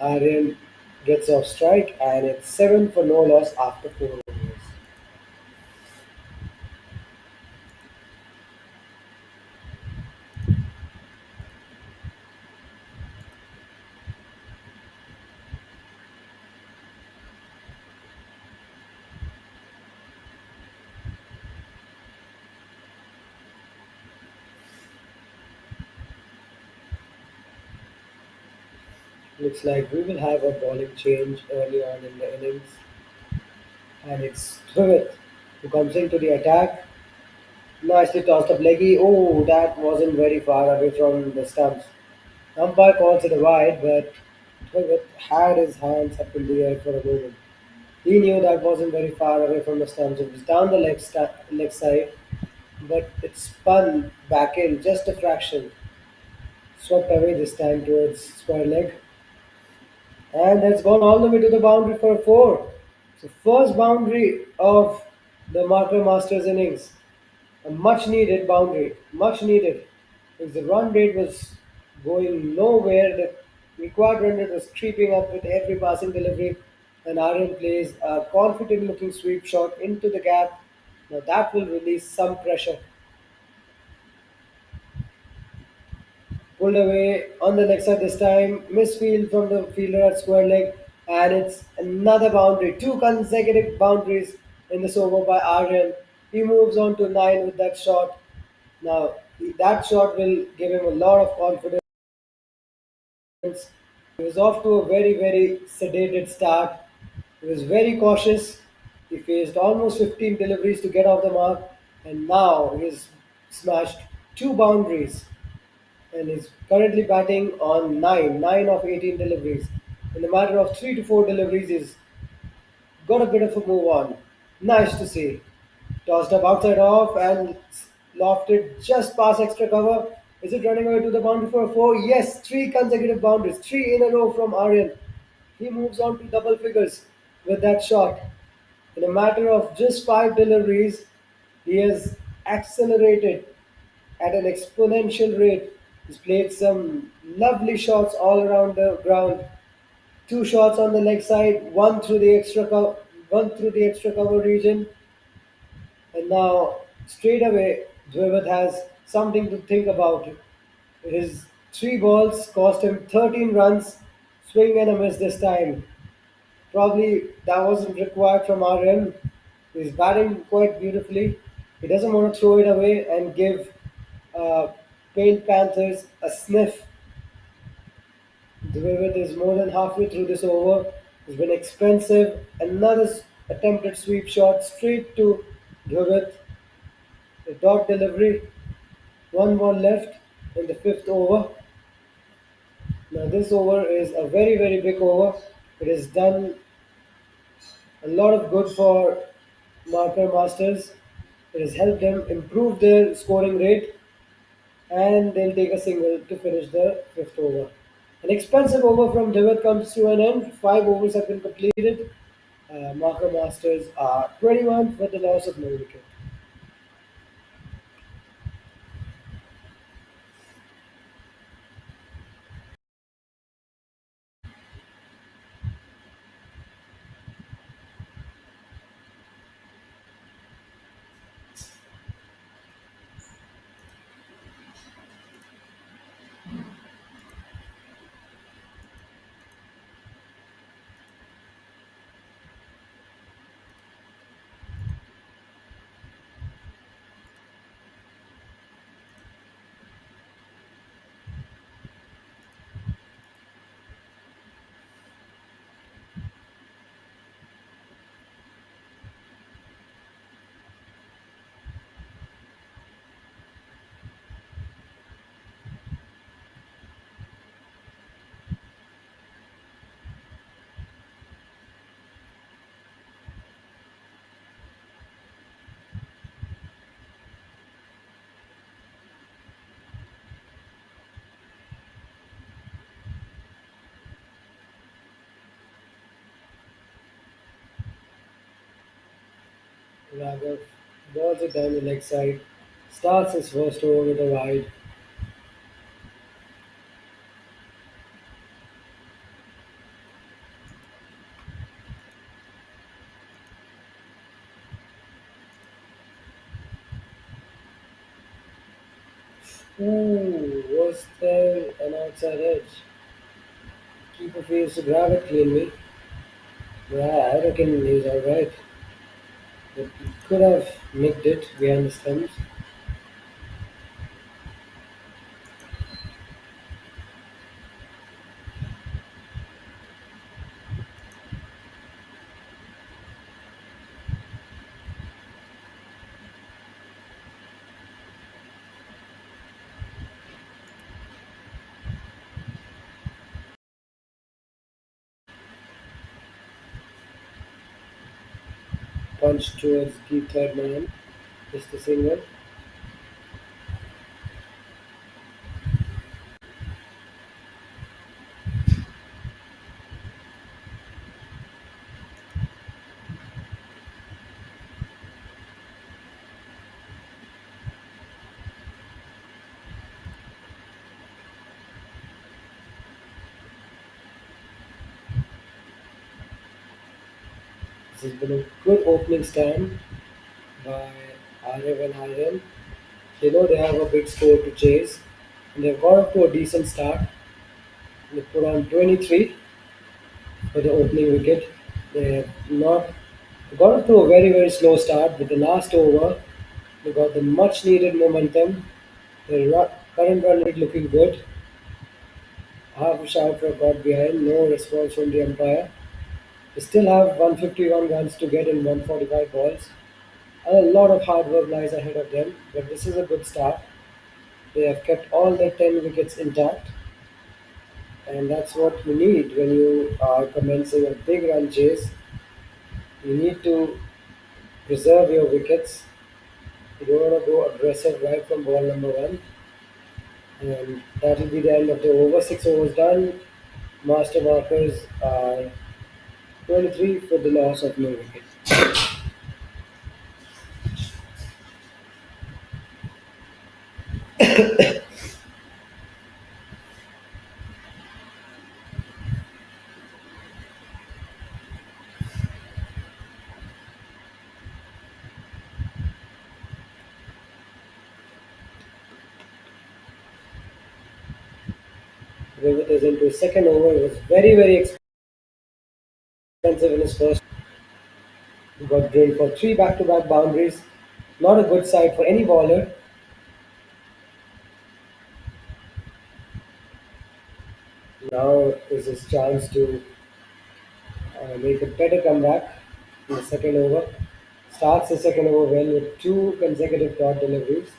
S2: Aryan gets off strike and it's 7 for no loss after 4 overs. Looks like we will have a bowling change early on in the innings, and it's Dwivit who comes into the attack. Nicely tossed up leggy. Oh, that wasn't very far away from the stumps. Umpire calls it a wide, but Dwivit had his hands up in the air for a moment. He knew that wasn't very far away from the stumps. It was down the leg side, but it spun back in just a fraction. Swept away this time towards square leg. And has gone all the way to the boundary for a four. So first boundary of the Marker Masters innings. A much needed boundary. Much needed. Because the run rate was going nowhere. The required run rate was creeping up with every passing delivery. And Aryan plays a confident looking sweep shot into the gap. Now that will release some pressure. Pulled away on the leg side this time. Misfield from the fielder at square leg. And it's another boundary. Two consecutive boundaries in this over by Aryan. He moves on to 9 with that shot. Now, that shot will give him a lot of confidence. He was off to a very, very sedated start. He was very cautious. He faced almost 15 deliveries to get off the mark. And now he's smashed two boundaries and is currently batting on 9 of 18 deliveries. In a matter of 3 to 4 deliveries, he's got a bit of a move on. Nice to see. Tossed up outside off and lofted just past extra cover. Is it running away to the boundary for a four? Yes, three consecutive boundaries, three in a row from Aryan. He moves on to double figures with that shot. In a matter of just 5 deliveries, he has accelerated at an exponential rate. He's played some lovely shots all around the ground. Two shots on the leg side, one through the extra cover region, and now straight away Dwived has something to think about. His three balls cost him 13 runs, swing and a miss this time. Probably that wasn't required from RM. He's batting quite beautifully. He doesn't want to throw it away and give uh, Paint Panthers a sniff. Dwived is more than halfway through this over. It's been expensive. Another attempted sweep shot straight to Dwived. The dot delivery. One more left in the fifth over. Now this over is a very very big over. It has done a lot of good for Marker Masters. It has helped them improve their scoring rate, and they'll take a single to finish the fifth over. An expensive over from Devitt comes to an end. 5 overs have been completed. Marker Masters are 21 for the loss of no wicket. Raghav balls it down the leg side, starts his first over with a wide. Ooh, was there an outside edge? Keeper fails to grab it cleanly. Yeah, I reckon he's alright. But he could have nicked it behind the stumps. Punched towards the third man. Just a single. This has been a good opening stand by RF and IM. They know they have a big score to chase, and they've got off to a decent start. They put on 23 for the opening wicket. They have not they got off to a very slow start, but the last over they got the much needed momentum. The current run rate looking good. Half a shout for got behind, no response from the umpire. They still have 151 runs to get in 145 balls. A lot of hard work lies ahead of them, but this is a good start. They have kept all their 10 wickets intact, and that's what you need when you are commencing a big run chase. You need to preserve your wickets. You don't want to go aggressive right from ball number one, and that will be the end of the over. 6 overs done. Master markers are 23 for the loss of no wicket. With is into his second over. It was very expensive in his first. He got drilled for three back-to-back boundaries. Not a good sight for any bowler. Now is his chance to make a better comeback in the second over. Starts the second over well with two consecutive dot deliveries.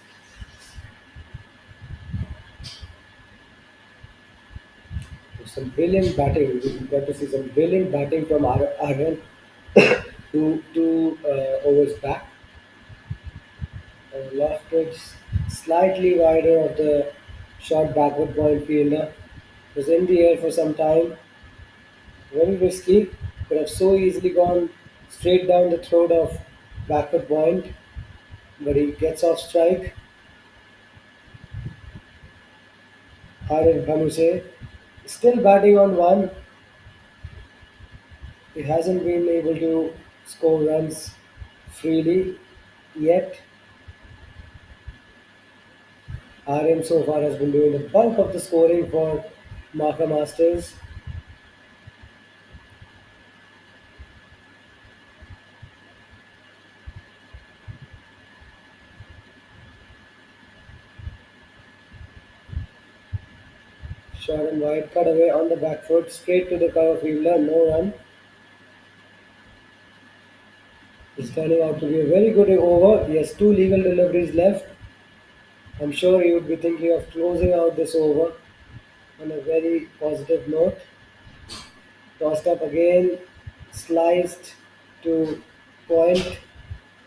S2: Some brilliant batting. We got to see some brilliant batting from Aaron two overs back. Lofted slightly wider of the short backward point fielder. Was in the air for some time. Very risky. Could have so easily gone straight down the throat of backward point, but he gets off strike. Arif Bhanuse still batting on one. He hasn't been able to score runs freely yet. RM so far has been doing the bulk of the scoring for Marker Masters. Short and wide, cut away on the back foot, straight to the cover fielder, no run. It's turning out to be a very good over. He has two legal deliveries left. I'm sure he would be thinking of closing out this over on a very positive note. Tossed up again, sliced to point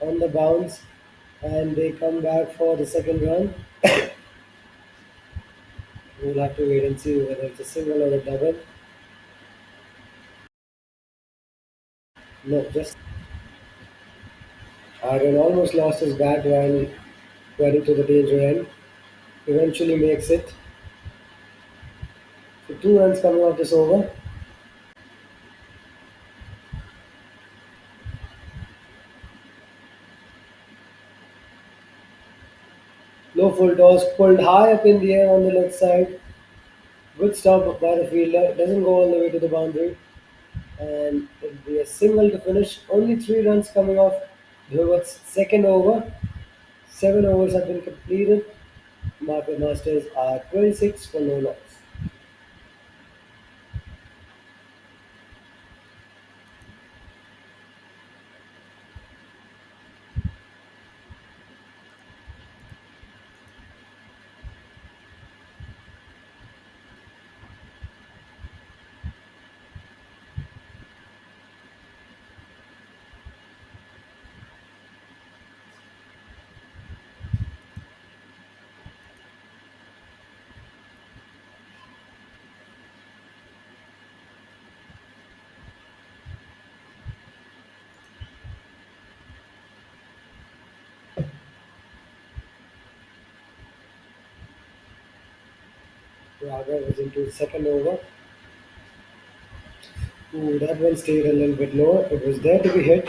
S2: on the bounce, and they come back for the second run. We'll have to wait and see whether it's a single or a double. No, just Aaron almost lost his bat while heading to the danger end. Eventually makes it. So two runs coming off this over. Low full toss pulled high up in the air on the left side. Good stop by the fielder. Doesn't go all the way to the boundary. And it'll be a single to finish. Only 3 runs coming off Dhruvat's second over. 7 overs have been completed. Market Masters are 26 for no loss. Raga was into his second over. Ooh, that one stayed a little bit low. It was there to be hit.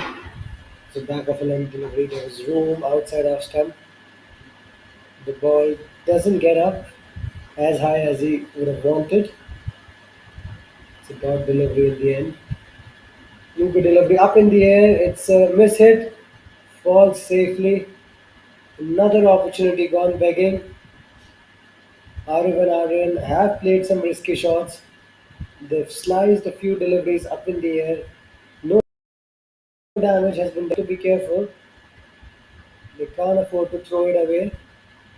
S2: So back of a leg delivery. There was room outside our stump. The ball doesn't get up as high as he would have wanted. It's a dot delivery in the end. Luka delivery up in the air. It's a miss hit. Falls safely. Another opportunity gone begging. Arif and Aryan have played some risky shots. They've sliced a few deliveries up in the air. No damage has been done. To be careful. They can't afford to throw it away.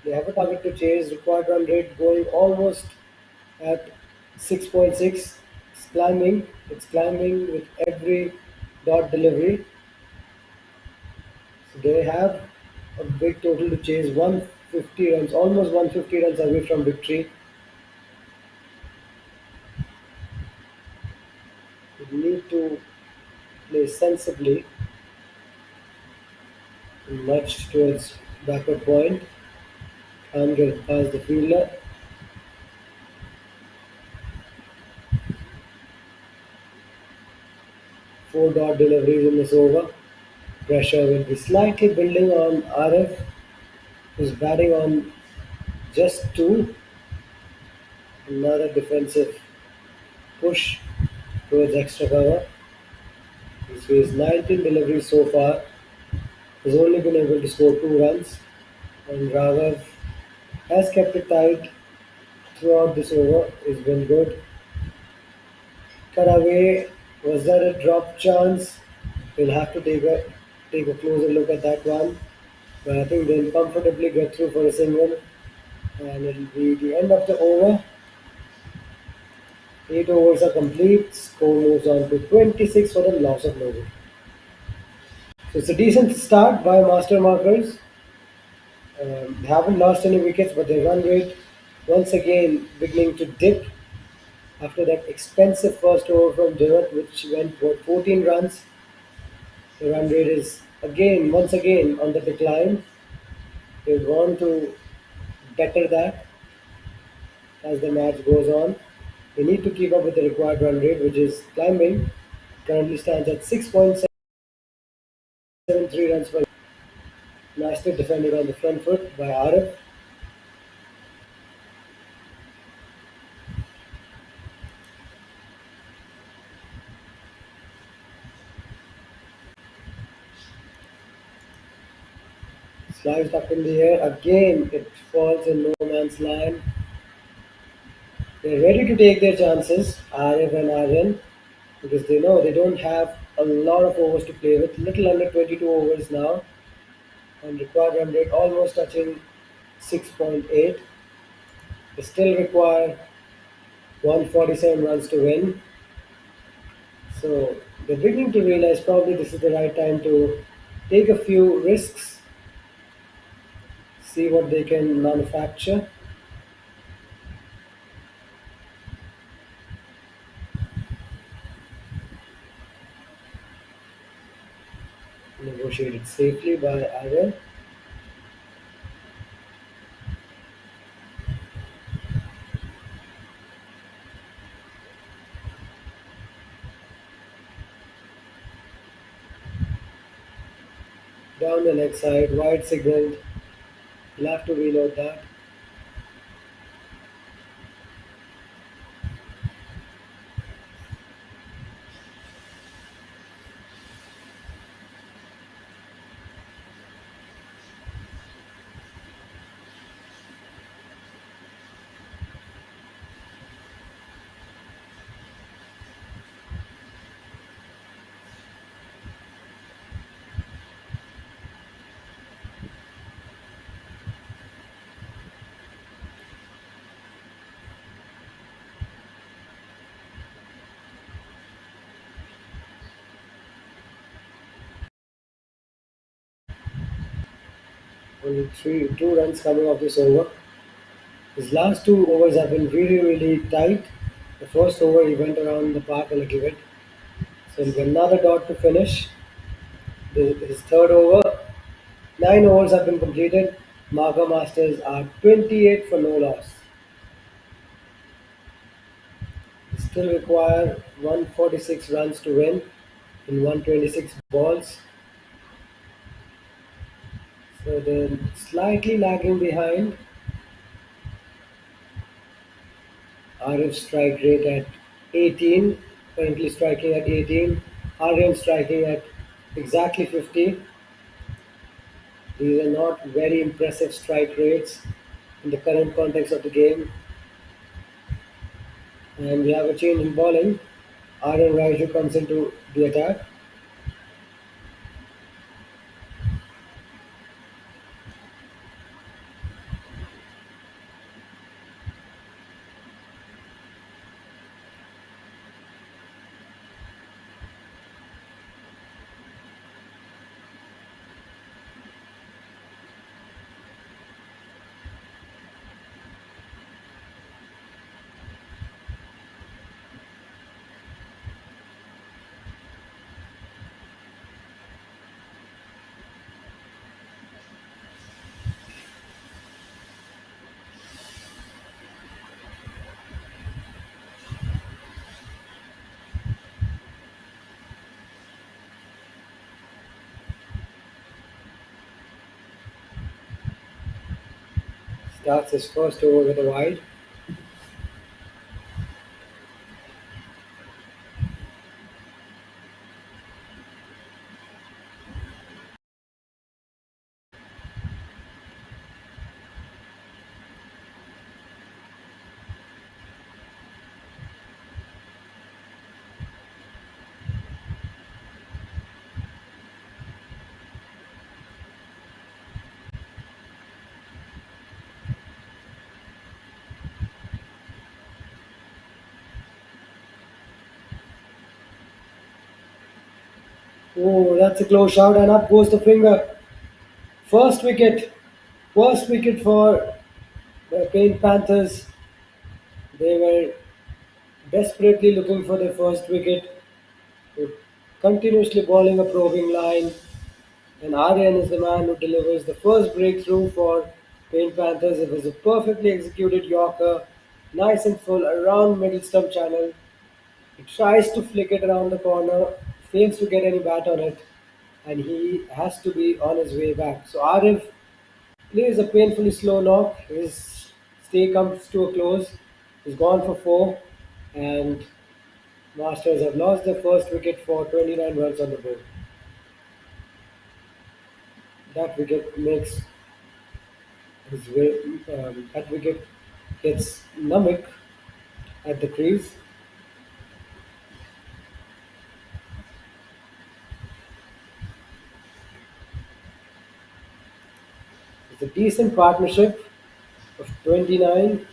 S2: They have a target to chase. Required run rate going almost at 6.6. It's climbing. It's climbing with every dot delivery. So they have a big total to chase. 150 runs, almost 150 runs away from victory. We need to play sensibly and march towards backward point. Can't get past the fielder. 4 dot deliveries in this over. Pressure will be slightly building on RF, who's batting on just two. Another defensive push towards extra cover. He's faced 19 deliveries so far. He's only been able to score 2 runs. And Raghav has kept it tight throughout this over. He's been good. Cut away. Was that a drop chance? We'll have to take a closer look at that one. But I think they'll comfortably get through for a single. And it'll be the end of the over. 8 overs are complete. Score moves on to 26 for the loss of no wicket. So it's a decent start by master markers. They haven't lost any wickets, but their run rate once again beginning to dip after that expensive first over from Devat, which went for 14 runs. The run rate is once again on the decline. They want to better that as the match goes on. They need to keep up with the required run rate, which is climbing. Currently stands at 6.73 runs per. Nicely defended on the front foot by Arif. Sliced up in the air. Again, it falls in no man's land. They're ready to take their chances, Arif and Aryan, because they know they don't have a lot of overs to play with. Little under 22 overs now, and required run rate almost touching 6.8. They still require 147 runs to win. So they're beginning to realize probably this is the right time to take a few risks, see what they can manufacture. Negotiated safely by Aryan. Down the leg side, wide signaled. You'll have to reload that. Only two runs coming off this over. His last two overs have been really, really tight. The first over he went around the park a little bit. So he'll get another dot to finish. His third over, 9 overs have been completed. Marga Masters are 28 for no loss. They still require 146 runs to win in 126 balls. So they're slightly lagging behind. Arif strike rate at 18, currently striking at 18. Aryan striking at exactly 50. These are not very impressive strike rates in the current context of the game. And we have a change in bowling. Aryan Raiju comes into the attack. Starts his first over with a wide. Oh, that's a close shot, and up goes the finger. First wicket. First wicket for the Paint Panthers. They were desperately looking for their first wicket. They're continuously bowling a probing line. And Aryan is the man who delivers the first breakthrough for Paint Panthers. It was a perfectly executed Yorker, nice and full around middle stump channel. He tries to flick it around the corner, fails to get any bat on it, and he has to be on his way back. So Arif plays a painfully slow knock. His stay comes to a close. He's gone for four, and Masters have lost their first wicket for 29 runs on the board. That wicket makes his way. That wicket gets Namik at the crease. It's a decent partnership of 29,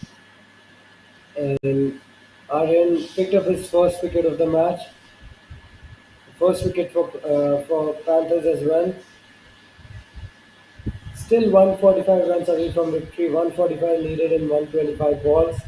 S2: and Aryan picked up his first wicket of the match. First wicket for Panthers as well. Still 145 runs away from victory. 145 needed in 125 balls.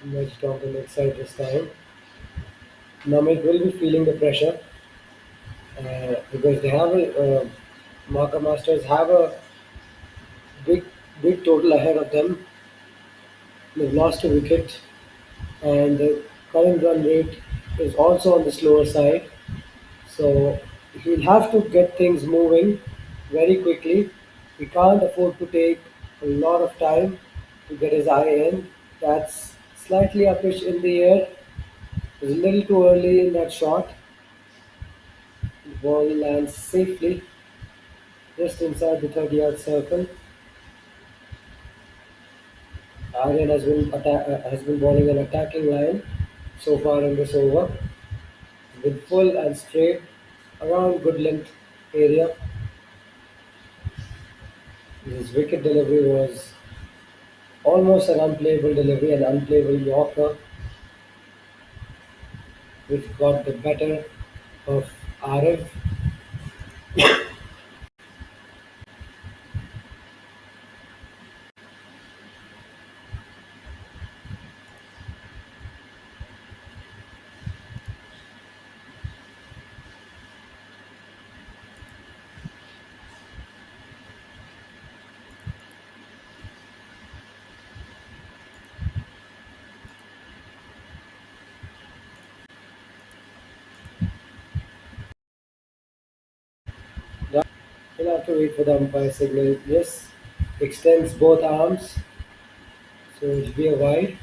S2: emerged on the leg side this time. Namik will be feeling the pressure because they have Marker Masters have a big big total ahead of them. They've lost a wicket, and the current run rate is also on the slower side. So he'll have to get things moving very quickly. He can't afford to take a lot of time to get his eye in. That's slightly uppish in the air. It's a little too early in that shot. The ball lands safely just inside the 30-yard circle. Aryan has been bowling an attacking line so far in this over with full and straight around good length area. His wicket delivery was almost an unplayable delivery, an unplayable Yorker, which got the better of Arif. We'll have to wait for the umpire signal. Yes, extends both arms, so it'll be a wide.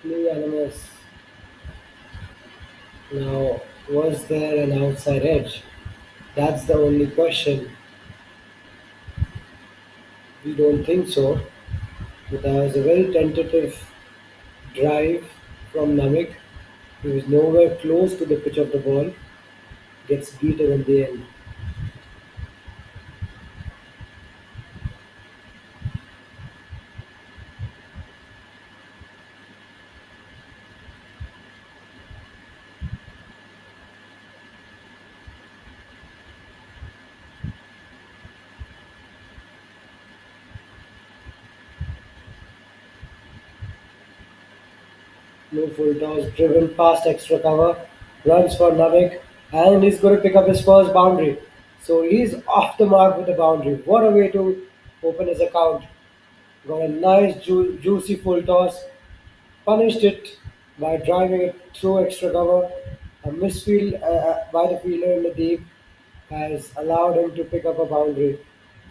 S2: Blue animals. Now, was there an outside edge? That's the only question. We don't think so. But there was a very tentative drive from Namik. He was nowhere close to the pitch of the ball. Gets beaten in the end. No full toss, driven past extra cover, runs for Namik, and he's going to pick up his first boundary. So he's off the mark with the boundary. What a way to open his account. Got a nice juicy full toss, punished it by driving it through extra cover. A misfield by the fielder in the deep has allowed him to pick up a boundary.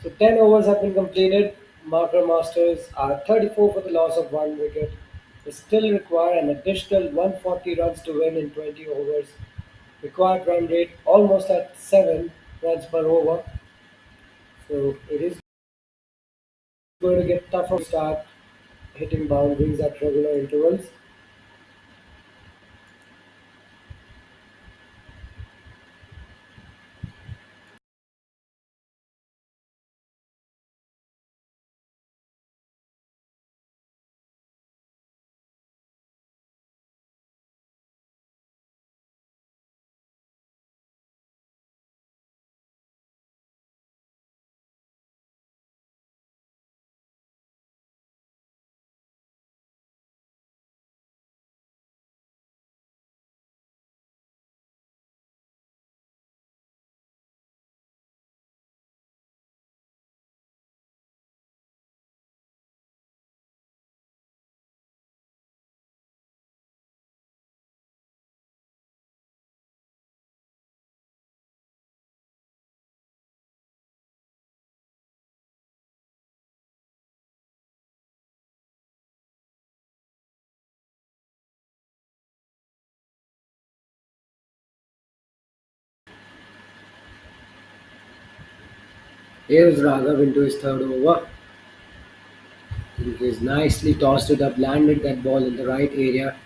S2: So 10 overs have been completed. Marker Masters are 34 for the loss of one wicket. They still require an additional 140 runs to win in 20 overs. Required run rate almost at 7 runs per over. So it is going to get tougher to start hitting boundaries at regular intervals. Here's Raghav into his third over. He has nicely tossed it up, landed that ball in the right area,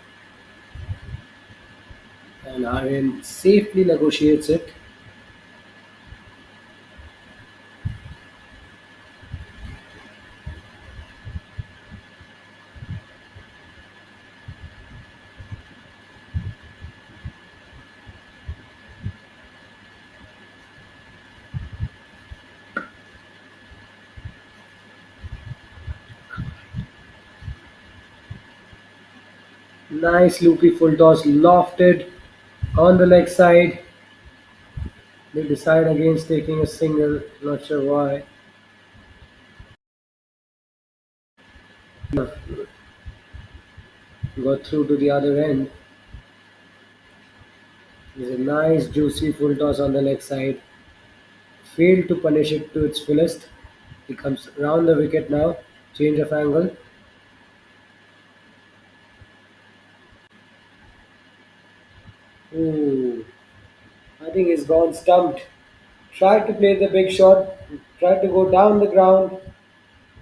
S2: and Aryan safely negotiates it. Nice loopy full toss lofted on the leg side. They decide against taking a single, not sure why. Got through to the other end. There's a nice juicy full toss on the leg side. Failed to punish it to its fullest. He comes round the wicket now. Change of angle. Ooh, I think he's gone stumped. Tried to play the big shot. Tried to go down the ground.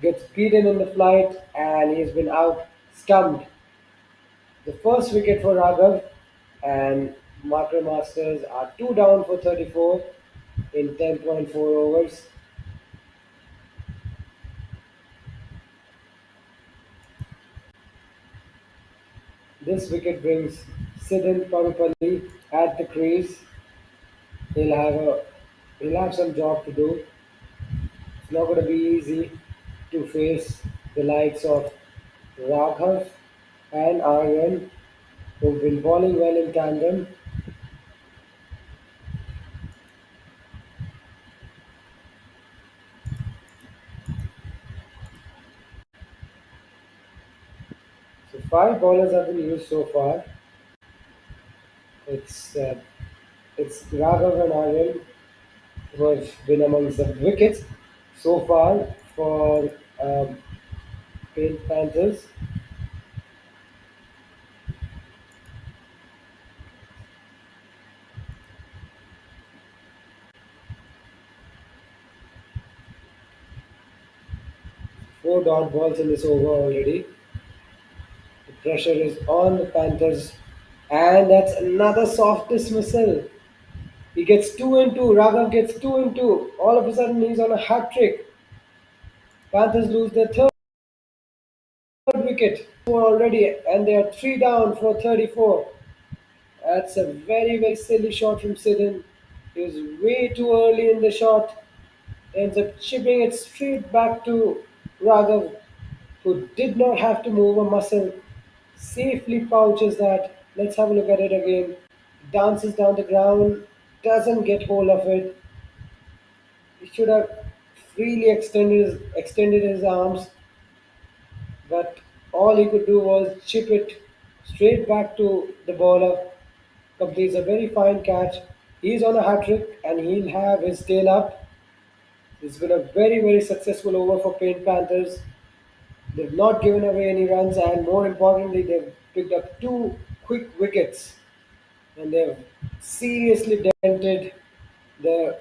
S2: Gets beaten in the flight and he's been out stumped. The first wicket for Raghav and Marker Masters are 2 down for 34 in 10.4 overs. This wicket brings Sidhan Parupalli at the crease. He'll have a he'll have some job to do. It's not going to be easy to face the likes of Raghav and Aryan, who've been bowling well in tandem. So 5 bowlers have been used so far. It's uh, it's Raghav and Aryan who have been amongst the wickets so far for um, Panthers. 4 dot balls in this over already. The pressure is on the Panthers, and that's another soft dismissal. He gets 2 and 2. Raghav gets 2 and 2. All of a sudden, he's on a hat trick. Panthers lose their third wicket. Four already, and they are 3 down for 34. That's a very, very silly shot from Sidhan. He was way too early in the shot. Ends up chipping it straight back to Raghav, who did not have to move a muscle. Safely pouches that. Let's have a look at it again. Dances down the ground, doesn't get hold of it. He should have freely extended his arms, but all he could do was chip it straight back to the bowler. Completes a very fine catch. He's on a hat trick and he'll have his tail up. It's been a very, very successful over for Paint Panthers. They've not given away any runs, and more importantly, they've picked up 2 quick wickets, and they've seriously dented the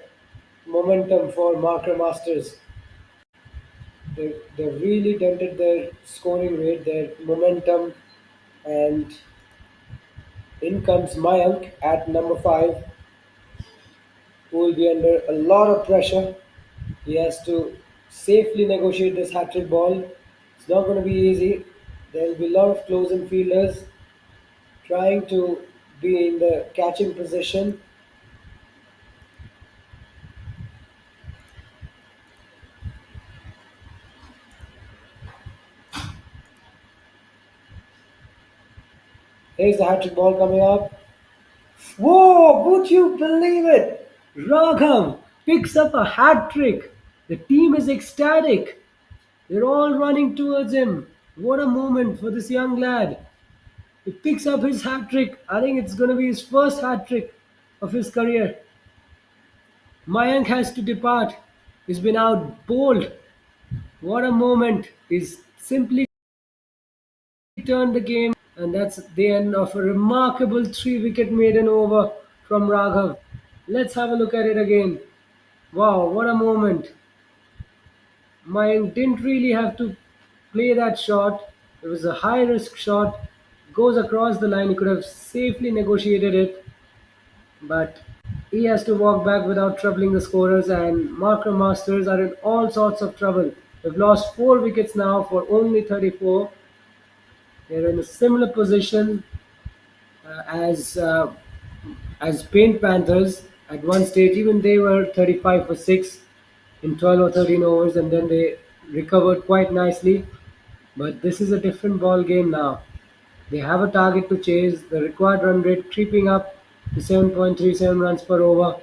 S2: momentum for Marker Masters. They've really dented their scoring rate, their momentum, and in comes Mayank at number 5, who will be under a lot of pressure. He has to safely negotiate this hat trick ball. It's not going to be easy. There will be a lot of close-in fielders trying to be in the catching position. Here's the hat trick ball coming up. Whoa, would you believe it? Raghav picks up a hat trick. The team is ecstatic. They're all running towards him. What a moment for this young lad. He picks up his hat trick. I think it's going to be his first hat trick of his career. Mayank has to depart. He's been out bowled. What a moment. He's simply turned the game, and that's the end of a remarkable 3 wicket maiden over from Raghav. Let's have a look at it again. Wow, what a moment. Mayank didn't really have to play that shot. It was a high risk shot. Goes across the line. He could have safely negotiated it. but he has to walk back without troubling the scorers, and Marker Masters are in all sorts of trouble. They've lost 4 wickets now for only 34. They're in a similar position as Paint Panthers. At one stage, even they were 35 for 6 in 12 or 13 overs, and then they recovered quite nicely. But this is a different ball game now. They have a target to chase. The required run rate creeping up to 7.37 runs per over,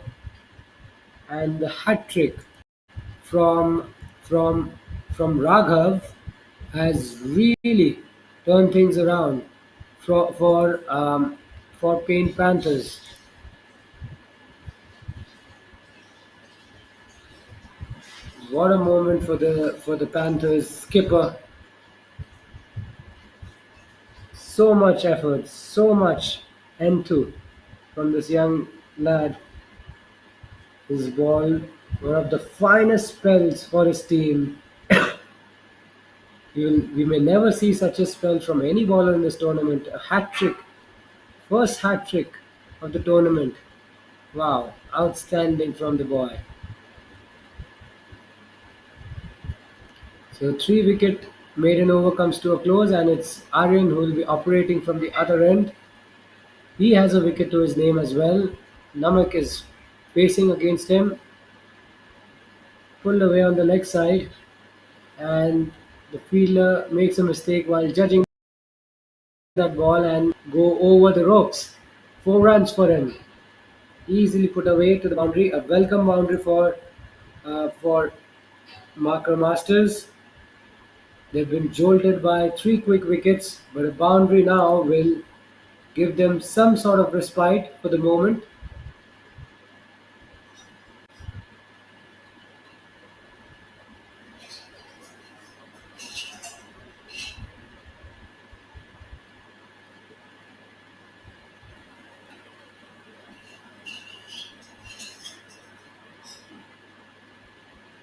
S2: and the hat trick from from Raghav has really turned things around for Paint Panthers. What a moment for the Panthers skipper. So much effort, so much enthu from this young lad. His ball, one of the finest spells for his team. We may never see such a spell from any bowler in this tournament. A hat trick, first hat trick of the tournament. Wow, outstanding from the boy. So 3 wicket maiden over comes to a close, and it's Aryan who will be operating from the other end. He has a wicket to his name as well. Namak is facing against him, pulled away on the leg side, and the fielder makes a mistake while judging that ball and go over the ropes. 4 runs for him. Easily put away to the boundary. A welcome boundary for Marker Masters. They've been jolted by 3 quick wickets, but a boundary now will give them some sort of respite for the moment.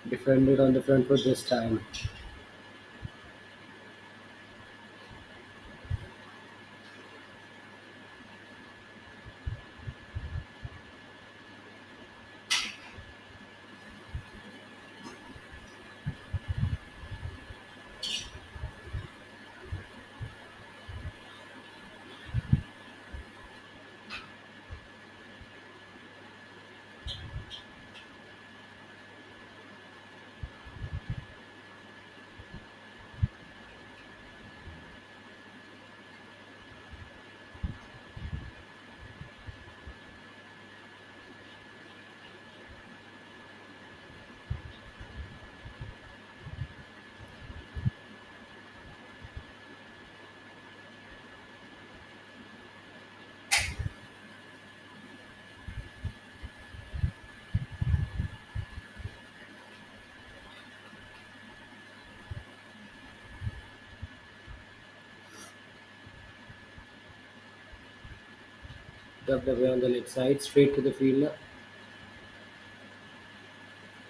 S2: Defended on the front foot this time. Dubbed away on the leg side, straight to the fielder.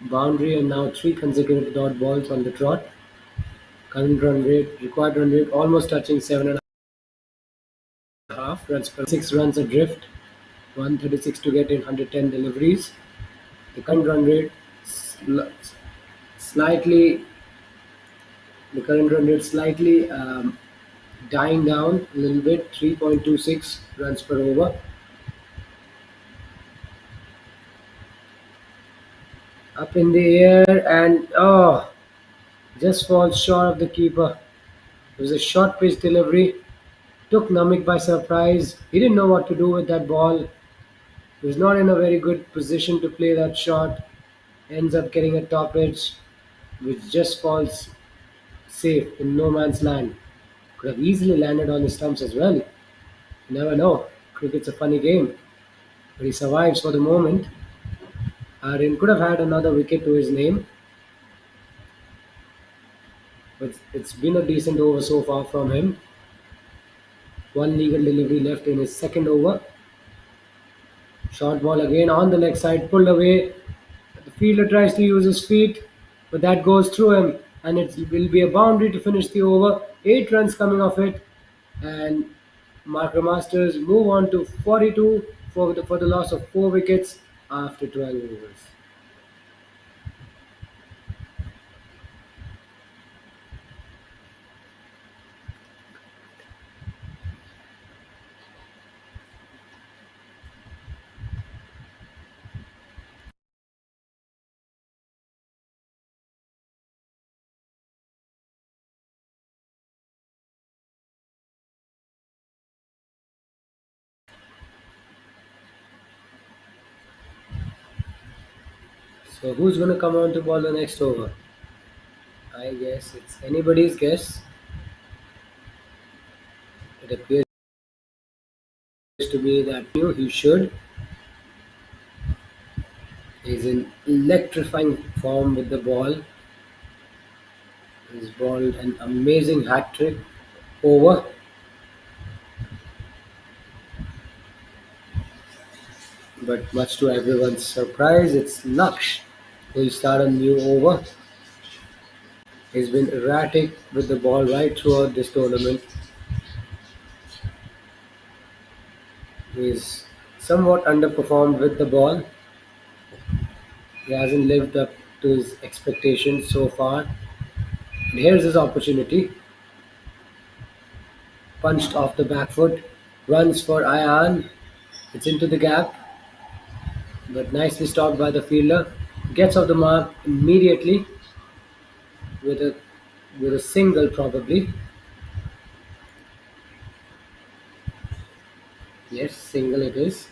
S2: Boundary, and now 3 consecutive dot balls on the trot. Current run rate, required run rate, almost touching 7.5 runs per 6 runs adrift. 136 to get in 110 deliveries. The current run rate slightly, the current run rate slightly dying down a little bit. 3.26 runs per over. Up in the air, and oh, just falls short of the keeper. It was a short pitch delivery. Took Namik by surprise. He didn't know what to do with that ball. He was not in a very good position to play that shot. Ends up getting a top edge, which just falls safe in no man's land. Could have easily landed on the stumps as well. You never know. Cricket's a funny game. But he survives for the moment. Aryan could have had another wicket to his name, but it's been a decent over so far from him. One legal delivery left in his second over. Short ball again on the leg side, pulled away. The fielder tries to use his feet, but that goes through him, and it will be a boundary to finish the over. 8 runs coming off it, and Marker Masters move on to 42 for the loss of 4 wickets after 12 overs. So who's going to come on to ball the next over? I guess it's anybody's guess. It appears to be that he should. He's in electrifying form with the ball. He's bowled an amazing hat trick over, but much to everyone's surprise, it's Laksh who'll start a new over. He's been erratic with the ball right throughout this tournament. He's somewhat underperformed with the ball. He hasn't lived up to his expectations so far. And here's his opportunity. Punched off the back foot. Runs for Ayan. It's into the gap, but nicely stopped by the fielder. Gets off the mark immediately with a single probably. Yes, single it is.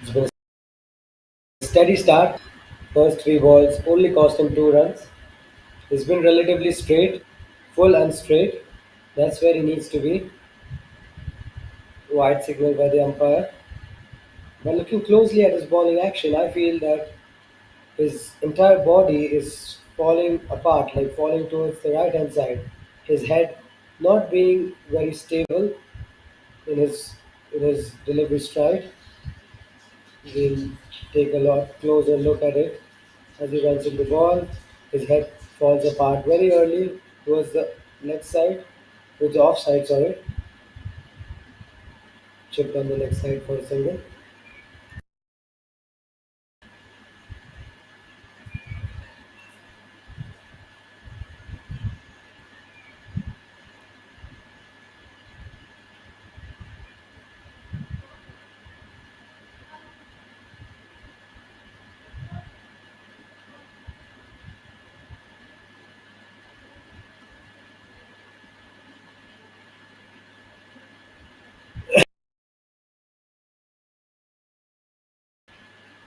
S2: It's been a steady start. First three balls only cost him 2 runs. He's been relatively straight, full and straight. That's where he needs to be. Wide signal by the umpire. By looking closely at his bowling action, I feel that his entire body is falling apart, like falling towards the right hand side. His head not being very stable in his delivery stride. We'll take a lot closer look at it as he runs in the ball. His head falls apart very early towards the left side, towards the offside, sorry. Chipped on the left side for a single.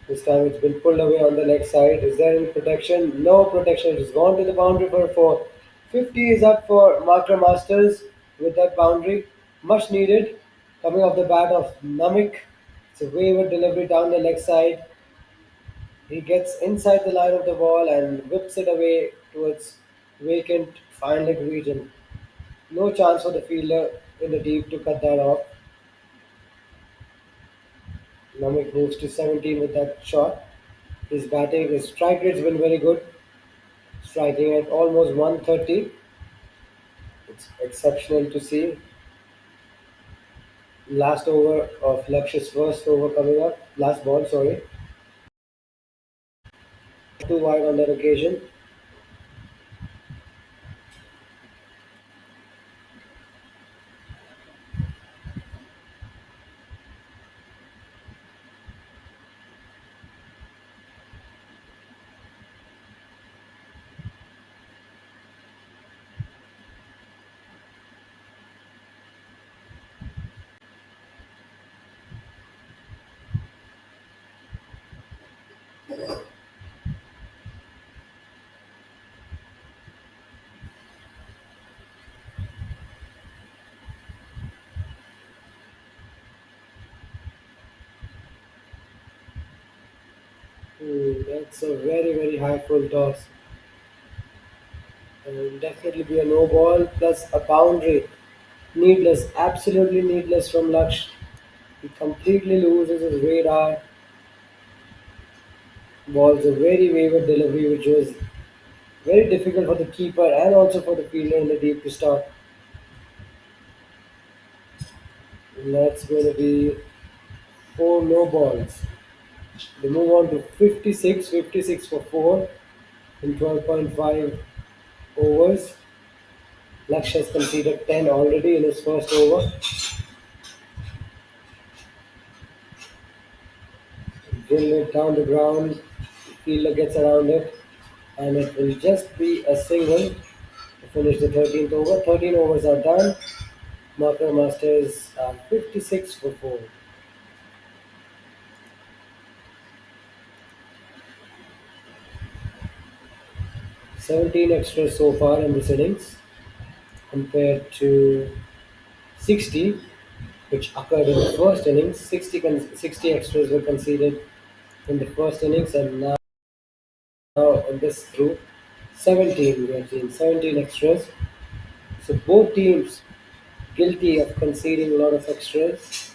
S2: This time it's been pulled away on the leg side. Is there any protection? No protection. It has gone to the boundary for a four. 50 is up for Marker Masters with that boundary. Much needed. Coming off the bat of Namik. It's a wayward delivery down the leg side. He gets inside the line of the ball and whips it away towards vacant fine leg region. No chance for the fielder in the deep to cut that off. Namik moves to 17 with that shot. His strike rate's been very good, striking at almost 130. It's exceptional to see. Last over of Lakshya's first over coming up. Last ball, sorry. Too wide on that occasion. That's a very, very high full toss. And definitely be a no ball plus a boundary. Needless, absolutely needless from Laksh. He completely loses his radar. Ball's a very wayward delivery, which was very difficult for the keeper and also for the fielder in the deep to stop. And that's going to be four no balls. They move on to 56, 56 for 4 in 12.5 overs. Laksh has conceded 10 already in his first over. Drill it down the ground. Fielder gets around it. And it will just be a single to finish the 13th over. 13 overs are done. Marker Masters are 56 for 4. 17 extras so far in this innings compared to 60, which occurred in the first innings. 60 extras were conceded in the first innings, and now in this group, 17 we have seen 17 extras. So both teams guilty of conceding a lot of extras.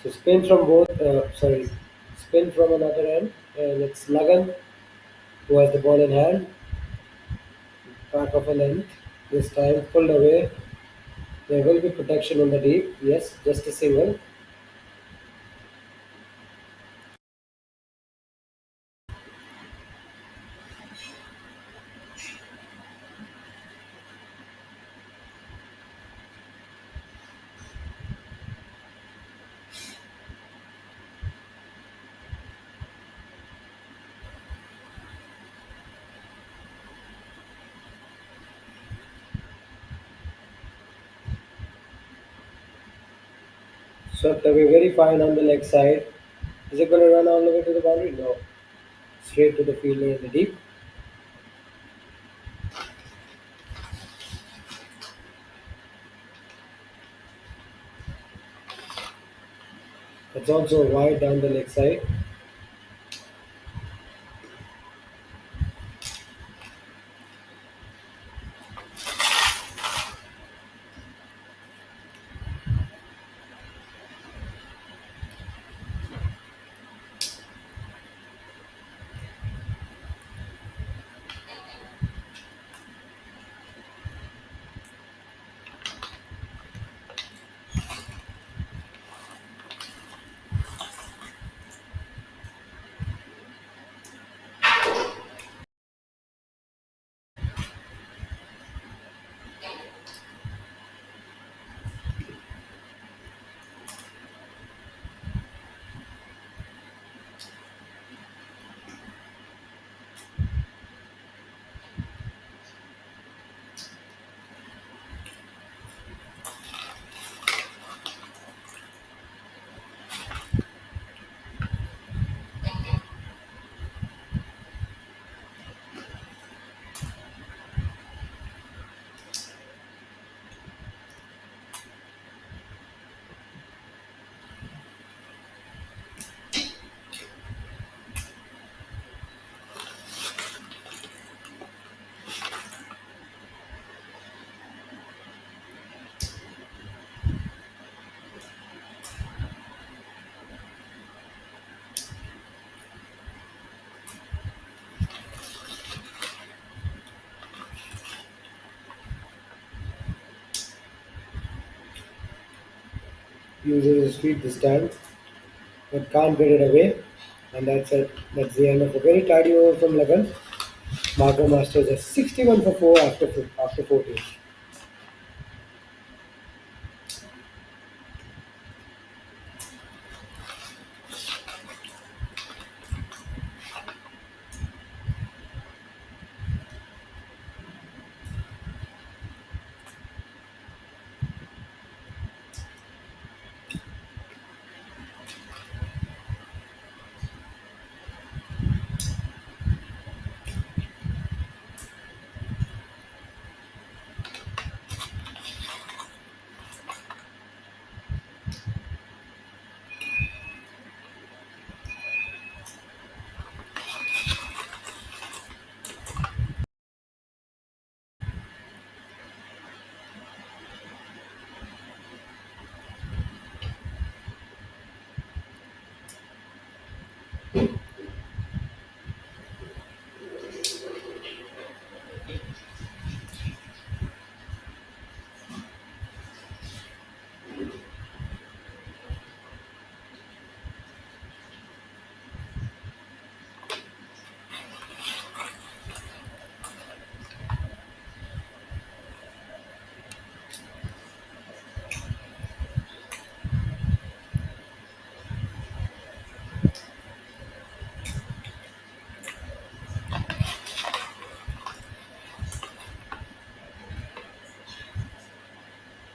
S2: So spin from another end, and it's Lagan who has the ball in hand, back of a length. This time pulled away. There will be protection on the deep. Yes, just a single. Swept away very fine on the leg side. Is it going to run all the way to the boundary? No. Straight to the fielder in the deep. It's also wide down the leg side. Uses his feet this time, but can't get it away. And that's it. That's the end of a very tidy over from Lagan. Marco Masters are 61 for 4 after 14.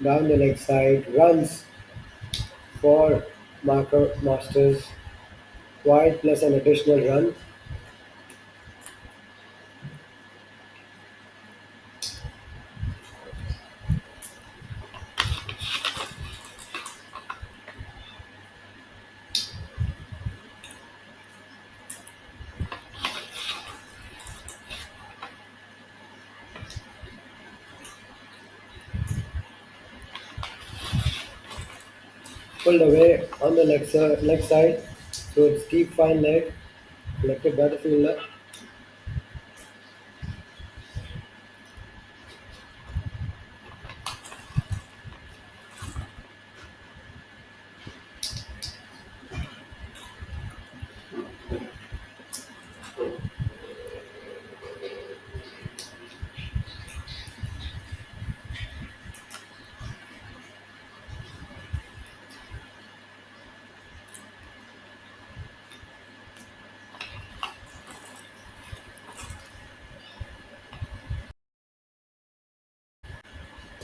S2: down the leg side, runs for marker masters, wide plus an additional run. Pulled away on the leg side, so it's deep fine leg, collected by the fielder.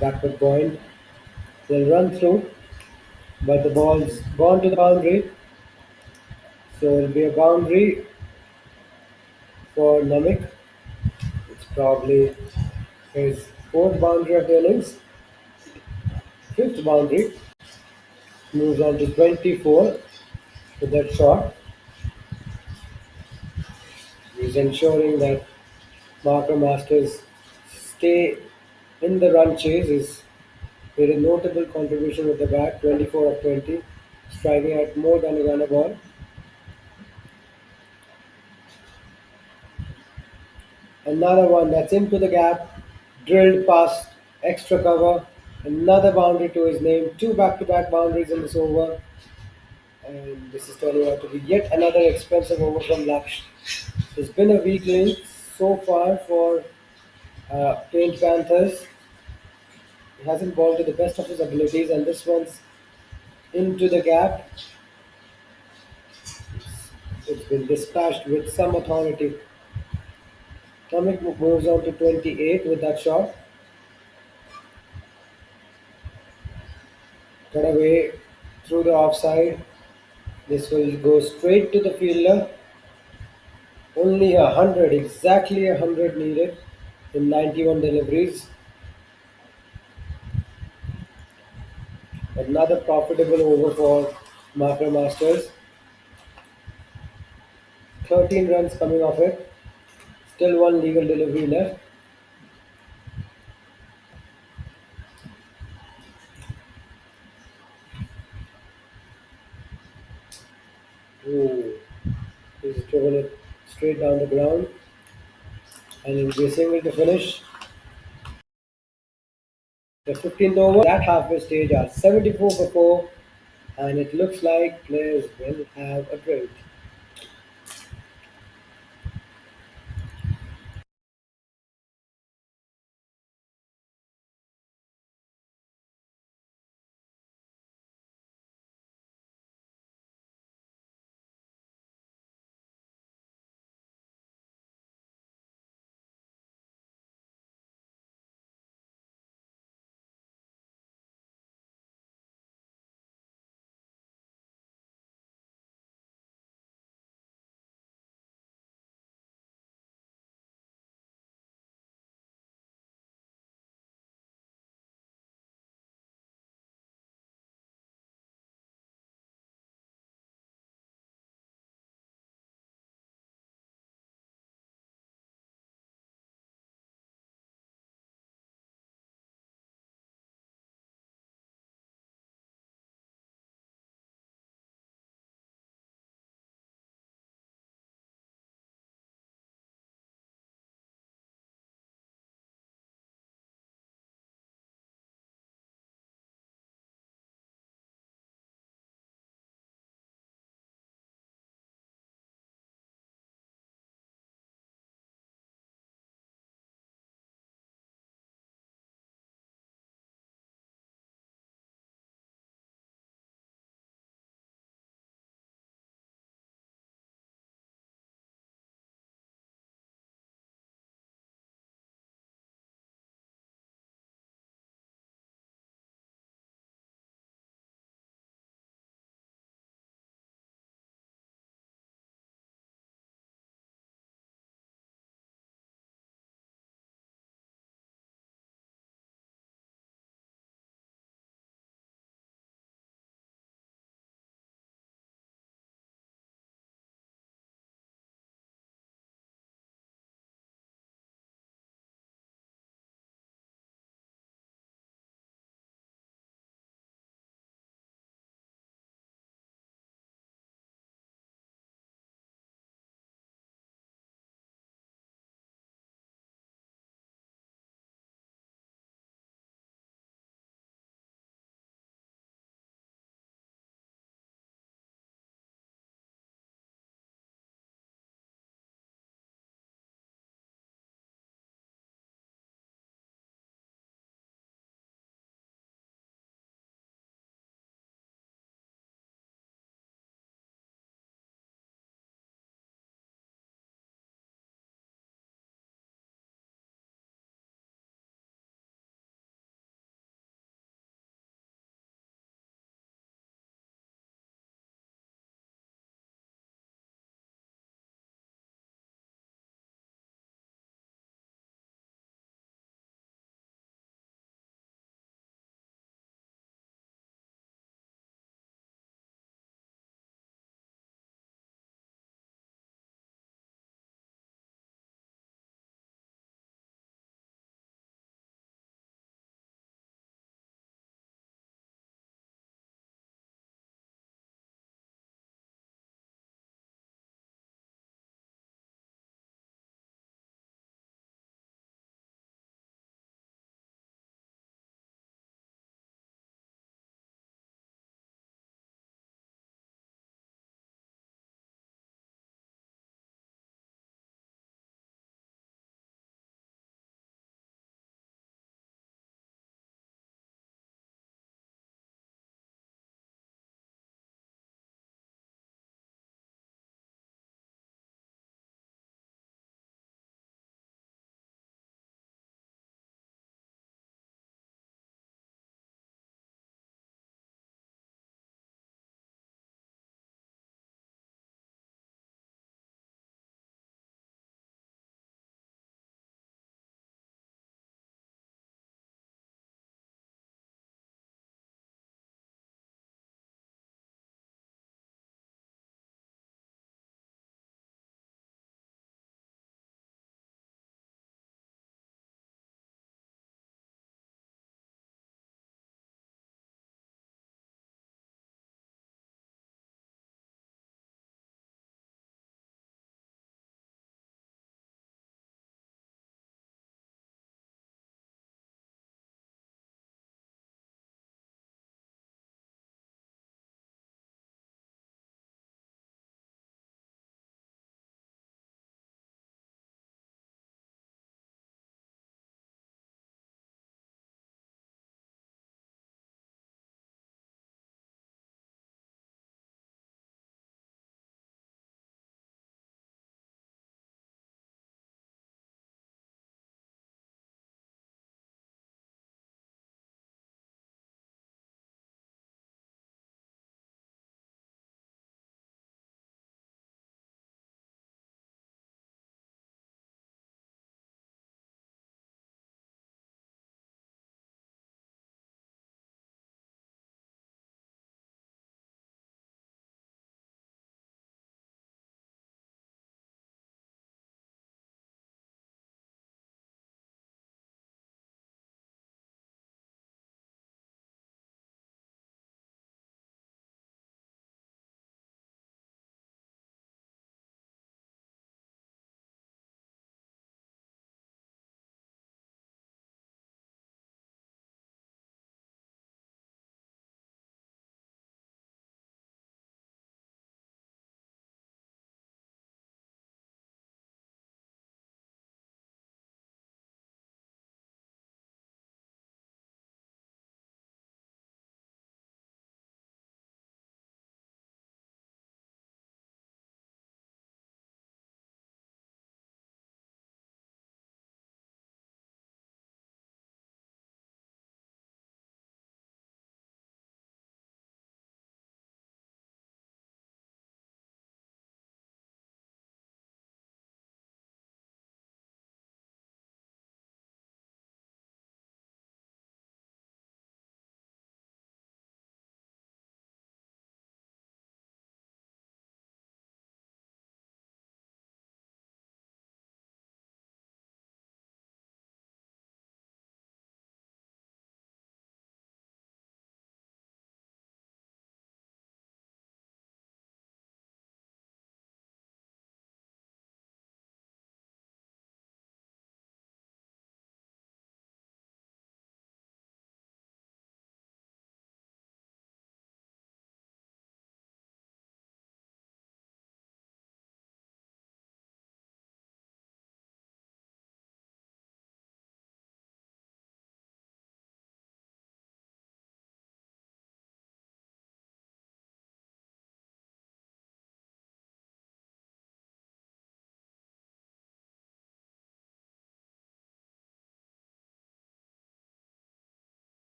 S2: Backward point. They'll run through, but the ball's gone to the boundary, so it'll be a boundary for Namik. It's probably his fourth boundary of the innings. Fifth boundary, moves on to 24 with that shot. He's ensuring that Marker Masters stay in the run chase. Is made a notable contribution with the bat, 24 of 20, striking at more than a run a ball. Another one that's into the gap, drilled past extra cover. Another boundary to his name. Two back-to-back boundaries in this over, and this is turning out to be yet another expensive over from Laksh. It's been a weak link so far for Paint Panthers. He hasn't balled to the best of his abilities, and this one's into the gap. It's been dispatched with some authority. Kamik moves on to 28 with that shot. Cut away through the offside. This will go straight to the fielder. Only 100, exactly 100 needed in 91 deliveries. Another profitable over for Marker Masters. 13 runs coming off it. Still one legal delivery left. Ooh, he's driven it straight down the ground, and it'll be a single to finish. The 15th over, that halfway stage are 74 for 4, and it looks like players will have a drink.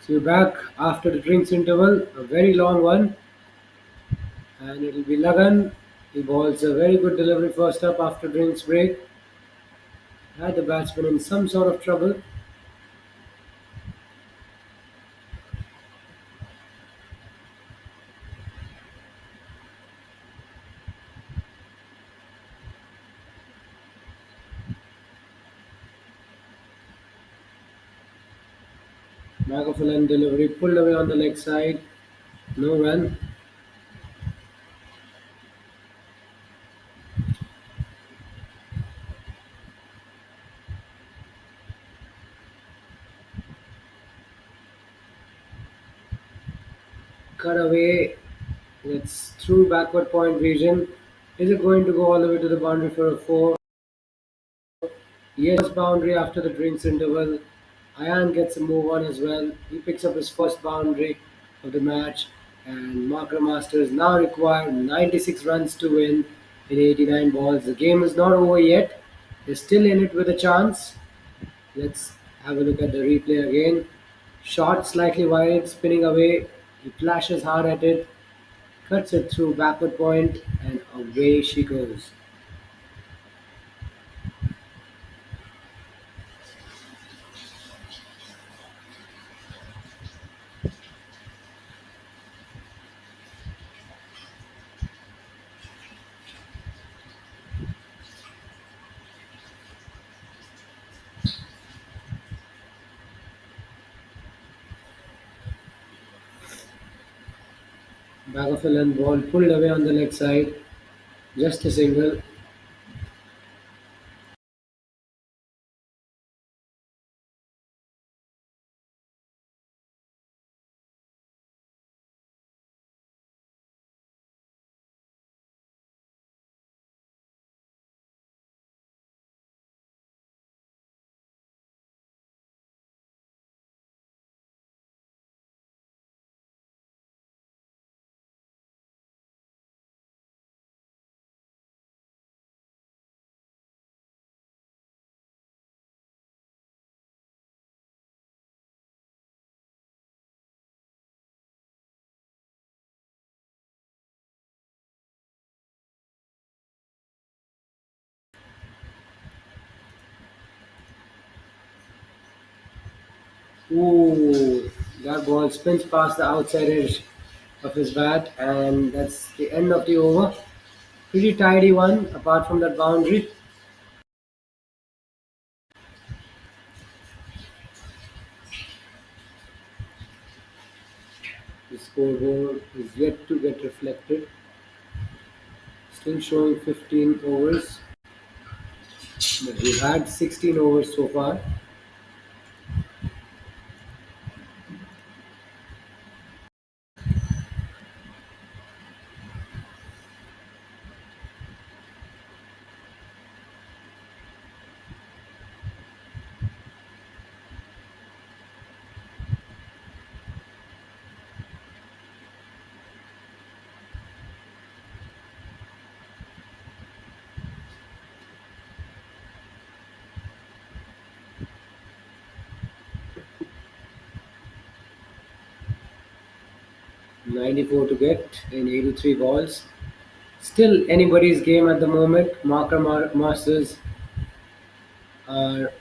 S2: So we're back after the drinks interval, a very long one, and it'll be Lagan. He bowls a very good delivery first up after drinks break. Had the batsman in some sort of trouble. Magafulan delivery pulled away on the leg side. No run. Cut away. It's through backward point region. Is it going to go all the way to the boundary for a four? Yes, boundary after the drinks interval. Ayan gets a move on as well. He picks up his first boundary of the match, and Marker Masters now require 96 runs to win in 89 balls. The game is not over yet. They're still in it with a chance. Let's have a look at the replay again. Shot slightly wide, spinning away. He flashes hard at it, cuts it through backward point, and away she goes. Back of a length ball pulled away on the leg side. Just a single. Ooh, that ball spins past the outside edge of his bat, and that's the end of the over. Pretty tidy one, apart from that boundary. The scoreboard is yet to get reflected. Still showing 15 overs, but we've had 16 overs so far. 94 to get in 83 balls. Still anybody's game at the moment. Masters are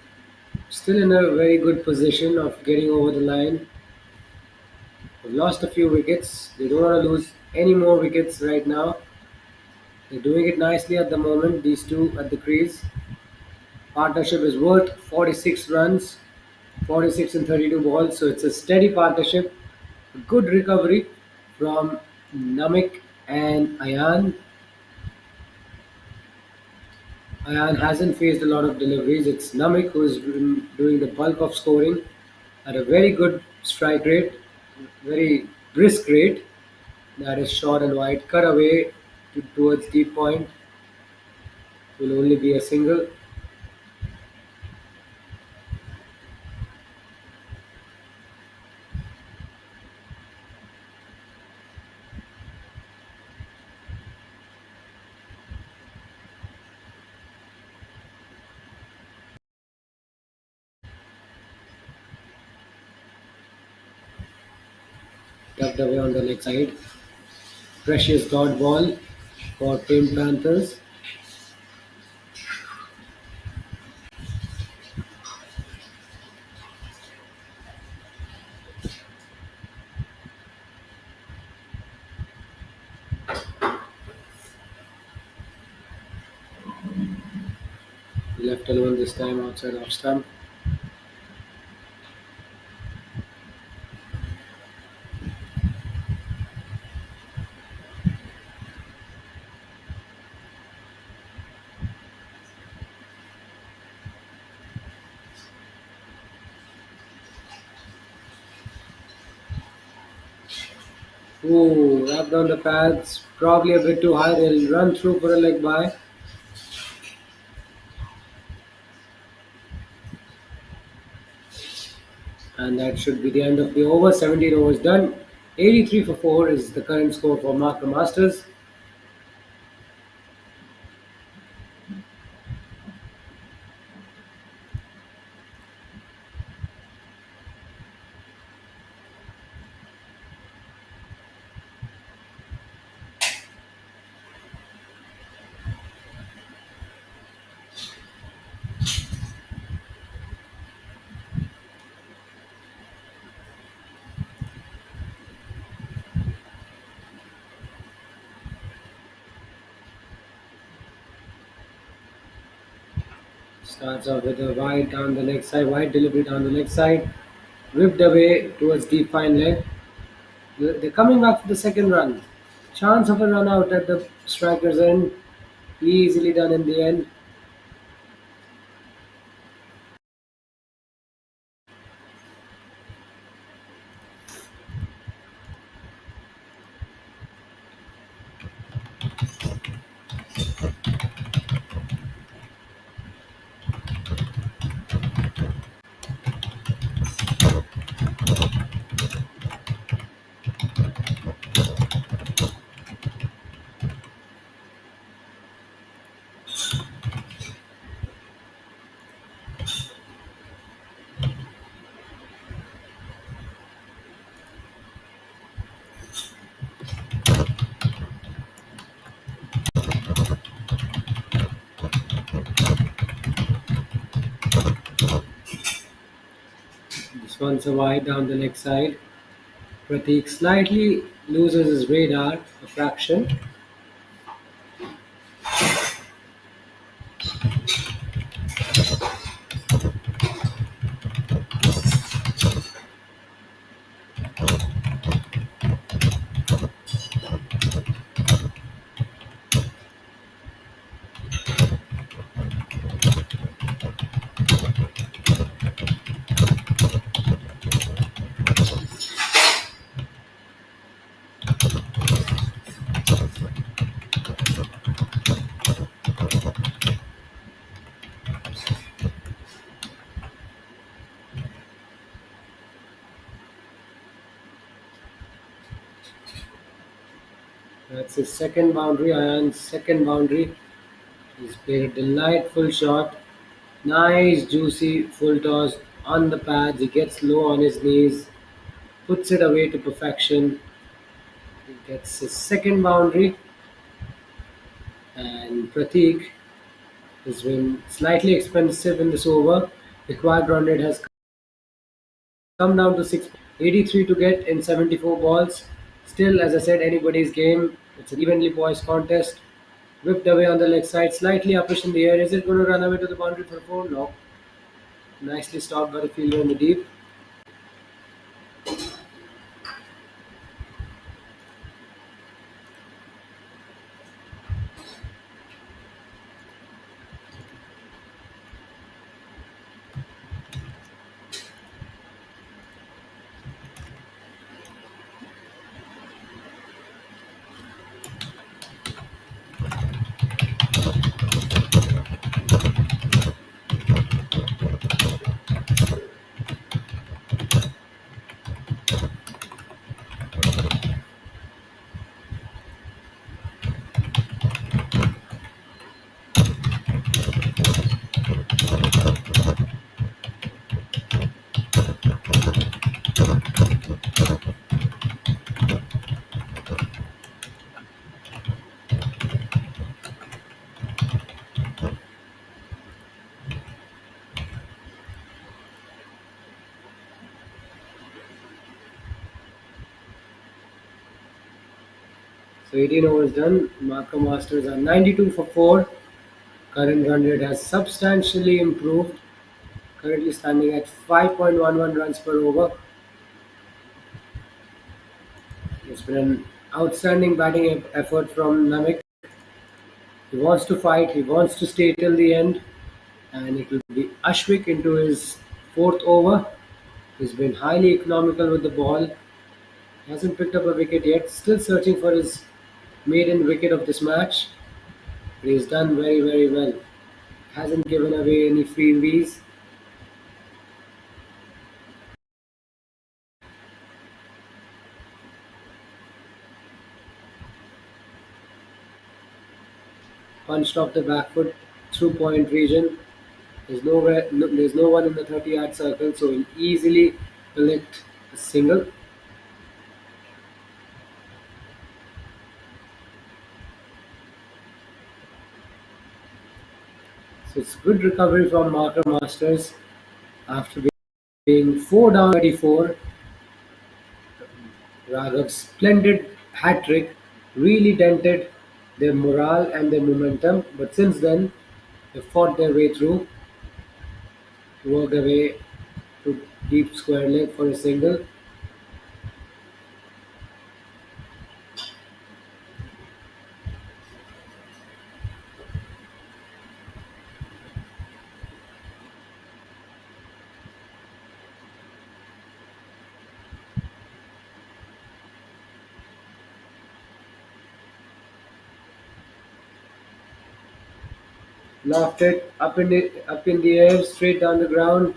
S2: still in a very good position of getting over the line. They've lost a few wickets. They don't want to lose any more wickets right now. They're doing it nicely at the moment, these two at the crease. Partnership is worth 46 runs, 46 and 32 balls, so it's a steady partnership. A good recovery from Namik and Ayan. Ayan hasn't faced a lot of deliveries. It's Namik who's been doing the bulk of scoring at a very good strike rate, very brisk rate. That is short and wide, cut away towards deep point. Will only be a single. tucked away on the leg side. Precious dot ball for Pink Panthers. Left alone this time outside off stump. Ooh, wrapped on the pads. Probably a bit too high. They'll run through for a leg by. And that should be the end of the over. 17 overs done. 83 for 4 is the current score for Mark the Masters. Starts off with a wide down the leg side, wide delivery down the leg side, whipped away towards deep fine leg. They're coming back for the second run. Chance of a run out at the striker's end. Easily done in the end. This one's a wide down the leg side. Pratik slightly loses his radar a fraction. That's his second boundary, Ayan's second boundary. He's played a delightful shot. Nice, juicy full toss on the pads. He gets low on his knees, puts it away to perfection. He gets his second boundary, and Pratik has been slightly expensive in this over. Required run rate has come down to 683 to get in 74 balls. Still, as I said, anybody's game. It's an evenly poised contest. Whipped away on the leg side, slightly uppish in the air. Is it going to run away to the boundary for 4? No. Nicely stopped by the fielder in the deep. So 18 overs done. Marker Masters are 92 for 4. Current run rate has substantially improved, currently standing at 5.11 runs per over. It's been an outstanding batting effort from Namik. He wants to fight, he wants to stay till the end, and it will be Ashwik into his fourth over. He's been highly economical with the ball, hasn't picked up a wicket yet, still searching for his maiden wicket of this match. But he's done very, very well. Hasn't given away any freebies. Punched off the back foot through point region. There's no one in the 30-yard circle, so he'll easily collect a single. So it's good recovery from Marker Masters after being 4 down 34. Raghav's splendid hat trick really dented their morale and their momentum, but since then they fought their way through, worked away to deep square leg for a single. Lofted up in the air, straight down the ground.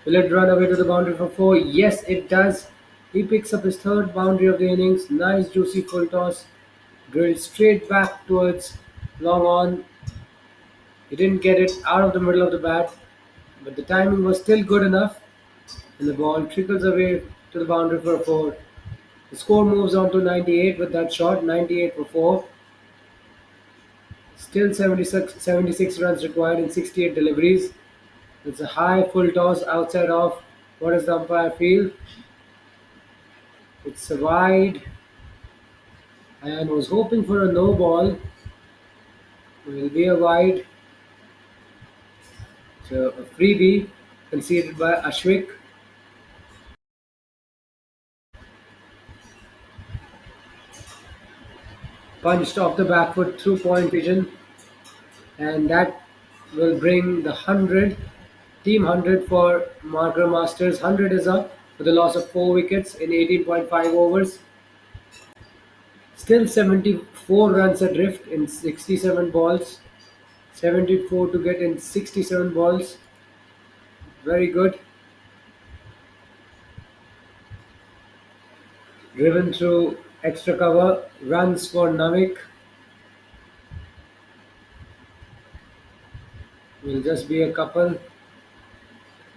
S2: Will it run away to the boundary for 4? Yes, it does. He picks up his third boundary of the innings. Nice juicy full toss. Drilled straight back towards long on. He didn't get it out of the middle of the bat, but the timing was still good enough, and the ball trickles away to the boundary for a 4. The score moves on to 98 with that shot, 98 for 4. Still 76 runs required in 68 deliveries. It's a high full toss outside off. What does the umpire feel? It's a wide and was hoping for a no ball. It will be a wide. So a freebie conceded by Ashwik. Punched off the back foot through point vision, and that will bring the 100, team 100 for Marker Masters. 100 is up for the loss of 4 wickets in 18.5 overs. Still 74 runs adrift in 67 balls. 74 to get in 67 balls. Very good. Driven through extra cover. Runs for Namik. Will just be a couple.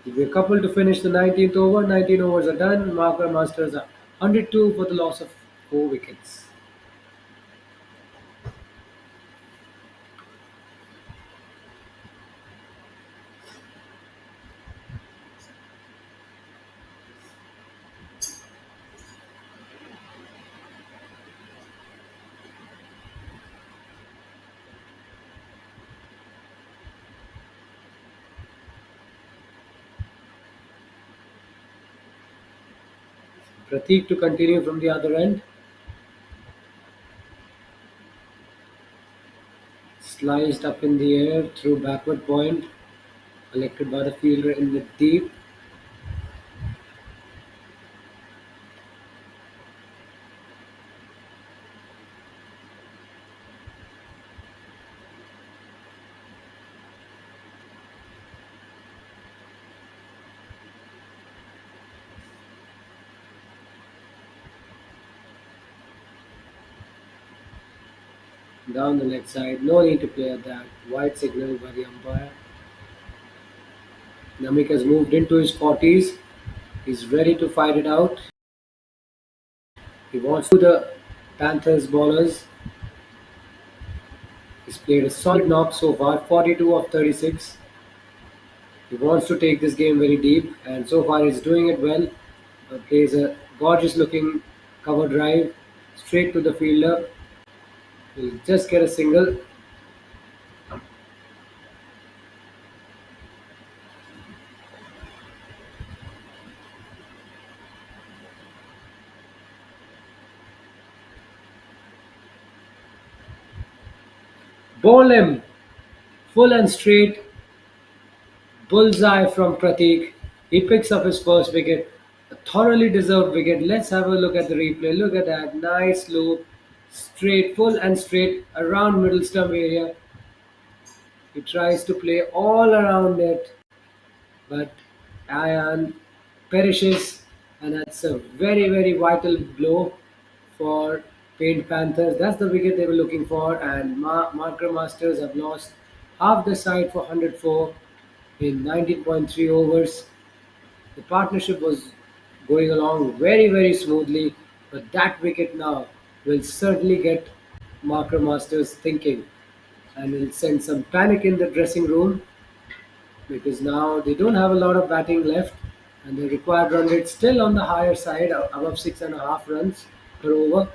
S2: Will be a couple to finish the 19th over. 19 overs are done. Marker Masters are 102 for the loss of 4 wickets. Pratik to continue from the other end. Sliced up in the air through backward point. Collected by the fielder in the deep. Down the leg side. No need to play at that. Wide signal by the umpire. Namik has moved into his 40s. He's ready to fight it out. He wants to the Panthers bowlers. He's played a solid knock so far, 42 of 36. He wants to take this game very deep, and so far he's doing it well. Plays a gorgeous looking cover drive straight to the fielder. He'll just get a single. Ball him. Full and straight. Bullseye from Pratik. He picks up his first wicket. A thoroughly deserved wicket. Let's have a look at the replay. Look at that. Nice loop. Straight, full and straight around middle stump area. He tries to play all around it, but Ayan perishes, and that's a very, very vital blow for Paint Panthers. That's the wicket they were looking for, and Marker Masters have lost half the side for 104 in 19.3 overs. The partnership was going along very, very smoothly, but that wicket now will certainly get Marker Masters thinking and will send some panic in the dressing room because now they don't have a lot of batting left and the required run rate still on the higher side, above 6.5 runs per over,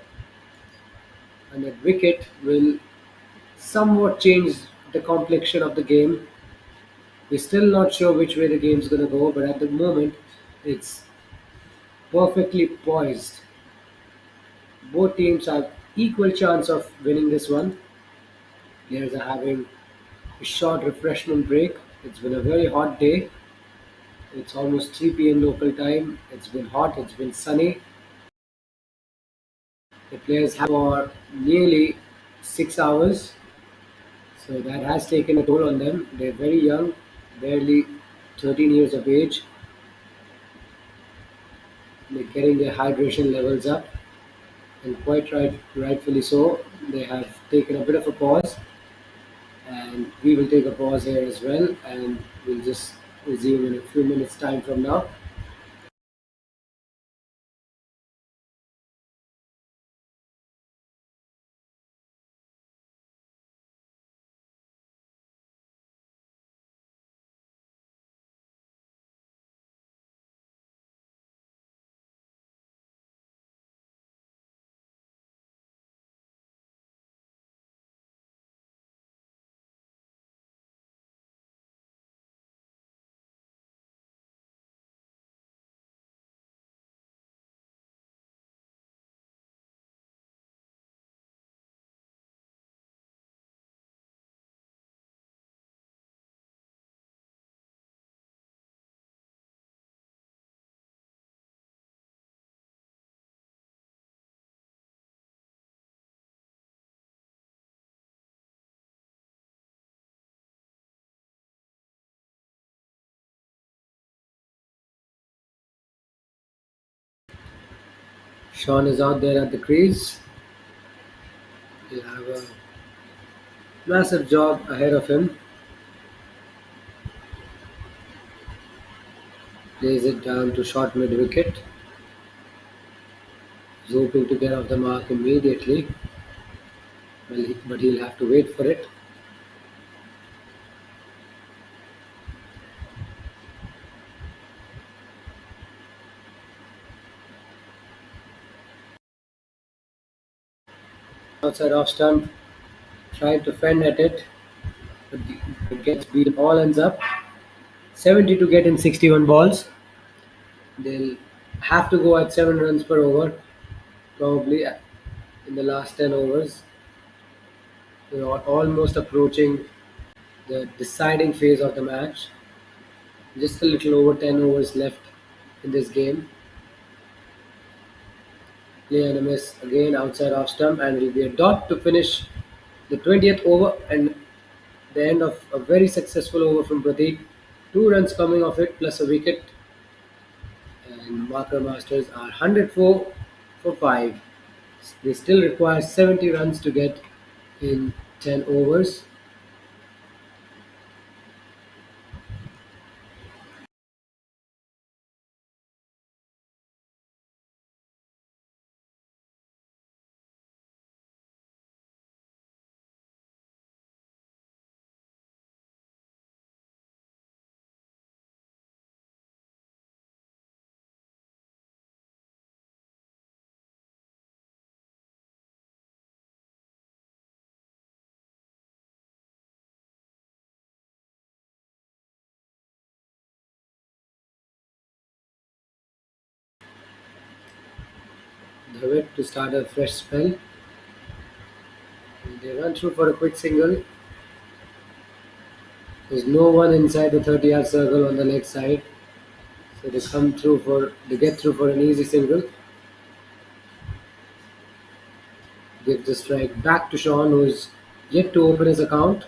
S2: and that wicket will somewhat change the complexion of the game. We're still not sure which way the game's going to go, but at the moment it's perfectly poised. Both teams have equal chance of winning this one. Players are having a short refreshment break. It's been a very hot day. It's almost 3 p.m. local time. It's been hot, it's been sunny. The players have for nearly 6 hours, so that has taken a toll on them. They're very young, barely 13 years of age. They're getting their hydration levels up, and quite rightfully so. They have taken a bit of a pause, and we will take a pause here as well, and we'll just resume in a few minutes' time from now. Sean is out there at the crease. He'll have a massive job ahead of him. Plays it down to short mid wicket. He's hoping to get off the mark immediately, but he'll have to wait for it. Outside off stump, trying to fend at it, but it gets beaten. All ends up 70 to get in 61 balls. They'll have to go at 7 runs per over, probably in the last 10 overs. They're almost approaching the deciding phase of the match. Just a little over 10 overs left in this game. Play and a miss again outside off stump, and it will be a dot to finish the 20th over and the end of a very successful over from Pratik. 2 runs coming off it plus a wicket, and Marker Masters are 104 for 5. They still require 70 runs to get in 10 overs. the wicket to start a fresh spell. And they run through for a quick single. There's no one inside the 30-yard circle on the leg side, so they get through for an easy single. Give the strike back to Sean, who's yet to open his account.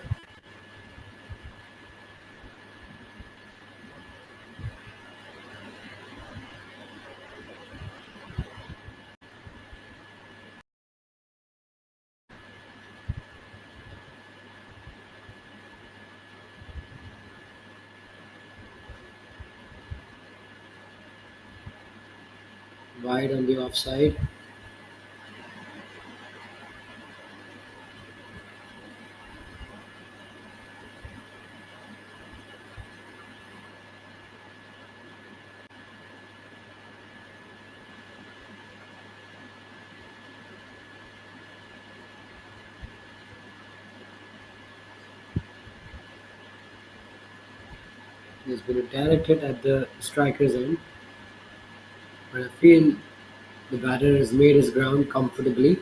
S2: Wide on the offside. There's been a direct hit at the striker's end, but I feel the batter has made his ground comfortably.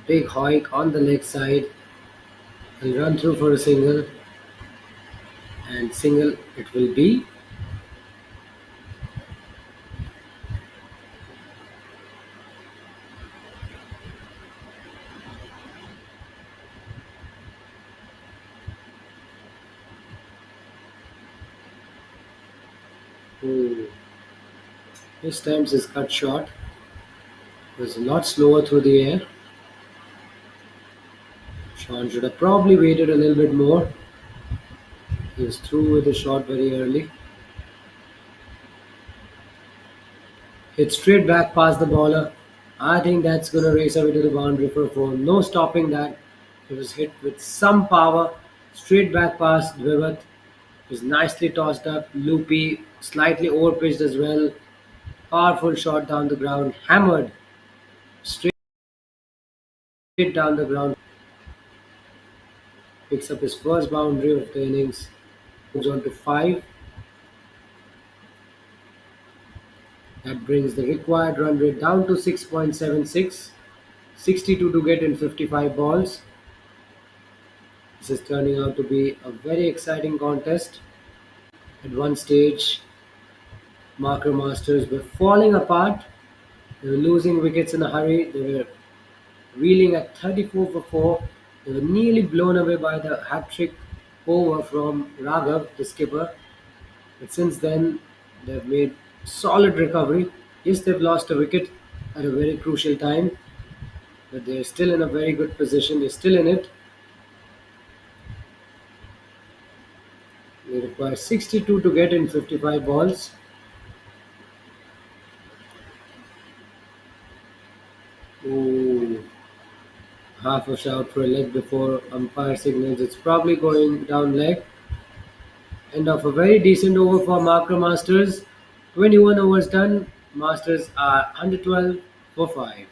S2: Big hoik on the leg side. He'll run through for a single, and single it will be. Ooh. This time is cut short. It was a lot slower through the air. Sean should have probably waited a little bit more. He was through with the shot very early. Hit straight back past the bowler. I think that's going to race away to the boundary for a four. No stopping that. It was hit with some power. Straight back past Vivat. It was nicely tossed up. Loopy. Slightly overpitched as well. Powerful shot down the ground. Hammered. Straight down the ground. Picks up his first boundary of the innings. Moves on to 5. That brings the required run rate down to 6.76. 62 to get in 55 balls. This is turning out to be a very exciting contest. At one stage, Marker Masters were falling apart. They were losing wickets in a hurry. They were reeling at 34 for 4. They were nearly blown away by the hat-trick over from Raghav, the skipper. But since then, they've made solid recovery. Yes, they've lost a wicket at a very crucial time, but they're still in a very good position. They're still in it. They require 62 to get in 55 balls. Ooh, half a shot for a leg before umpire signals it's probably going down leg. End of a very decent over for Marker Masters. 21 overs done. Masters are 112 for 5.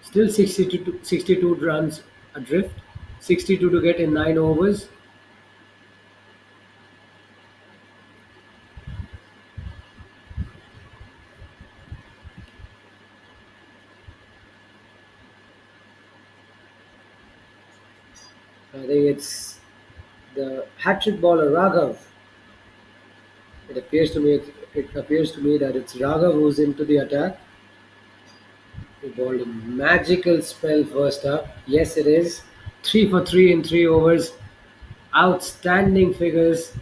S2: Still 62 runs adrift. 62 to get in 9 overs. I think it's the hat-trick bowler Raghav. It appears to me that it's Raghav who's into the attack. He bowled a magical spell first up. Yes, it is. 3 for 3 in 3 overs. Outstanding figures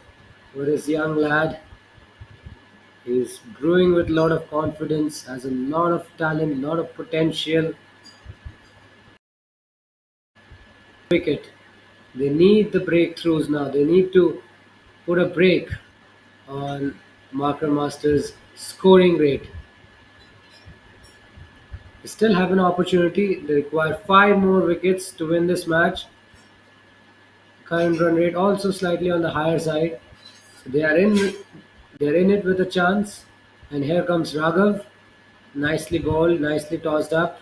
S2: for this young lad. He's brewing with a lot of confidence, has a lot of talent, lot of potential. Wicket. They need the breakthroughs now. They need to put a break on Marker Masters' scoring rate. They still have an opportunity. They require 5 more wickets to win this match. Current run rate also slightly on the higher side. So they are in it with a chance. And here comes Raghav. Nicely bowled, nicely tossed up,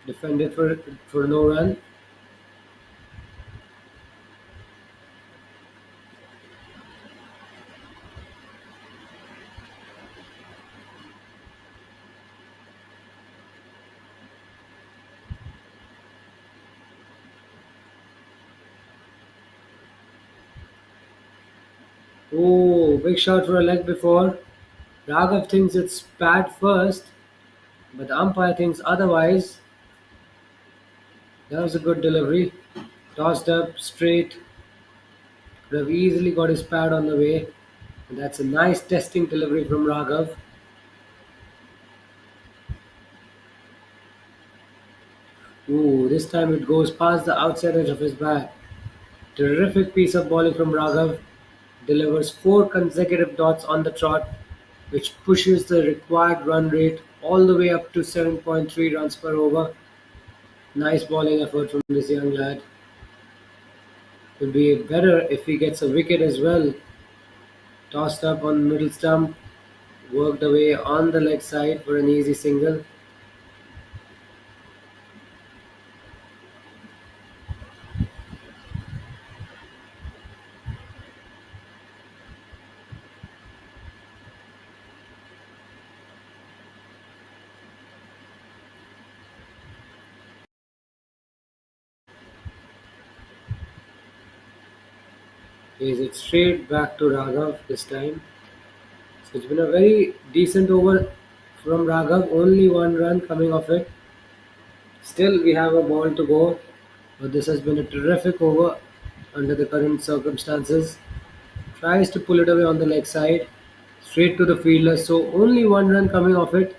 S2: defended for no run. Oh, big shot for a leg before. Raghav thinks it's bad first, but the umpire thinks otherwise. That was a good delivery. Tossed up, straight. Could have easily got his pad on the way. And that's a nice testing delivery from Raghav. Ooh, this time it goes past the outside edge of his bat. Terrific piece of bowling from Raghav. Delivers four consecutive dots on the trot, which pushes the required run rate all the way up to 7.3 runs per over. Nice bowling effort from this young lad. Would be better if he gets a wicket as well. Tossed up on the middle stump, worked away on the leg side for an easy single. Plays it straight back to Raghav this time. So it's been a very decent over from Raghav, only one run coming off it. Still, we have a ball to go, but this has been a terrific over under the current circumstances. Tries to pull it away on the leg side, straight to the fielder. So only one run coming off it.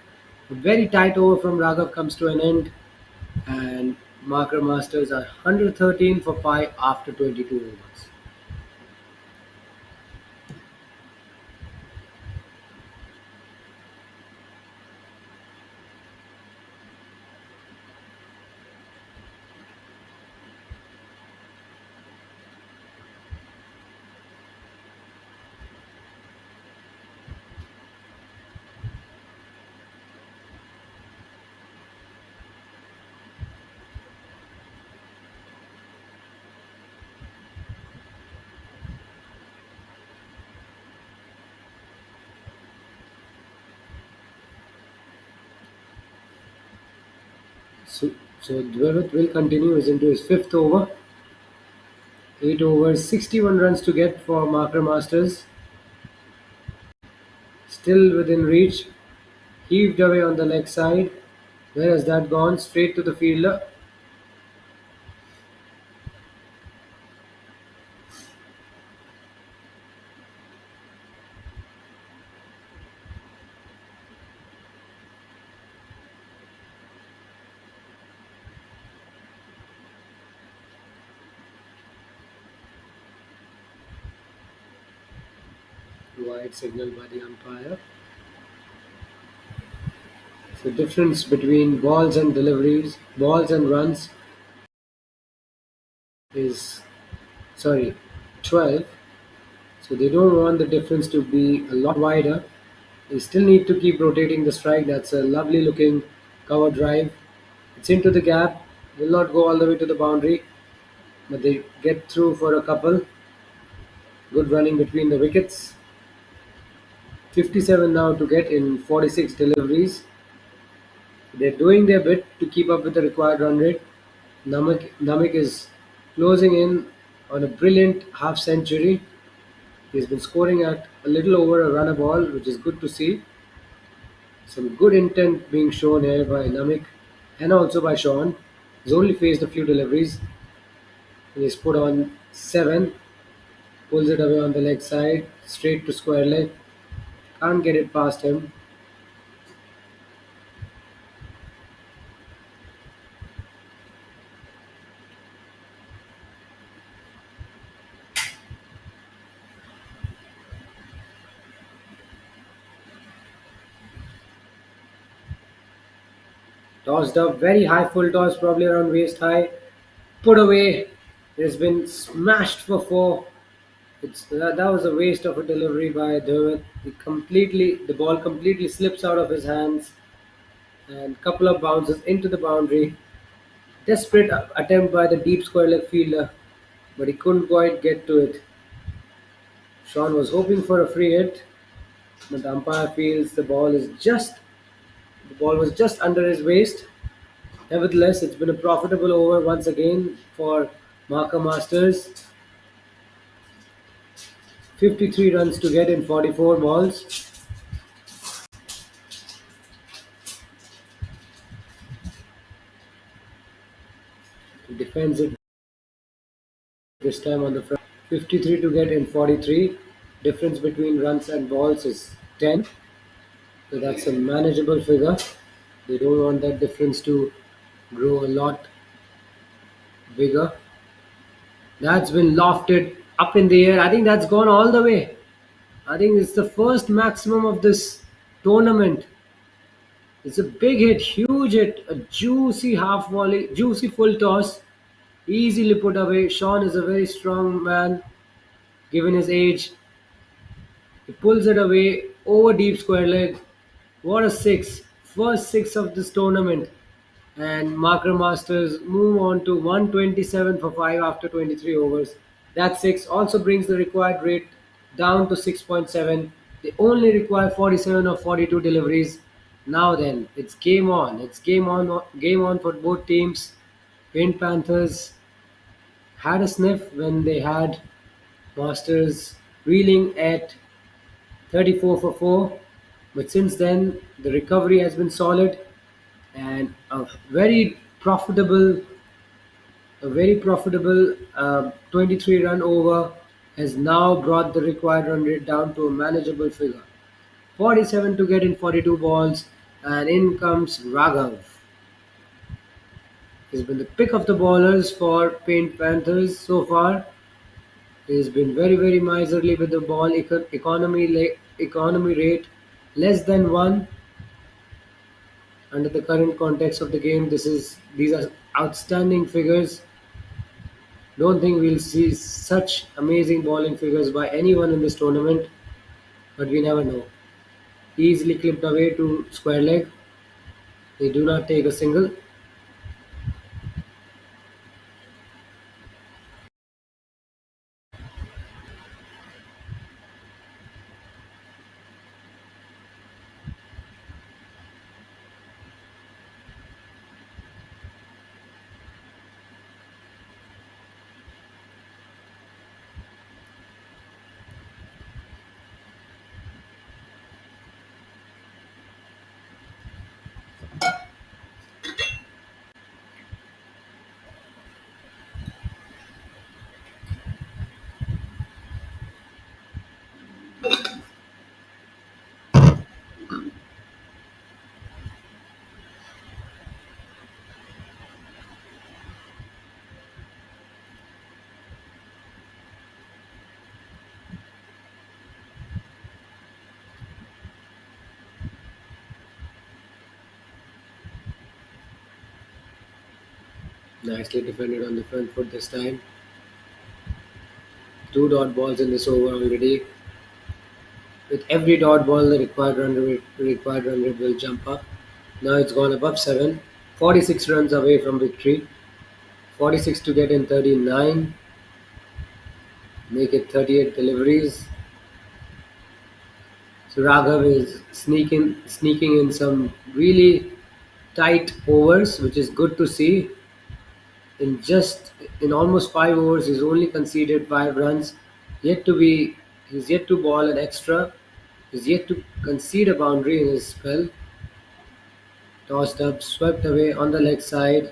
S2: A very tight over from Raghav comes to an end, and Marker Masters are 113 for 5 after 22 overs. So, so Dwevit will continue. Is into his fifth over. 8 overs, 61 runs to get for Marker Masters. Still within reach. Heaved away on the leg side. Where has that gone? Straight to the fielder. Wide signal by the umpire. So difference between balls and deliveries, balls and runs is, sorry, 12. So they don't want the difference to be a lot wider. They still need to keep rotating the strike. That's a lovely looking cover drive. It's into the gap. Will not go all the way to the boundary, but they get through for a couple. Good running between the wickets. 57 now to get in 46 deliveries. They're doing their bit to keep up with the required run rate. Namik is closing in on a brilliant half century. He's been scoring at a little over a run a ball, which is good to see. Some good intent being shown here by Namik and also by Sean. He's only faced a few deliveries. He's put on 7, pulls it away on the leg side, straight to square leg. Can't get it past him. Tossed up, very high full toss, probably around waist high. Put away. It has been smashed for 4. That was a waste of a delivery by Dermot. The ball completely slips out of his hands and couple of bounces into the boundary. Desperate attempt by the deep square leg fielder, but he couldn't quite get to it. Sean was hoping for a free hit, but the umpire feels the ball was just under his waist. Nevertheless, it's been a profitable over once again for Marker Masters. 53 runs to get in 44 balls. He defends it this time on the front. 53 to get in 43. Difference between runs and balls is 10. So that's a manageable figure. They don't want that difference to grow a lot bigger. That's been lofted up in the air. I think that's gone all the way. I think it's the first maximum of this tournament. It's a big hit, huge hit, a juicy half volley, juicy full toss, easily put away. Sean is a very strong man, given his age. He pulls it away over deep square leg. What a six! First six of this tournament. And Marker Masters move on to 127 for 5 after 23 overs. That 6 also brings the required rate down to 6.7. They only require 47 or 42 deliveries. Now then, it's game on. It's game on for both teams. Paint Panthers had a sniff when they had Masters reeling at 34 for 4. But since then, the recovery has been solid and a very profitable 23 run over has now brought the required run rate down to a manageable figure. 47 to get in 42 balls, and in comes Raghav. He's been the pick of the bowlers for Paint Panthers so far. He's been very miserly with the ball economy rate less than 1. Under the current context of the game, these are outstanding figures. Don't think we'll see such amazing bowling figures by anyone in this tournament, but we never know. Easily clipped away to square leg. They do not take a single. Nicely defended on the front foot this time. Two dot balls in this over already. With every dot ball, the required run rate will jump up. Now it's gone above 7. 46 runs away from victory. 46 to get in 39. Make it 38 deliveries. So Raghav is sneaking in some really tight overs, which is good to see. In almost 5 overs, he's only conceded 5 runs. Yet to be he's yet to ball an extra. He's yet to concede a boundary in his spell. Tossed up, swept away on the leg side.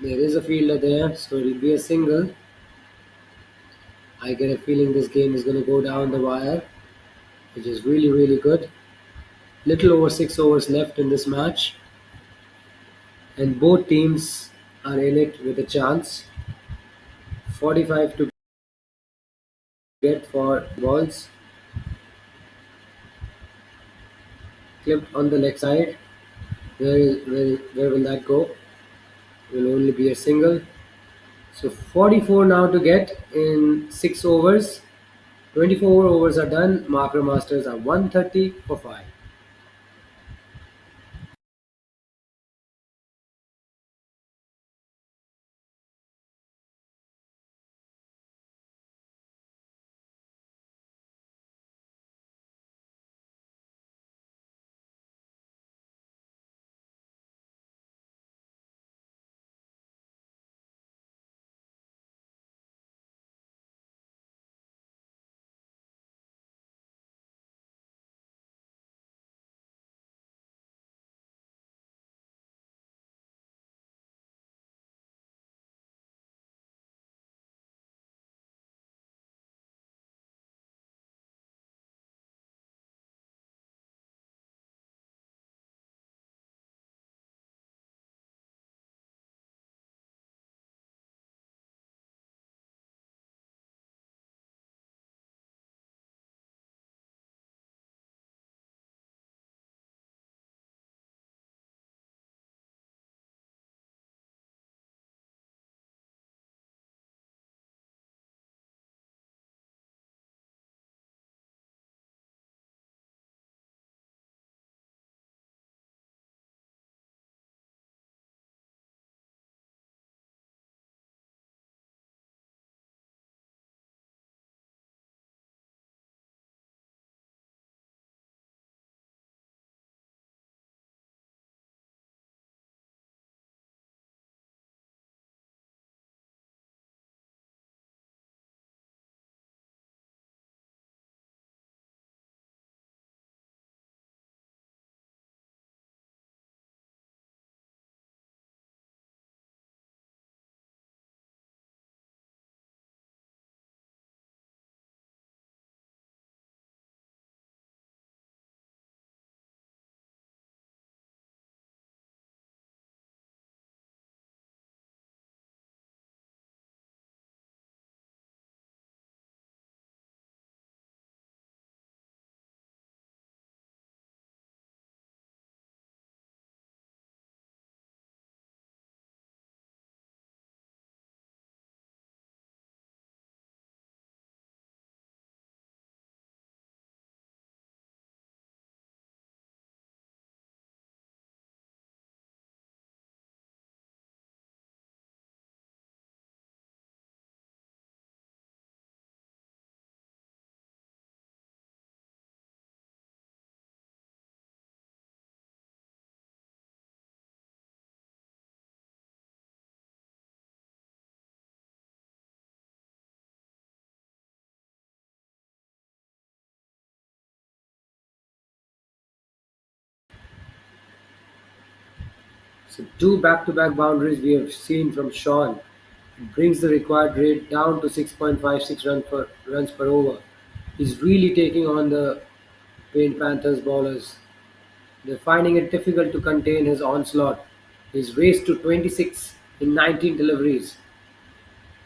S2: There is a fielder there, so it'll be a single. I get a feeling this game is going to go down the wire, which is really good. Little over 6 overs left in this match, and both teams are in it with a chance. 45 to get for balls. Clipped on the leg side. Where will that go? Will only be a single. So 44 now to get in 6 overs. 24 overs are done. Marker Masters are 130 for 5. So two back-to-back boundaries we have seen from Sean. It brings the required rate down to 6.56 runs per over. He's really taking on the Paint Panthers bowlers. They're finding it difficult to contain his onslaught. He's raced to 26 in 19 deliveries.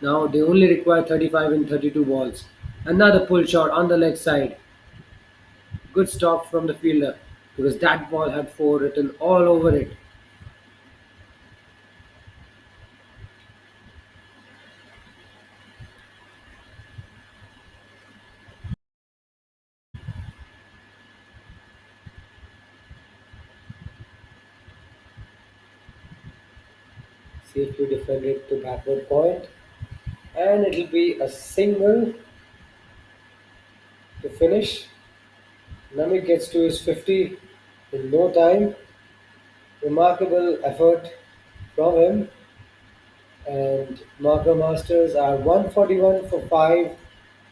S2: Now they only require 35 in 32 balls. Another pull shot on the leg side. Good stop from the fielder because that ball had 4 written all over it. Safely defended to backward point, and it'll be a single to finish. Namik gets to his 50 in no time. Remarkable effort from him, and Marker Masters are 141 for 5.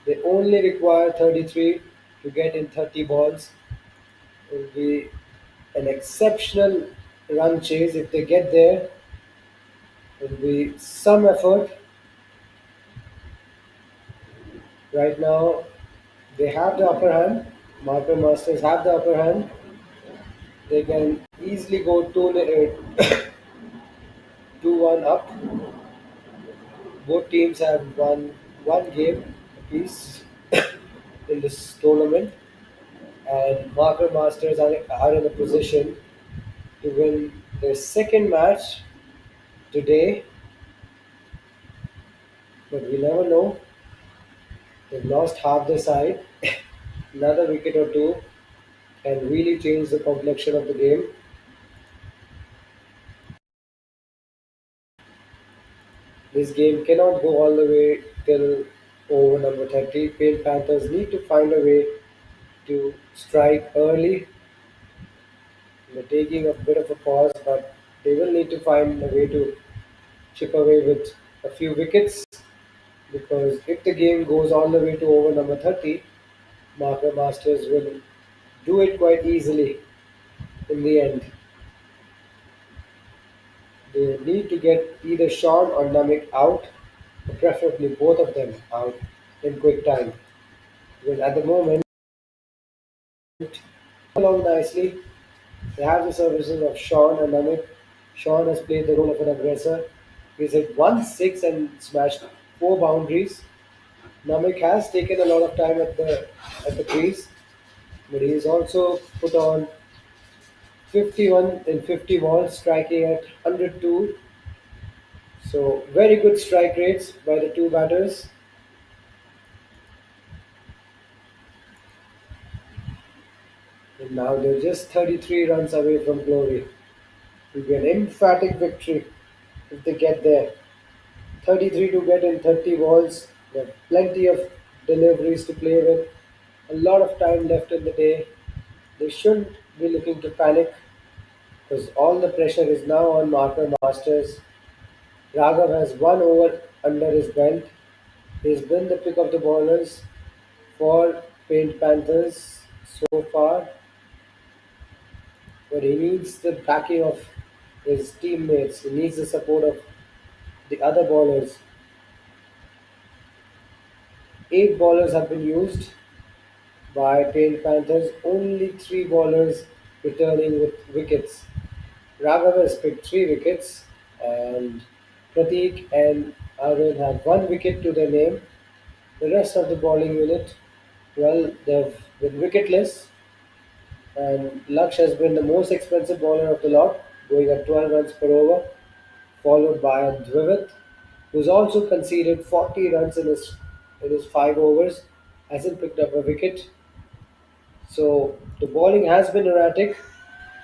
S2: They only require 33 to get in 30 balls. It will be an exceptional run chase if they get there. It will be some effort. Right now, they have the upper hand. Marker Masters have the upper hand. They can easily go 2-1 up. Both teams have won one game apiece in this tournament, and Marker Masters are in a position to win their second match today, but we never know. They've lost half their side. Another wicket or two can really change the complexion of the game. This game cannot go all the way till over number 30. Pale Panthers need to find a way to strike early. They're taking a bit of a pause, but they will need to find a way to chip away with a few wickets because if the game goes all the way to over number 30, Marker Masters will do it quite easily in the end. They need to get either Sean or Namik out, or preferably both of them out in quick time. Because at the moment, along nicely, they have the services of Sean and Namik. Sean has played the role of an aggressor. He's hit 1 6 and smashed 4 boundaries. Namik has taken a lot of time at the crease, but he's also put on 51 in 50 balls, striking at 102. So very good strike rates by the two batters. And now they're just 33 runs away from glory. It will be an emphatic victory if they get there. 33 to get in 30 balls. They have plenty of deliveries to play with. A lot of time left in the day. They shouldn't be looking to panic because all the pressure is now on Marker Masters. Raghav has 1 over under his belt. He's been the pick of the bowlers for Paint Panthers so far, but he needs the backing of his teammates. He needs the support of the other bowlers. 8 bowlers have been used by Paint Panthers, only 3 bowlers returning with wickets. Raghav has picked 3 wickets, and Pratik and Arvind have 1 wicket to their name. The rest of the bowling unit, well, they've been wicketless, and Laksh has been the most expensive bowler of the lot, going at 12 runs per over, followed by Dwivit, who's also conceded 40 runs in his 5 overs, hasn't picked up a wicket. So the bowling has been erratic,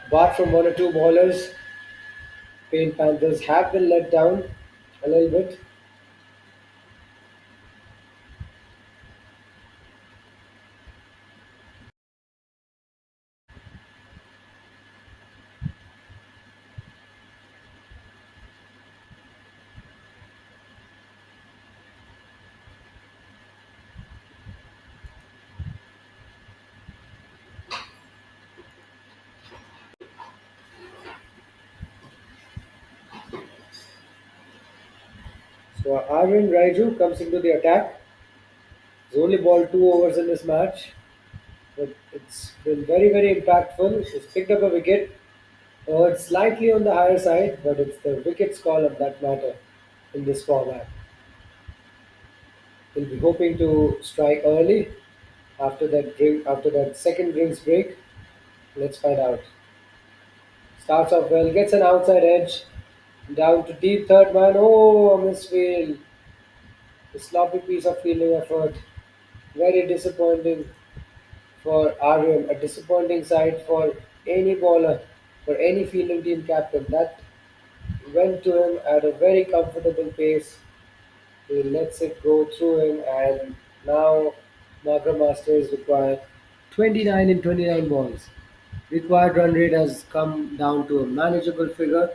S2: apart from 1 or 2 bowlers. Paint Panthers have been let down a little bit. So Arvind Raiju comes into the attack. He's only bowled 2 overs in this match, but it's been very, very impactful. He's picked up a wicket. It's slightly on the higher side, but it's the wickets column that matter in this format. He'll be hoping to strike early after that second drinks break. Let's find out. Starts off well, gets an outside edge, down to deep third man. Oh, a misfield. A sloppy piece of fielding effort. Very disappointing for Aryan. A disappointing side for any bowler, for any fielding team captain. That went to him at a very comfortable pace. He lets it go through him, and now Marker Masters require 29 in 29 balls. Required run rate has come down to a manageable figure.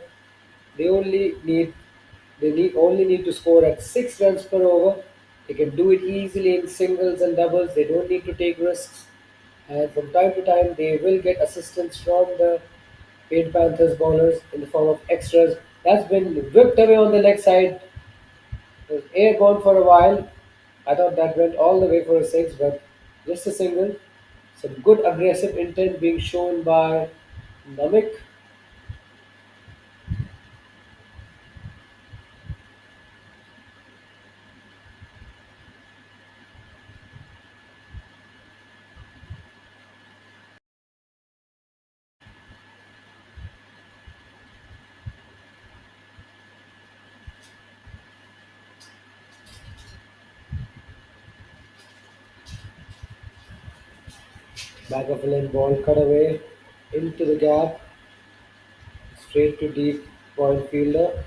S2: They only need only need to score at 6 runs per over. They can do it easily in singles and doubles. They don't need to take risks. And from time to time, they will get assistance from the Paid Panthers bowlers in the form of extras. That's been whipped away on the leg side. It was airborne for a while. I thought that went all the way for a six, but just a single. Some good aggressive intent being shown by Namik. Back of a lane ball cut away into the gap, straight to deep point fielder.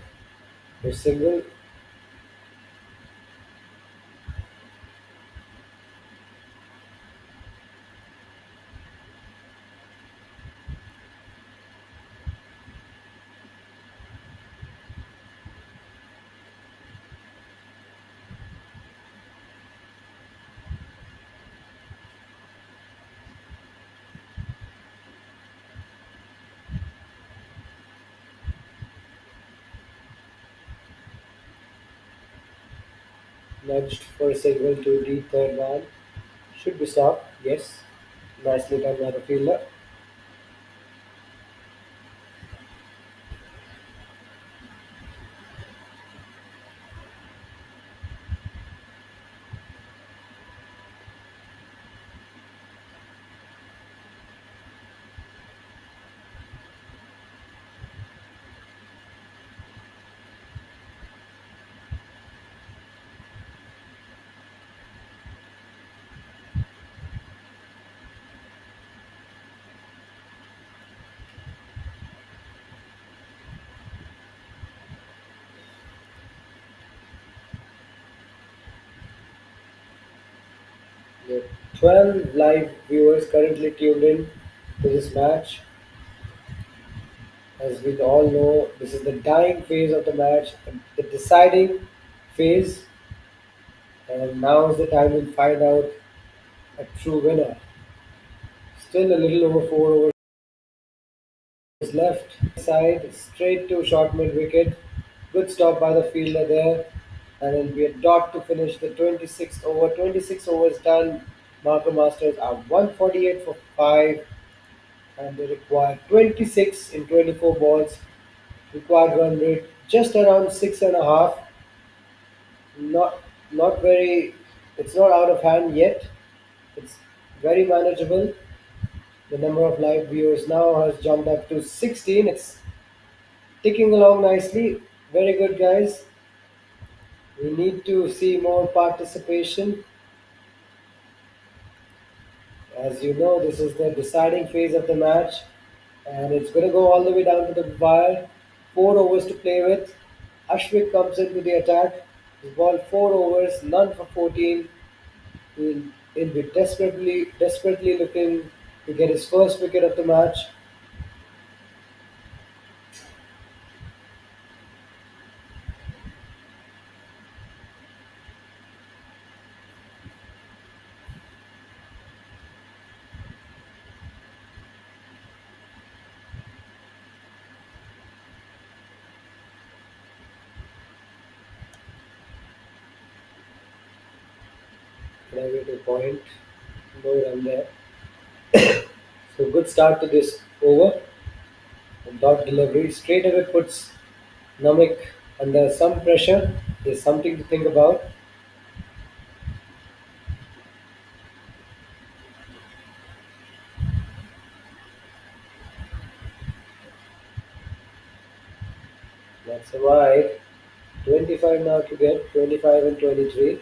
S2: A single, nudged for a single to deep third man. Should be stopped. Yes. Nicely done by the fielder. There are 12 live viewers currently tuned in to this match. As we all know, this is the dying phase of the match, the deciding phase, and now is the time we'll find out a true winner. Still a little over 4 overs left. Side straight to short mid wicket. Good stop by the fielder there, and it'll be a dot to finish the 26th over. 26 overs done. Marker Masters are 148 for 5, and they require 26 in 24 balls. Required run rate just around 6.5. Not not very. It's not out of hand yet. It's very manageable. The number of live viewers now has jumped up to 16. It's ticking along nicely. Very good, guys. We need to see more participation. As you know, this is the deciding phase of the match, and it's going to go all the way down to the wire. 4 overs to play with. Ashwik comes into the attack. He's ball 4 overs, none for 14. He'll be desperately looking to get his first wicket of the match. Can I get a point? No run there. So good start to this over. Dot delivery straight away puts Namik under some pressure. There's something to think about. That's a wide. 25 now to get. 25 and 23.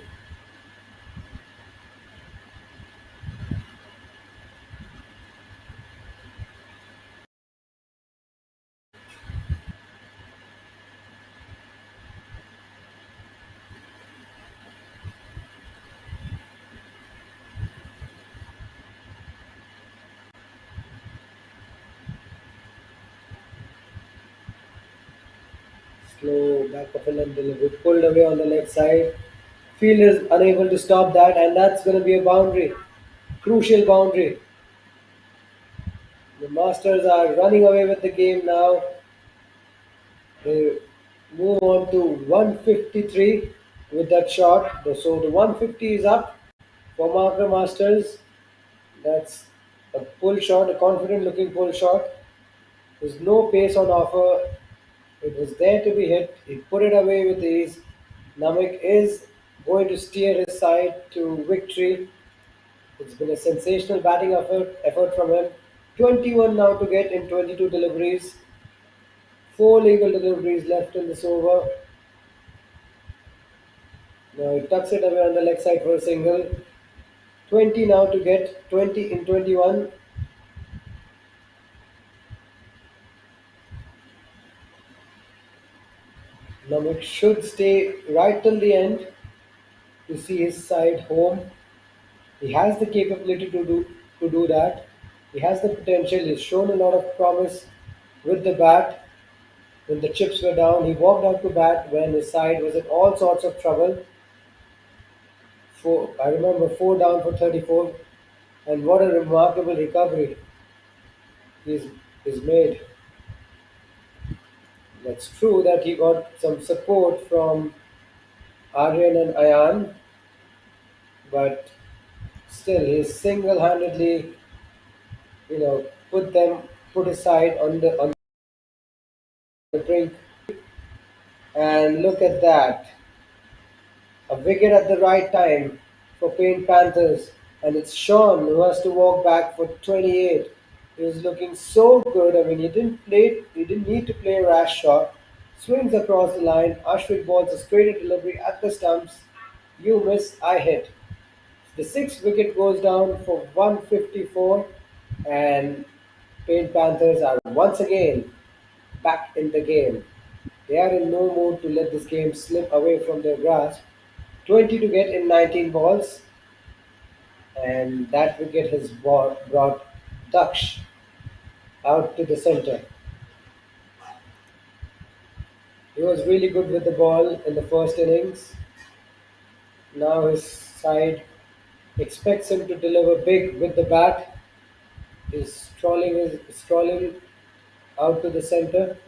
S2: Slow back up and delivery. Pulled away on the left side. Field is unable to stop that, and that's going to be a boundary. Crucial boundary. The Masters are running away with the game now. They move on to 153 with that shot. So the 150 is up for Marker Masters. That's a pull shot, a confident looking pull shot. There's no pace on offer. It was there to be hit. He put it away with ease. Namik is going to steer his side to victory. It's been a sensational batting effort from him. 21 now to get in 22 deliveries. Four legal deliveries left in this over. Now he tucks it away on the leg side for a single. 20 now to get 20 in 21. Namik should stay right till the end to see his side home. He has the capability to do that. He has the potential. He's shown a lot of promise with the bat. When the chips were down, he walked out to bat when his side was in all sorts of trouble. I remember 4 down for 34, and what a remarkable recovery he's, he's made. That's true that he got some support from Aryan and Ayan, but still he single-handedly, put them put his side on the brink. And look at that, a wicket at the right time for Paint Panthers, and it's Sean who has to walk back for 28. He was looking so good. I mean, he didn't need to play a rash shot. Swings across the line. Ashwin balls a straight delivery at the stumps. You miss, I hit. The sixth wicket goes down for 154, and Paint Panthers are once again back in the game. They are in no mood to let this game slip away from their grasp. 20 to get in 19 balls, and that wicket has brought Daksh out to the center. He was really good with the ball in the first innings. Now his side expects him to deliver big with the bat. He's strolling out to the center.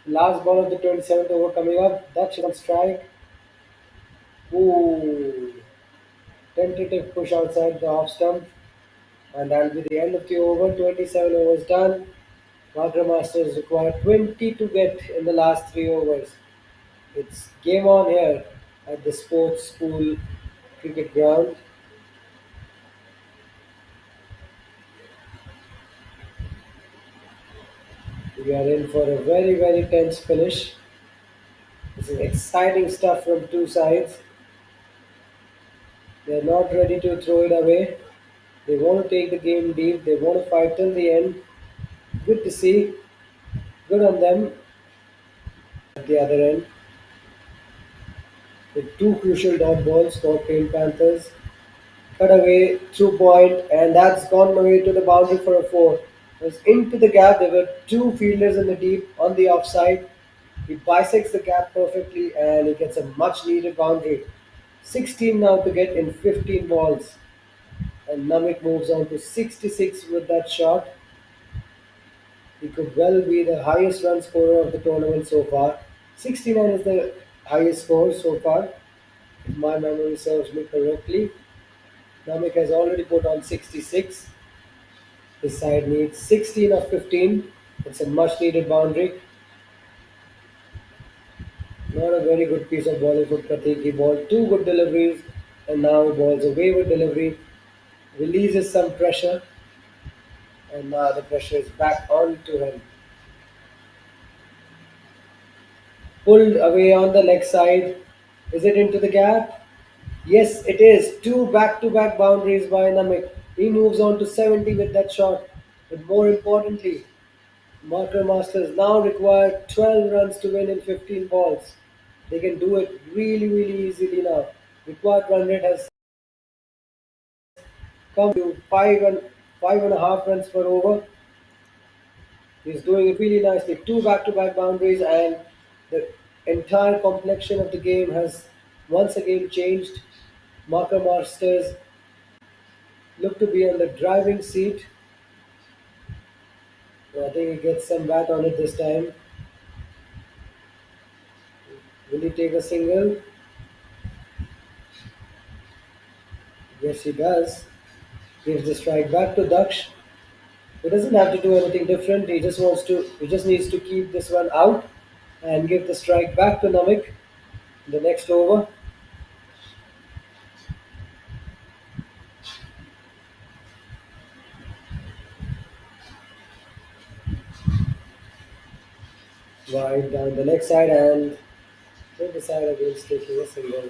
S2: Last ball of the 27th over coming up. Daksh is on strike. Ooh, tentative push outside the off stump, and that'll be the end of the over. 27 overs done. Wagra Masters require 20 to get in the last 3 overs. It's game on here at the sports school cricket ground. We are in for a very, very tense finish. This is exciting stuff from two sides. They're not ready to throw it away. They want to take the game deep. They want to fight till the end. Good to see. Good on them at the other end. With two crucial dot balls for Paint Panthers. Cut away, 2 point, and that's gone away to the boundary for a four. It was into the gap. There were two fielders in the deep on the offside. He bisects the gap perfectly and he gets a much needed boundary. 16 now to get in 15 balls. And Namik moves on to 66 with that shot. He could well be the highest run scorer of the tournament so far. 69 is the highest score so far, if my memory serves me correctly. Namik has already put on 66. His side needs 16 of 15. It's a much needed boundary. Not a very good piece of bowling for Pratik. He bowled two good deliveries and now he bowls a wayward delivery. Releases some pressure and now the pressure is back onto him. Pulled away on the leg side. Is it into the gap? Yes, it is. Two back to back boundaries by Namik. He moves on to 70 with that shot. But more importantly, Marker Masters now require 12 runs to win in 15 balls. They can do it really, really easily now. Required run rate has come to 5.5 runs per over. He's doing it really nicely. Two back-to-back boundaries, and the entire complexion of the game has once again changed. Marker Masters look to be on the driving seat. I think he gets some bat on it this time. Will he take a single? Yes, he does. Gives the strike back to Daksh. He doesn't have to do anything different. He just wants to. He just needs to keep this one out and give the strike back to Namik in the next over. Wide down the leg side, and they decide against taking a single.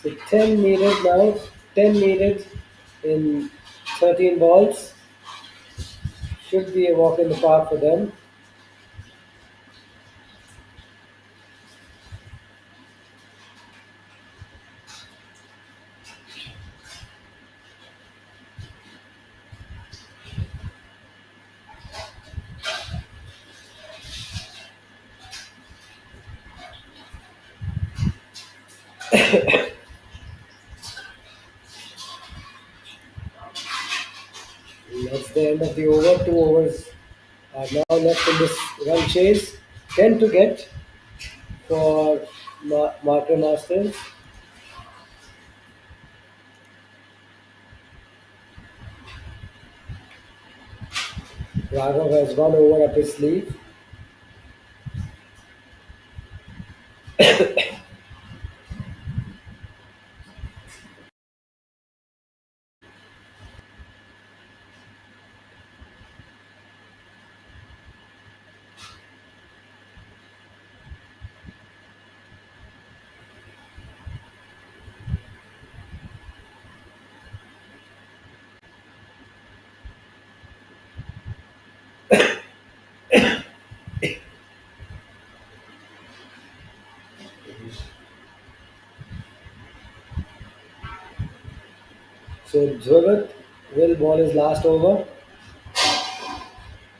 S2: So 10 needed now. 10 needed in 13 balls. Should be a walk in the park for them. And that's the end of the over. Two overs are now left in this run chase. 10 to get for Marker Masters. Raghav has one over up his sleeve. So Dhruvat will ball his last over.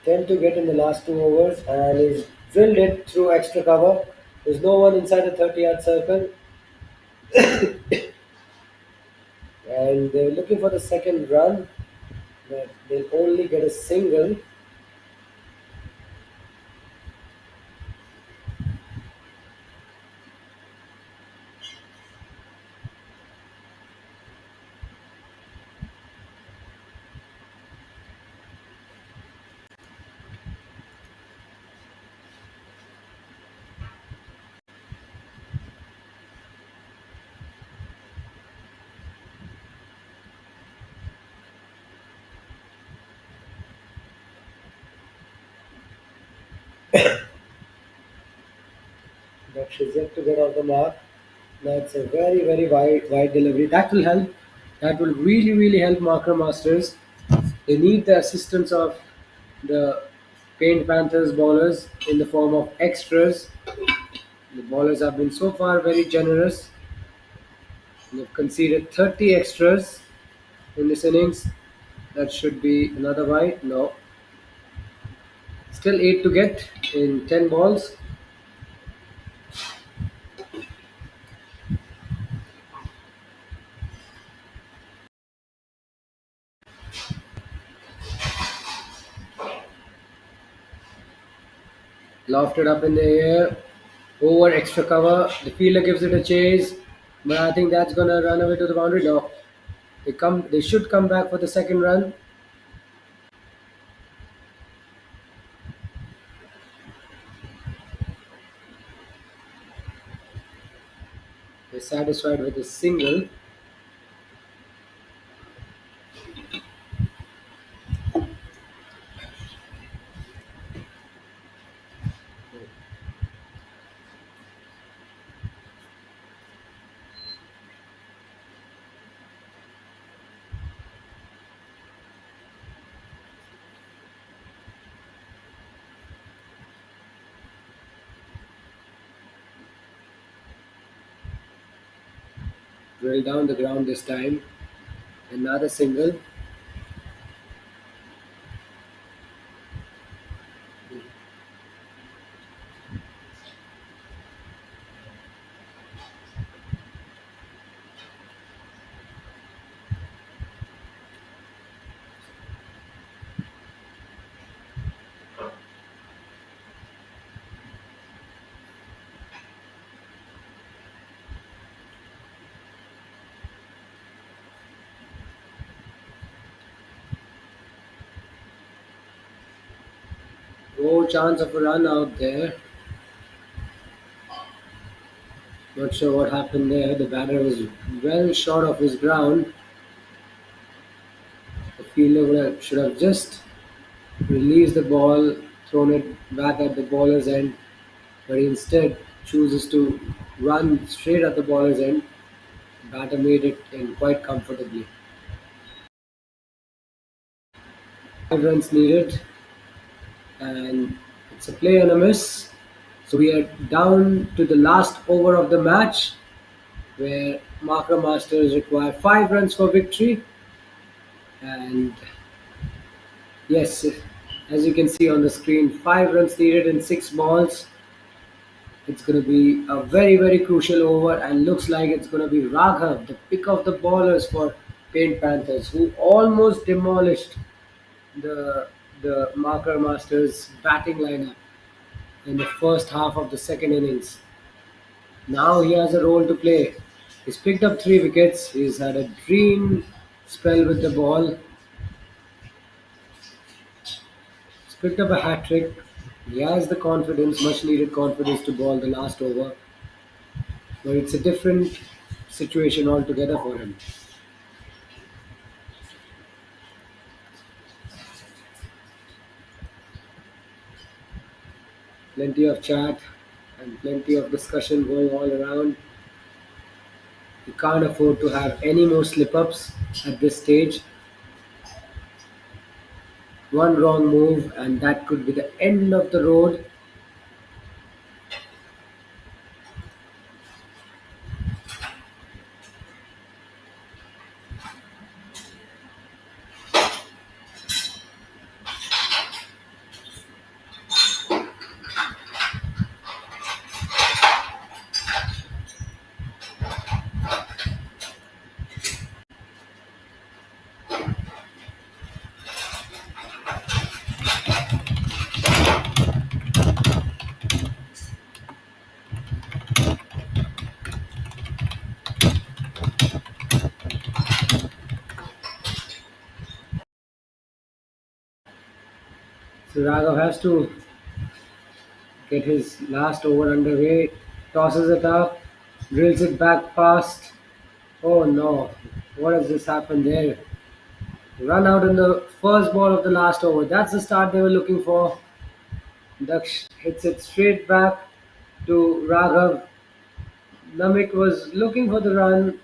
S2: 10 to get in the last two overs, and he's drilled it through extra cover. There's no one inside the 30-yard circle, and they're looking for the second run, but they'll only get a single. Daksh is yet to get off the mark. That's a very, very wide delivery. That will help. That will really, really help Marker Masters. They need the assistance of the Paint Panthers bowlers in the form of extras. The bowlers have been so far very generous. They've conceded 30 extras in this innings. That should be another wide. No. Still 8 to get in 10 balls. Lofted up in the air. Over extra cover. The fielder gives it a chase. But I think that's gonna run away to the boundary. No. They should come back for the second run. They're satisfied with a single. Drill down the ground this time. Another single. Oh, chance of a run out there. Not sure what happened there. The batter was well short of his ground. The fielder should have just released the ball, thrown it back at the bowler's end, but he instead chooses to run straight at the bowler's end. The batter made it in quite comfortably. 5 runs needed, and it's a play and a miss. So we are down to the last over of the match, where Marker Masters require 5 runs for victory. And yes, as you can see on the screen, 5 runs needed in 6 balls. It's going to be a very, very crucial over, and looks like it's going to be Raghav, the pick of the ballers for Paint Panthers, who almost demolished the Marker Masters batting lineup in the first half of the second innings. Now he has a role to play. He's picked up 3 wickets. He's had a dream spell with the ball. He's picked up a hat trick. He has the confidence, much needed confidence to ball the last over. But it's a different situation altogether for him. Plenty of chat and plenty of discussion going all around. You can't afford to have any more slip ups at this stage. One wrong move, and that could be the end of the road. So Raghav has to get his last over underway, tosses it up, drills it back past. Oh no, what has just happened there? Run out in the first ball of the last over. That's the start they were looking for. Daksh hits it straight back to Raghav. Namik was looking for the run,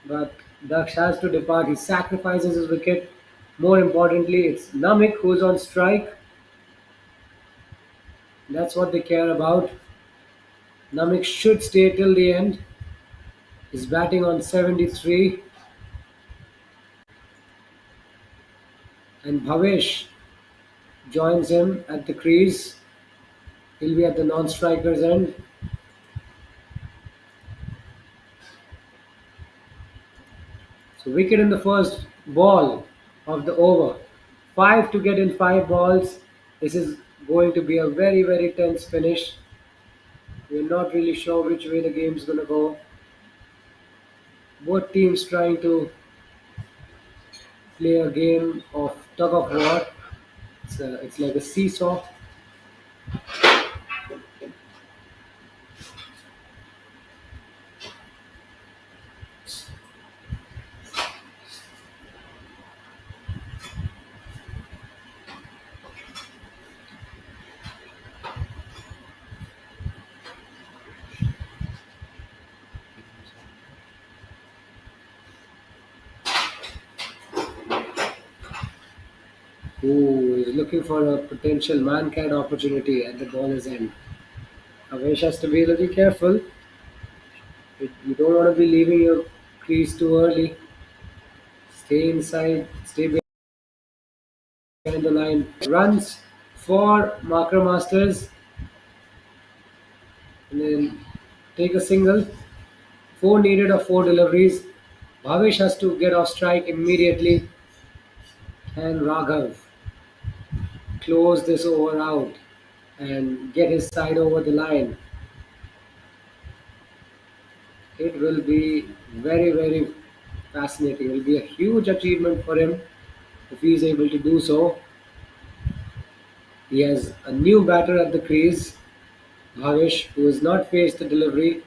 S2: but Daksh has to depart. He sacrifices his wicket. More importantly, it's Namik who's on strike. That's what they care about. Namik should stay till the end. He's batting on 73, and Bhavesh joins him at the crease. He'll be at the non-striker's end. So wicket in the first ball of the over. 5 to get in 5 balls. This is going to be a very, very tense finish. We're not really sure which way the game's going to go. Both teams trying to play a game of tug of war. It's like a seesaw. Who is looking for a potential man-cat opportunity at the baller's end. Avesh has to be a little careful. You don't want to be leaving your crease too early. Stay inside, stay behind the line. Runs for marker masters and then take a single. Four needed of four deliveries. Bhavesh has to get off strike immediately, and Raghav close this over out and get his side over the line. It will be very, very fascinating. It will be a huge achievement for him if he is able to do so. He has a new batter at the crease, Bhavesh, who has not faced the delivery.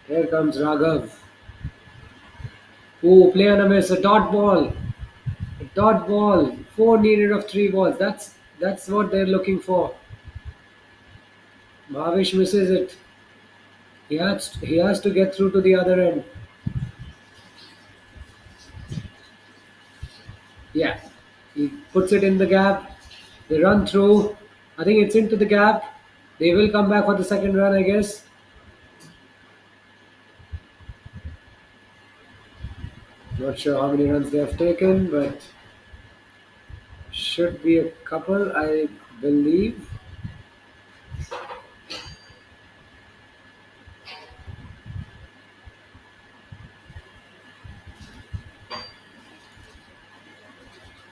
S2: Here comes Raghav. Oh, play on a miss, a dot ball. A dot ball. Four needed of three balls. That's what they're looking for. Bhavesh misses it. He has to get through to the other end. Yeah. He puts it in the gap. They run through. I think it's into the gap. They will come back for the second run, I guess. Not sure how many runs they have taken, but should be a couple, I believe.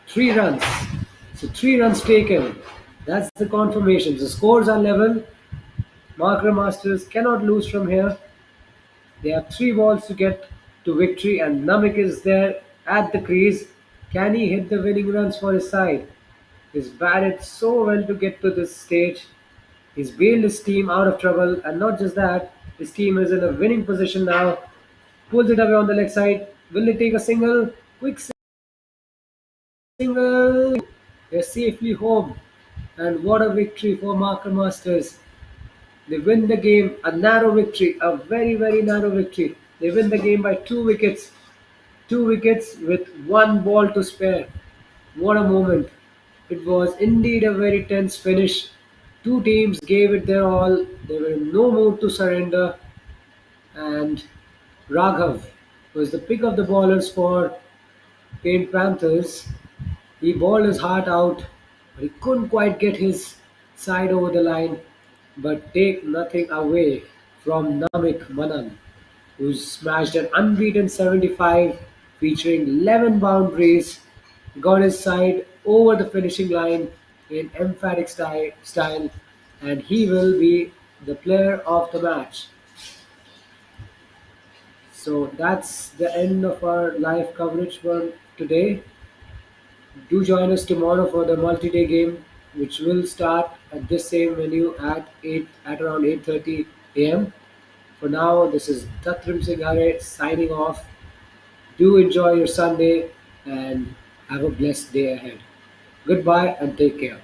S2: Three runs. So three runs taken. That's the confirmation. The scores are level. Marker Masters cannot lose from here. They have three balls to get to victory, and Namik is there at the crease. Can he hit the winning runs for his side? He's batted so well to get to this stage. He's bailed his team out of trouble, and not just that, his team is in a winning position now. Pulls it away on the leg side. Will they take a single? Quick single! They're safely home. And what a victory for Marker Masters. They win the game, a narrow victory, a very, very narrow victory. They win the game by two wickets with one ball to spare. What a moment. It was indeed a very tense finish. Two teams gave it their all. They were in no mood to surrender. And Raghav was the pick of the bowlers for Paint Panthers. He bowled his heart out, but he couldn't quite get his side over the line. But take nothing away from Namik Manan, who smashed an unbeaten 75 featuring 11 boundaries, got his side over the finishing line in emphatic style, and he will be the player of the match. So that's the end of our live coverage for today. Do join us tomorrow for the multi-day game, which will start at this same venue at around 8:30 a.m. For now, this is Tatrim Singh Hare signing off. Do enjoy your Sunday and have a blessed day ahead. Goodbye and take care.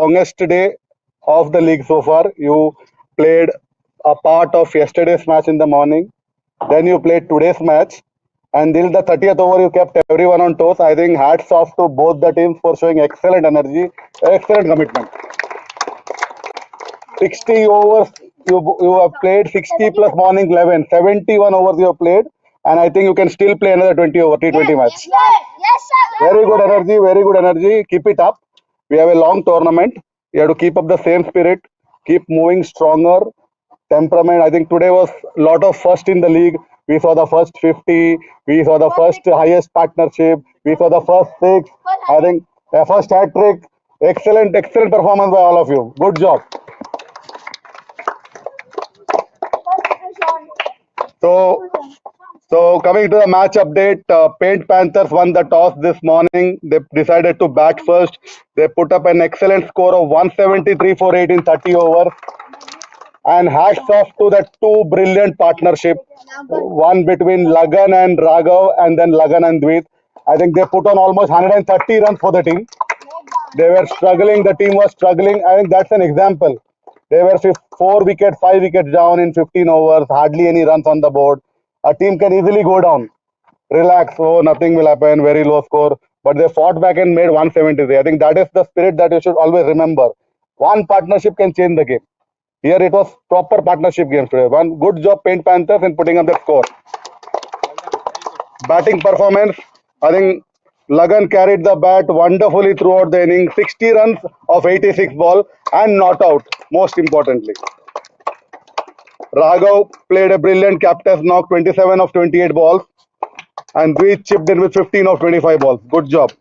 S3: longest day of the league so far. You played a part of yesterday's match in the morning. Then you played today's match. And till the 30th over, you kept everyone on toes. I think hats off to both the teams for showing excellent energy, excellent commitment. 60 overs, you have played 60 plus morning 11, 71 overs you have played. And I think you can still play another 20 over T20 match. Very good energy, very good energy. Keep it up. We have a long tournament. You have to keep up the same spirit, keep moving stronger. Temperament. I think today was a lot of first in the league. We saw the first 50. We saw the first highest partnership. We saw the first six. I think the first hat trick. Excellent, excellent performance by all of you. Good job. So, so coming to the match update, Paint Panthers won the toss this morning. They decided to bat first. They put up an excellent score of 173 for 8 in 30 overs. And hats off to the two brilliant partnership, one between Lagan and Raghav, and then Lagan and Dvit. I think they put on almost 130 runs for the team. They were struggling. The team was struggling. I think that's an example. They were 4 wickets, 5 wickets down in 15 overs. Hardly any runs on the board. A team can easily go down. Relax. Oh, nothing will happen. Very low score. But they fought back and made 173. I think that is the spirit that you should always remember. One partnership can change the game. Here it was proper partnership games today. One good job, Paint Panthers, in putting up the score. Batting performance, I think Lagan carried the bat wonderfully throughout the inning. 60 runs of 86 ball and not out, most importantly. Raghav played a brilliant captain's knock, 27 of 28 balls. And Dvit chipped in with 15 of 25 balls. Good job.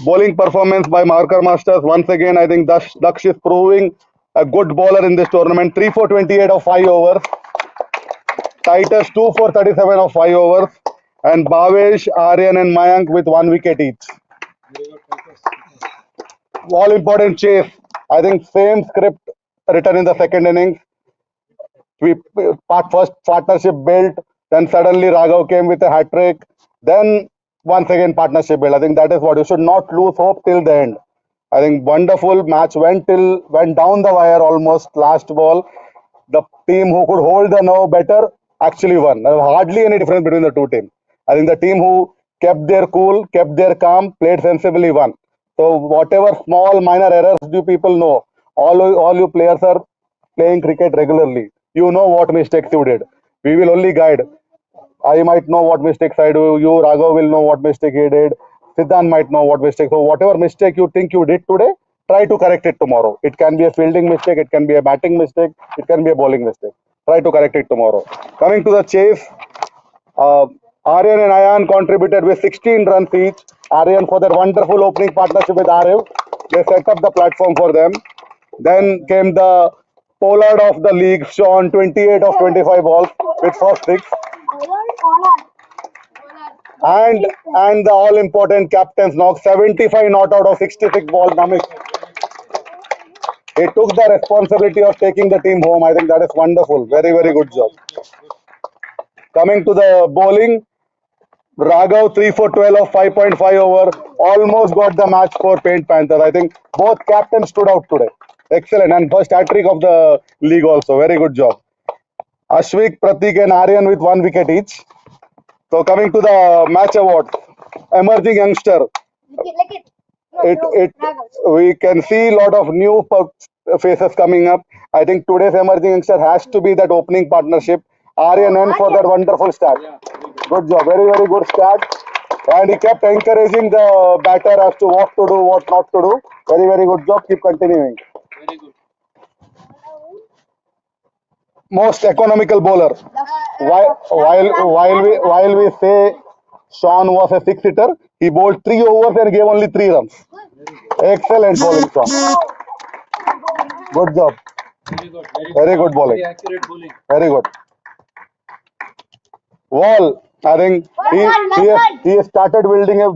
S3: Bowling performance by Marker Masters. Once again, I think Daksh is proving a good bowler in this tournament. 3 for 28 of 5 overs. Titus 2 for 37 of 5 overs. And Bhavesh, Aryan and Mayank with 1 wicket each. All important chase. I think same script written in the second innings. First partnership built. Then suddenly Raghav came with a hat trick. Then once again partnership build. I think that is what you should not lose hope till the end. I think wonderful match went down the wire almost last ball. The team who could hold the nerve better actually won. There was hardly any difference between the two teams. I think the team who kept their cool, kept their calm, played sensibly won. So whatever small minor errors do people know, all you players are playing cricket regularly. You know what mistakes you did. We will only guide. I might know what mistakes I do. You, Raghav, will know what mistake he did. Siddhan might know what mistake. So whatever mistake you think you did today, try to correct it tomorrow. It can be a fielding mistake. It can be a batting mistake. It can be a bowling mistake. Try to correct it tomorrow. Coming to the chase, Aryan and Ayan contributed with 16 runs each. Aryan for their wonderful opening partnership with Arif. They set up the platform for them. Then came the Pollard of the league, Sean, 28 of 25 balls with first six. And the all important captain's knock, 75 not out of 66 balls. Namik. He took the responsibility of taking the team home. I think that is wonderful. Very, very good job. Coming to the bowling, Raghav 3 for 12 of 5.5 over. Almost got the match for Paint Panthers. I think both captains stood out today. Excellent. And first hat trick of the league also. Very good job. Ashwik, Pratik and Aryan with 1 wicket each. So coming to the match awards, emerging youngster. We can see a lot of new faces coming up. I think today's emerging youngster has to be that opening partnership. Aryan N for that wonderful start. Good job, very, very good start. And he kept encouraging the batter as to what to do, what not to do. Very, very good job. Keep continuing.
S2: Very good.
S3: Most economical bowler. While we say Sean was a six-hitter, he bowled 3 overs and gave only 3 runs. Excellent bowling, Sean. Good job. Very good bowling.
S2: Very accurate bowling.
S3: Very good. Wall, I think he started building a